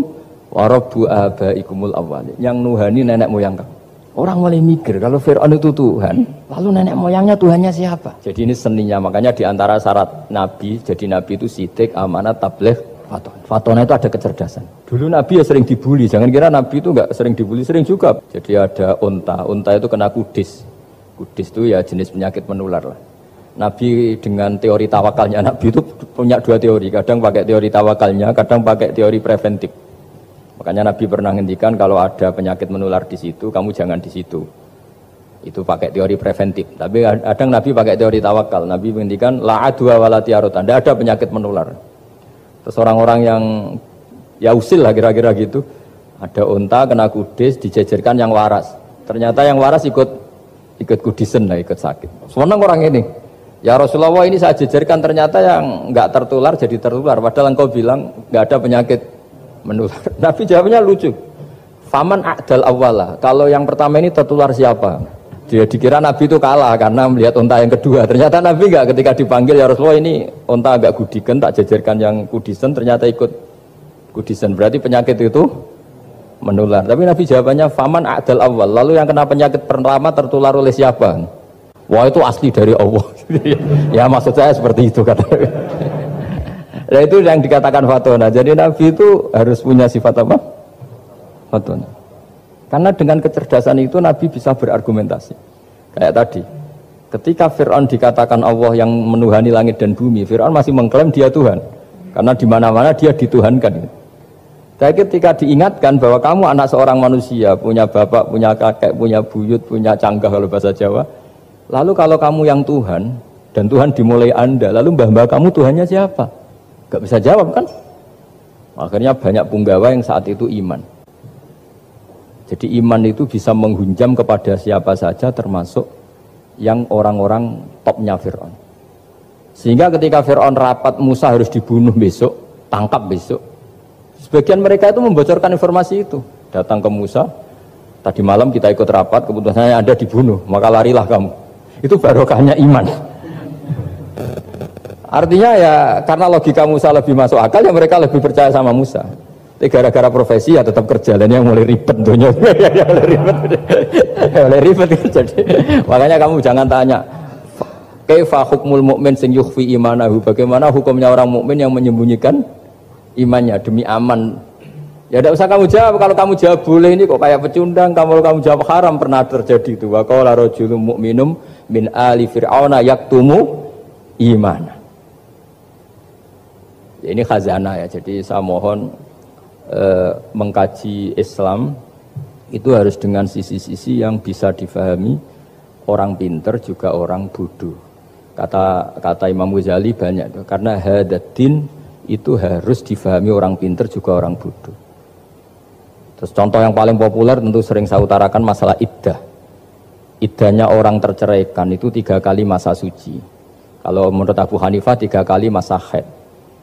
wa rabbu abaikumul awwalin, yang nuhani nenek moyang kamu. Orang mulai mikir kalau Fir'aun itu Tuhan, lalu nenek moyangnya Tuhannya siapa? Jadi ini seninya, makanya diantara syarat Nabi, jadi Nabi itu sidik, amanat, tabligh, faton. Fatonnya itu ada kecerdasan. Dulu Nabi ya sering dibully, jangan kira Nabi itu nggak sering dibully, sering juga. Jadi ada unta itu kena kudis. Kudis itu ya jenis penyakit menular lah. Nabi dengan teori tawakalnya, Nabi itu punya dua teori, kadang pakai teori tawakalnya, kadang pakai teori preventif. Makanya Nabi pernah ngendikan kalau ada penyakit menular di situ, kamu jangan di situ. Itu pakai teori preventif. Tapi kadang Nabi pakai teori tawakal. Nabi menghentikan la adwa wala tiaratan. Tidak ada penyakit menular. Terus orang-orang yang ya usil lah kira-kira gitu. Ada unta kena kudis, dijejerkan yang waras. Ternyata yang waras ikut kudisen lah, ikut sakit. Senang orang ini. Ya Rasulullah, ini saya jejerkan, ternyata yang enggak tertular jadi tertular. Padahal engkau bilang enggak ada penyakit menular. Nabi jawabnya lucu. Faman a'dal awwala. Kalau yang pertama ini tertular siapa? Dia dikira Nabi itu kalah karena melihat unta yang kedua. Ternyata Nabi enggak, ketika dipanggil ya Rasulullah ini unta agak gudikan, tak jejerkan yang kudisen, ternyata ikut kudisen. Berarti penyakit itu menular. Tapi Nabi jawabannya faman a'dal awwal. Lalu yang kena penyakit pertama tertular oleh siapa? Wah itu asli dari Allah. Ya maksud saya seperti itu kata. Nah itu yang dikatakan fatona. Jadi Nabi itu harus punya sifat apa? Fatona. Karena dengan kecerdasan itu Nabi bisa berargumentasi. Kayak tadi, ketika Fir'aun dikatakan Allah yang menuhani langit dan bumi, Fir'aun masih mengklaim dia Tuhan. Karena di mana-mana dia dituhankan. Tapi ketika diingatkan bahwa kamu anak seorang manusia, punya bapak, punya kakek, punya buyut, punya canggah kalau bahasa Jawa. Lalu kalau kamu yang Tuhan, dan Tuhan dimulai Anda, lalu mbah-mbah kamu Tuhannya siapa? Gak bisa jawab kan? Akhirnya banyak punggawa yang saat itu iman. Jadi iman itu bisa menghunjam kepada siapa saja, termasuk yang orang-orang topnya Fir'aun. Sehingga ketika Fir'aun rapat Musa harus dibunuh besok, tangkap besok, sebagian mereka itu membocorkan informasi itu. Datang ke Musa, tadi malam kita ikut rapat, keputusannya Anda dibunuh, maka larilah kamu. Itu barokahnya iman. Artinya ya karena logika Musa lebih masuk akal, ya mereka lebih percaya sama Musa. Tapi gara-gara profesi ya tetap kerja dan yang mulai ribet dunia. Ya mulai ribet. Mulai ribet jadi. Makanya kamu jangan tanya kaifa hukmul mukmin sing yukhfi imanahu. Bagaimana hukumnya orang mukmin yang menyembunyikan imannya demi aman. Ya tidak usah kamu jawab. Kalau kamu jawab boleh ini kok kayak pecundang. Kalau kamu jawab haram pernah terjadi itu. Wa qala rajulun mu'minum min ali fir'auna yaktumu imana. Ya, ini khazanah ya. Jadi saya mohon mengkaji Islam itu harus dengan sisi-sisi yang bisa difahami orang pinter juga orang bodoh. Kata Imam Ghazali banyak itu. Karena hadatin itu harus difahami orang pinter juga orang bodoh. Terus contoh yang paling populer tentu sering saya utarakan masalah iddah. Iddahnya orang terceraikan itu 3 kali masa suci. Kalau menurut Abu Hanifah 3 kali masa haid.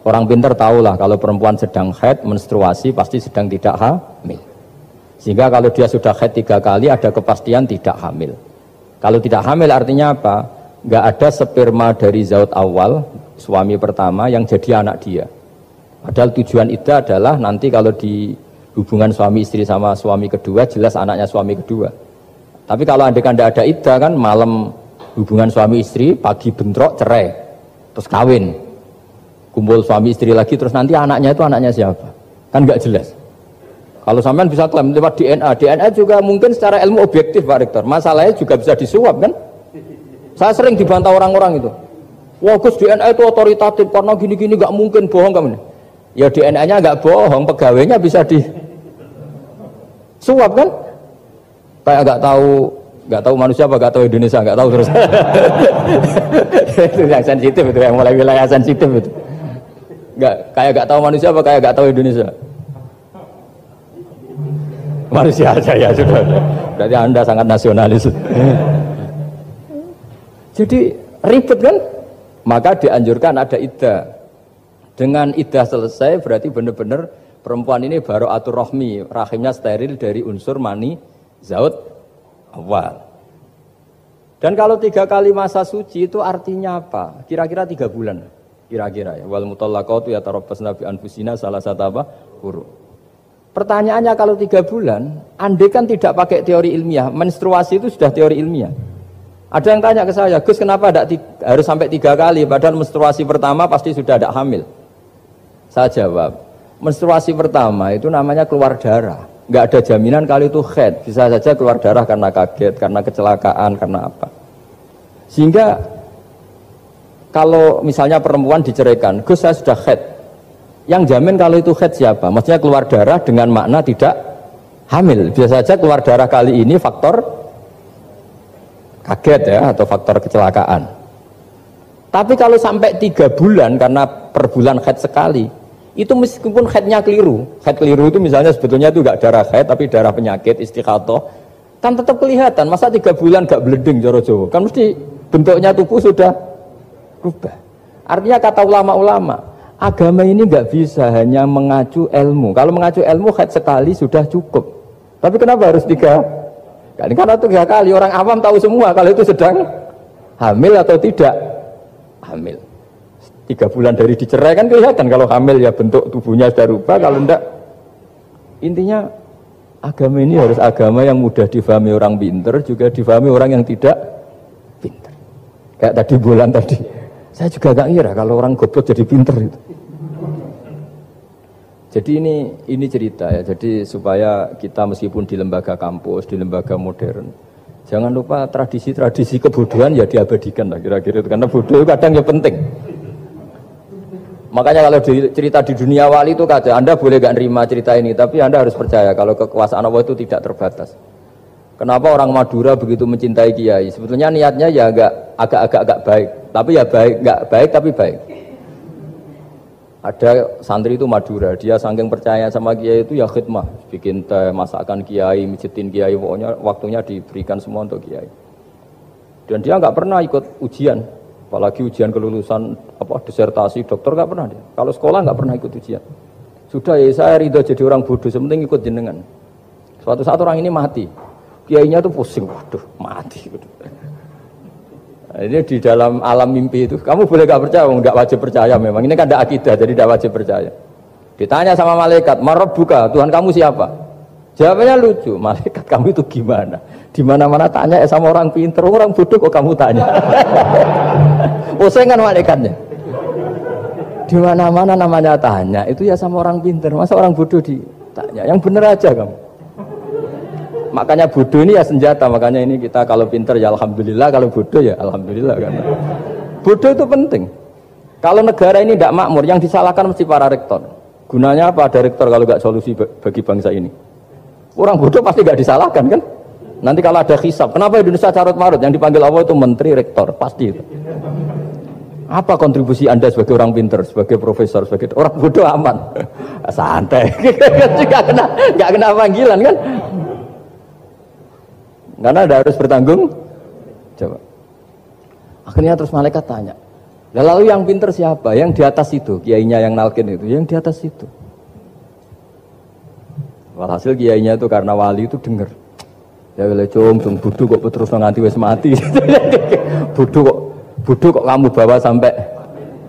Orang pintar tahulah kalau perempuan sedang haid, menstruasi pasti sedang tidak hamil. Sehingga kalau dia sudah haid 3 kali ada kepastian tidak hamil. Kalau tidak hamil artinya apa? Nggak ada sperma dari zaut awal, suami pertama yang jadi anak dia. Padahal tujuan iddah adalah nanti kalau di hubungan suami istri sama suami kedua jelas anaknya suami kedua. Tapi kalau andaikan tidak ada iddah kan malam hubungan suami istri, pagi bentrok cerai, terus kawin. Kumpul suami istri lagi terus nanti anaknya itu anaknya siapa? Kan nggak jelas. Kalau sampean bisa klaim lewat DNA juga mungkin secara ilmu objektif Pak Rektor. Masalahnya juga bisa disuap kan? Saya sering dibantah orang-orang itu. Wah Gus DNA itu otoritatif karena gini-gini nggak mungkin bohong kamu. Ya DNA-nya nggak bohong, pegawainya bisa disuap kan? Kayak nggak tahu manusia apa nggak tahu Indonesia nggak tahu terus. Itu yang sensitif itu yang mulai wilayah sensitif itu. Kayak gak tahu manusia apa kayak gak tahu Indonesia? Manusia aja ya sudah. Berarti Anda sangat nasionalis. Jadi ribet kan? Maka dianjurkan ada iddah. Dengan iddah selesai berarti benar-benar perempuan ini baru atur rohmi, rahimnya steril dari unsur mani zaut awal. Dan kalau 3 kali masa suci itu artinya apa? Kira-kira 3 bulan. Kira-kira ya wal mutallaqatu yatarabbasna bi anfusina salah satu apa? Huru. Pertanyaannya kalau 3 bulan, andai kan tidak pakai teori ilmiah, menstruasi itu sudah teori ilmiah. Ada yang tanya ke saya, Gus kenapa harus sampai 3 kali padahal menstruasi pertama pasti sudah ada hamil? Saya jawab, menstruasi pertama itu namanya keluar darah. Enggak ada jaminan kali itu haid, bisa saja keluar darah karena kaget, karena kecelakaan, karena apa. Sehingga kalau misalnya perempuan diceraikan, Gus saya sudah haid. Yang jamin kalau itu haid siapa? Maksudnya keluar darah dengan makna tidak hamil. Biasa saja keluar darah kali ini faktor kaget ya atau faktor kecelakaan. Tapi kalau sampai 3 bulan karena per bulan haid sekali, itu meskipun haidnya keliru. Haid keliru itu misalnya sebetulnya itu enggak darah haid tapi darah penyakit istikhathah, kan tetap kelihatan. Masa 3 bulan enggak bleeding Jawa Jawa? Kan mesti bentuknya tubuh sudah rubah. Artinya kata ulama-ulama, agama ini nggak bisa hanya mengacu ilmu. Kalau mengacu ilmu haid sekali sudah cukup. Tapi kenapa harus 3 kali? Karena 3 kali orang awam tahu semua kalau itu sedang hamil atau tidak hamil. 3 bulan dari dicerai kan kelihatan kalau hamil ya bentuk tubuhnya sudah rubah. Kalau enggak, intinya agama ini harus agama yang mudah difahami orang pinter juga difahami orang yang tidak pinter. Kayak tadi bulan tadi. Saya juga gak ngira kalau orang goblok jadi pinter itu. Jadi ini cerita ya. Jadi supaya kita meskipun di lembaga kampus, di lembaga modern, jangan lupa tradisi-tradisi kebodohan ya diabadikan lah kira-kira itu. Karena bodoh kadang ya penting. Makanya kalau cerita di dunia wali itu kata Anda boleh gak nerima cerita ini, tapi Anda harus percaya kalau kekuasaan Allah itu tidak terbatas. Kenapa orang Madura begitu mencintai kiai? Sebetulnya niatnya ya agak baik, tapi ya baik, nggak baik tapi baik. Ada santri itu Madura, dia saking percaya sama kiai itu ya khidmah, bikin teh, masakan kiai, mijitin kiai, pokoknya waktunya diberikan semua untuk kiai. Dan dia nggak pernah ikut ujian, apalagi ujian kelulusan disertasi dokter nggak pernah dia. Kalau sekolah nggak pernah ikut ujian. Sudah ya saya ridho jadi orang bodoh, sementing ikut jenengan. Suatu saat orang ini mati. Kiainya tuh pusing, waduh mati. Nah, ini di dalam alam mimpi itu, kamu boleh gak percaya, nggak wajib percaya memang. Ini kan ada akidah, jadi tidak wajib percaya. Ditanya sama malaikat, "Marabbuka, Tuhan kamu siapa?" Jawabannya lucu, "Malaikat kamu itu gimana? Di mana-mana tanya sama orang pinter, orang bodoh kok kamu tanya." Pusing kan malaikatnya. Di mana-mana namanya tanya, itu ya sama orang pinter. Masa orang bodoh ditanya? Yang bener aja kamu. Makanya bodoh ini ya senjata. Makanya ini kita kalau pinter ya alhamdulillah, kalau bodoh ya alhamdulillah kan. Bodoh itu penting. Kalau negara ini tidak makmur, yang disalahkan mesti para rektor. Gunanya apa ada rektor kalau nggak solusi bagi bangsa ini? Orang bodoh pasti nggak disalahkan kan? Nanti kalau ada hisab, kenapa Indonesia carut marut? Yang dipanggil Allah itu menteri, rektor, pasti itu. Apa kontribusi Anda sebagai orang pinter, sebagai profesor, sebagai orang bodoh aman? Santai, nggak kena panggilan kan? Karena Anda harus bertanggung jawab. Akhirnya terus malaikat tanya, lalu yang pinter siapa? Yang di atas itu, kiainya yang nalkin itu, yang di atas itu. Walhasil kiainya itu karena wali itu dengar. Ya wele cung bodoh kok terus nganti wis mati. bodoh kok kamu bawa sampai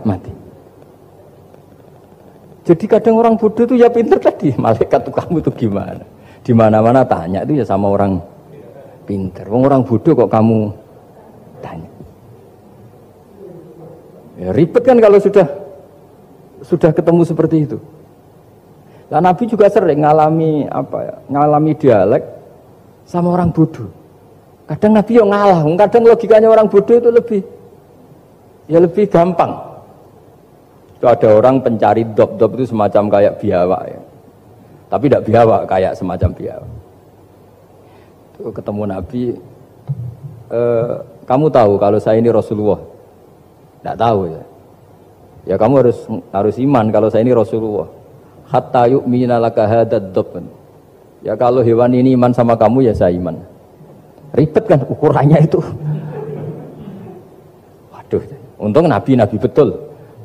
mati. Jadi kadang orang bodoh itu ya pinter tadi. Malaikat tuh kamu tuh gimana? Di mana-mana tanya itu ya sama orang pinter. Orang bodoh kok kamu tanya. Ya ribet kan kalau sudah ketemu seperti itu. Lah Nabi juga sering ngalami dialek sama orang bodoh. Kadang Nabi yang ngalah, kadang logikanya orang bodoh itu lebih gampang. Itu ada orang pencari dop itu semacam kayak biawak ya. Tapi tidak biawak, kayak semacam biawak. Itu ketemu Nabi, kamu tahu kalau saya ini Rasulullah? Tidak tahu ya. Ya kamu harus iman kalau saya ini Rasulullah. Hatta yu'mina laka hadad dop. Ya kalau hewan ini iman sama kamu ya saya iman. Ribet kan ukurannya itu. Waduh, untung Nabi betul.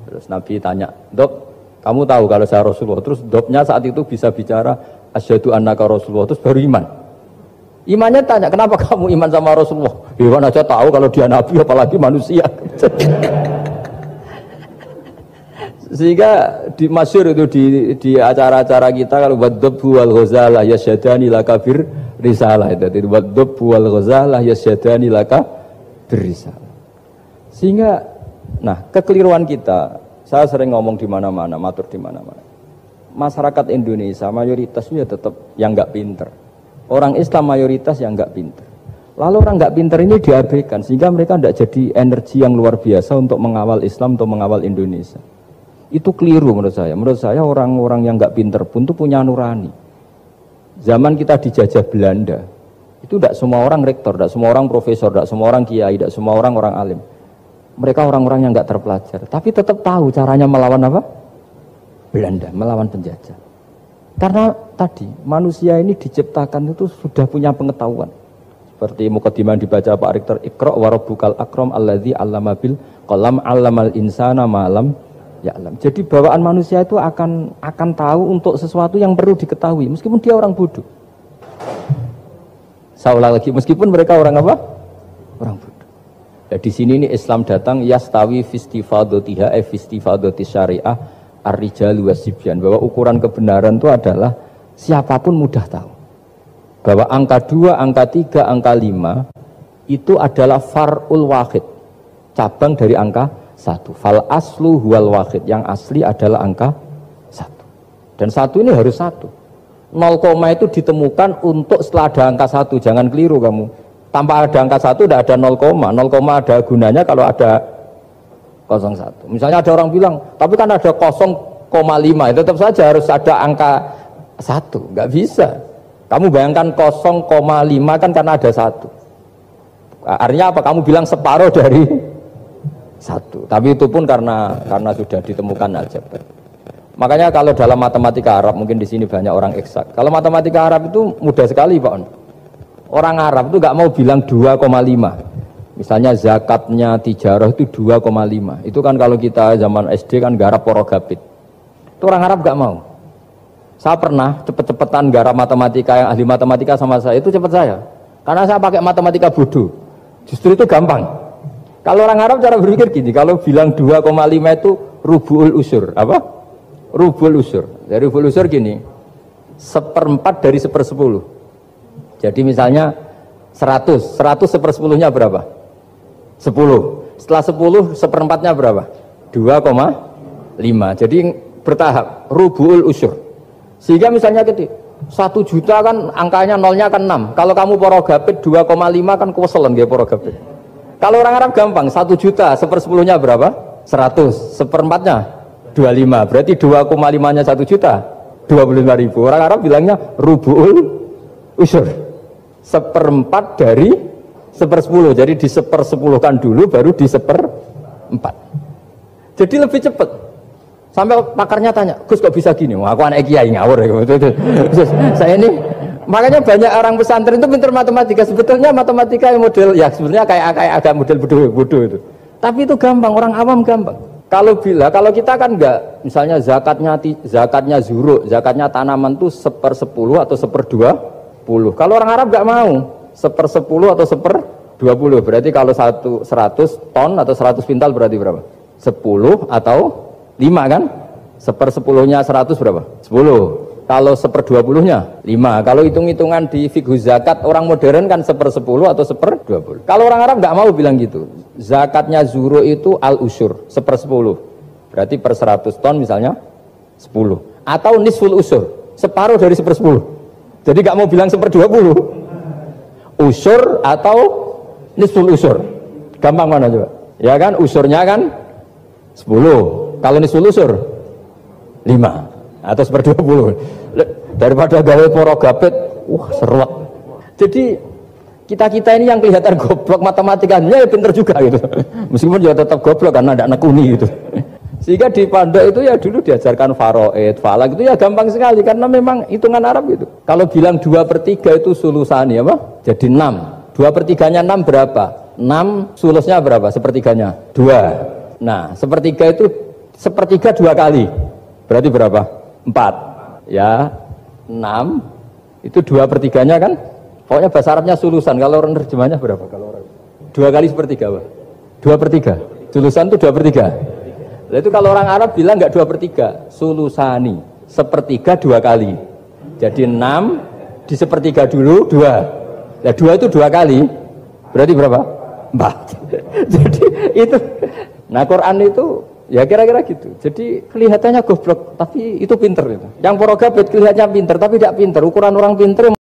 Terus Nabi tanya, "Dop, kamu tahu kalau saya Rasulullah?" Terus dopnya saat itu bisa bicara, "Asyhadu annaka Rasulullah." Terus baru iman. Imannya tanya, "Kenapa kamu iman sama Rasulullah?" Hewan aja tahu kalau dia Nabi apalagi manusia. Sehingga di masyhur itu di acara-acara kita kalau wadhabbu wal ghazalah yasyadani laka bir risalah itu wadhabbu wal ghazalah yasyadani laka bir risalah. Sehingga kekeliruan kita, saya sering ngomong di mana-mana, matur di mana-mana. Masyarakat Indonesia mayoritasnya tetap yang enggak pinter. Orang Islam mayoritas yang enggak pinter. Lalu orang enggak pinter ini diabaikan sehingga mereka tidak jadi energi yang luar biasa untuk mengawal Islam, untuk mengawal Indonesia. Itu keliru menurut saya. Menurut saya orang-orang yang nggak pinter pun itu punya nurani. Zaman kita dijajah Belanda, itu tidak semua orang rektor, tidak semua orang profesor, tidak semua orang kiai, tidak semua orang alim. Mereka orang-orang yang nggak terpelajar, tapi tetap tahu caranya melawan apa? Belanda, melawan penjajah. Karena tadi manusia ini diciptakan itu sudah punya pengetahuan. Seperti mukadimah dibaca Pak Rektor, Iqra wa rabbukal akram alladzi 'allama bil qalam 'allamal insana ma lam ya alam. Jadi bawaan manusia itu akan tahu untuk sesuatu yang perlu diketahui meskipun dia orang bodoh. Saulah lagi meskipun mereka orang apa? Orang bodoh. Ya di sini ini Islam datang yastawi fistifadatiha fistifadati syariah ar-rijal wasibyan, bahwa ukuran kebenaran itu adalah siapapun mudah tahu. Bahwa angka 2, angka 3, angka 5 itu adalah far'ul wahid, cabang dari angka 1. Fal aslu huwal wahid, yang asli adalah angka 1. Dan 1 ini harus 1. 0, itu ditemukan untuk setelah ada angka 1. Jangan keliru kamu. Tanpa ada angka 1 tidak ada 0. 0 ada gunanya kalau ada 01. Misalnya ada orang bilang, tapi kan ada 0,5. Tetap saja harus ada angka 1. Enggak bisa. Kamu bayangkan 0,5 kan karena ada 1. Artinya apa? Kamu bilang separuh dari 1, tapi itu pun karena sudah ditemukan aljabar. Makanya kalau dalam matematika Arab, mungkin di sini banyak orang eksak. Kalau matematika Arab itu mudah sekali, Pak. Orang Arab itu nggak mau bilang 2,5. Misalnya zakatnya tijarah itu 2,5. Itu kan kalau kita zaman SD kan garap porogapit. Itu orang Arab nggak mau. Saya pernah cepet-cepetan garap matematika, yang ahli matematika sama saya itu cepet saya. Karena saya pakai matematika bodoh. Justru itu gampang. Kalau orang Arab cara berpikir gini, kalau bilang 2,5 itu rubu'ul usur, apa? Rubu'ul usur. Dari rubul usur gini, 1/4 dari 1/10. Jadi misalnya 100 1/10-nya berapa? 10. Setelah 10 1/4-nya berapa? 2,5. Jadi bertahap, rubul usur. Sehingga misalnya gitu, 1 juta kan angkanya nolnya kan 6. Kalau kamu porogapit 2,5 kan kuweselan nggih porogapit. Kalau orang Arab gampang, 1 juta 1/10-nya berapa? 100. 1/4-nya 25. Berarti 2,5-nya 1 juta 25.000. Orang Arab bilangnya rubul usur. 1/4 dari 1/10. Jadi di 1/10-kan dulu baru di 1/4. Jadi lebih cepat. Sampai pakarnya tanya, Gus kok bisa gini? Wah, aku anak kiai ngawur ya. Saya ini, makanya banyak orang pesantren itu pintar matematika. Sebetulnya matematika model, ya sebenarnya kayak agak model bodoh itu. Tapi itu gampang, orang awam gampang. Kalau kita kan enggak, misalnya zakatnya zuruk, zakatnya tanaman itu 1/10 atau 1/20. Kalau orang Arab enggak mau 1/10 atau 1/20. Berarti kalau 100 ton atau 100 pintal berarti berapa? 10 atau 5 kan? 1/10-nya 100 berapa? 10. Kalau 1/20-nya 5. Kalau hitung-hitungan di fikih zakat orang modern kan 1/10 atau 1/20. Kalau orang Arab nggak mau bilang gitu. Zakatnya zuru itu al-usur 1/10. Berarti per 100 ton misalnya 10. Atau nisful usur, separuh dari 1/10. Jadi nggak mau bilang 1/20. Usur atau nisful usur. Gampang mana coba? Ya kan usurnya kan 10. Kalau nisful usur 5 atau 1/20. Daripada gawe porogapit, wah seruat. Jadi kita ini yang kelihatan goblok matematikanya ya pinter juga gitu. Meskipun ya tetap goblok karena ada nekuni gitu. Sehingga di pondok itu ya dulu diajarkan faraid, falak itu ya gampang sekali karena memang hitungan Arab gitu. Kalau bilang 2/3 itu sulusani apa? Jadi 6. 2/3-nya 6 berapa? 6 sulusnya berapa? Sepertiganya 2. Nah, sepertiga itu sepertiga 2 kali. Berarti berapa? 4. Ya, 6 itu 2/3-nya kan? Pokoknya bahasa Arabnya sulusan. Kalau orang terjemahnya berapa? Kalau orang 2 kali sepertiga, Pak. 2/3. Sulusan itu 2/3. Nah, itu kalau orang Arab bilang enggak 2/3, sulusani. Sepertiga 2 kali. Jadi 6 di sepertiga dulu 2. Nah, 2 itu 2 kali. Berarti berapa? 4. Jadi itu, nah Quran itu ya kira-kira gitu. Jadi kelihatannya goblok, tapi itu pinter itu. Yang porogabit kelihatannya pinter, tapi tidak pinter. Ukuran orang pinter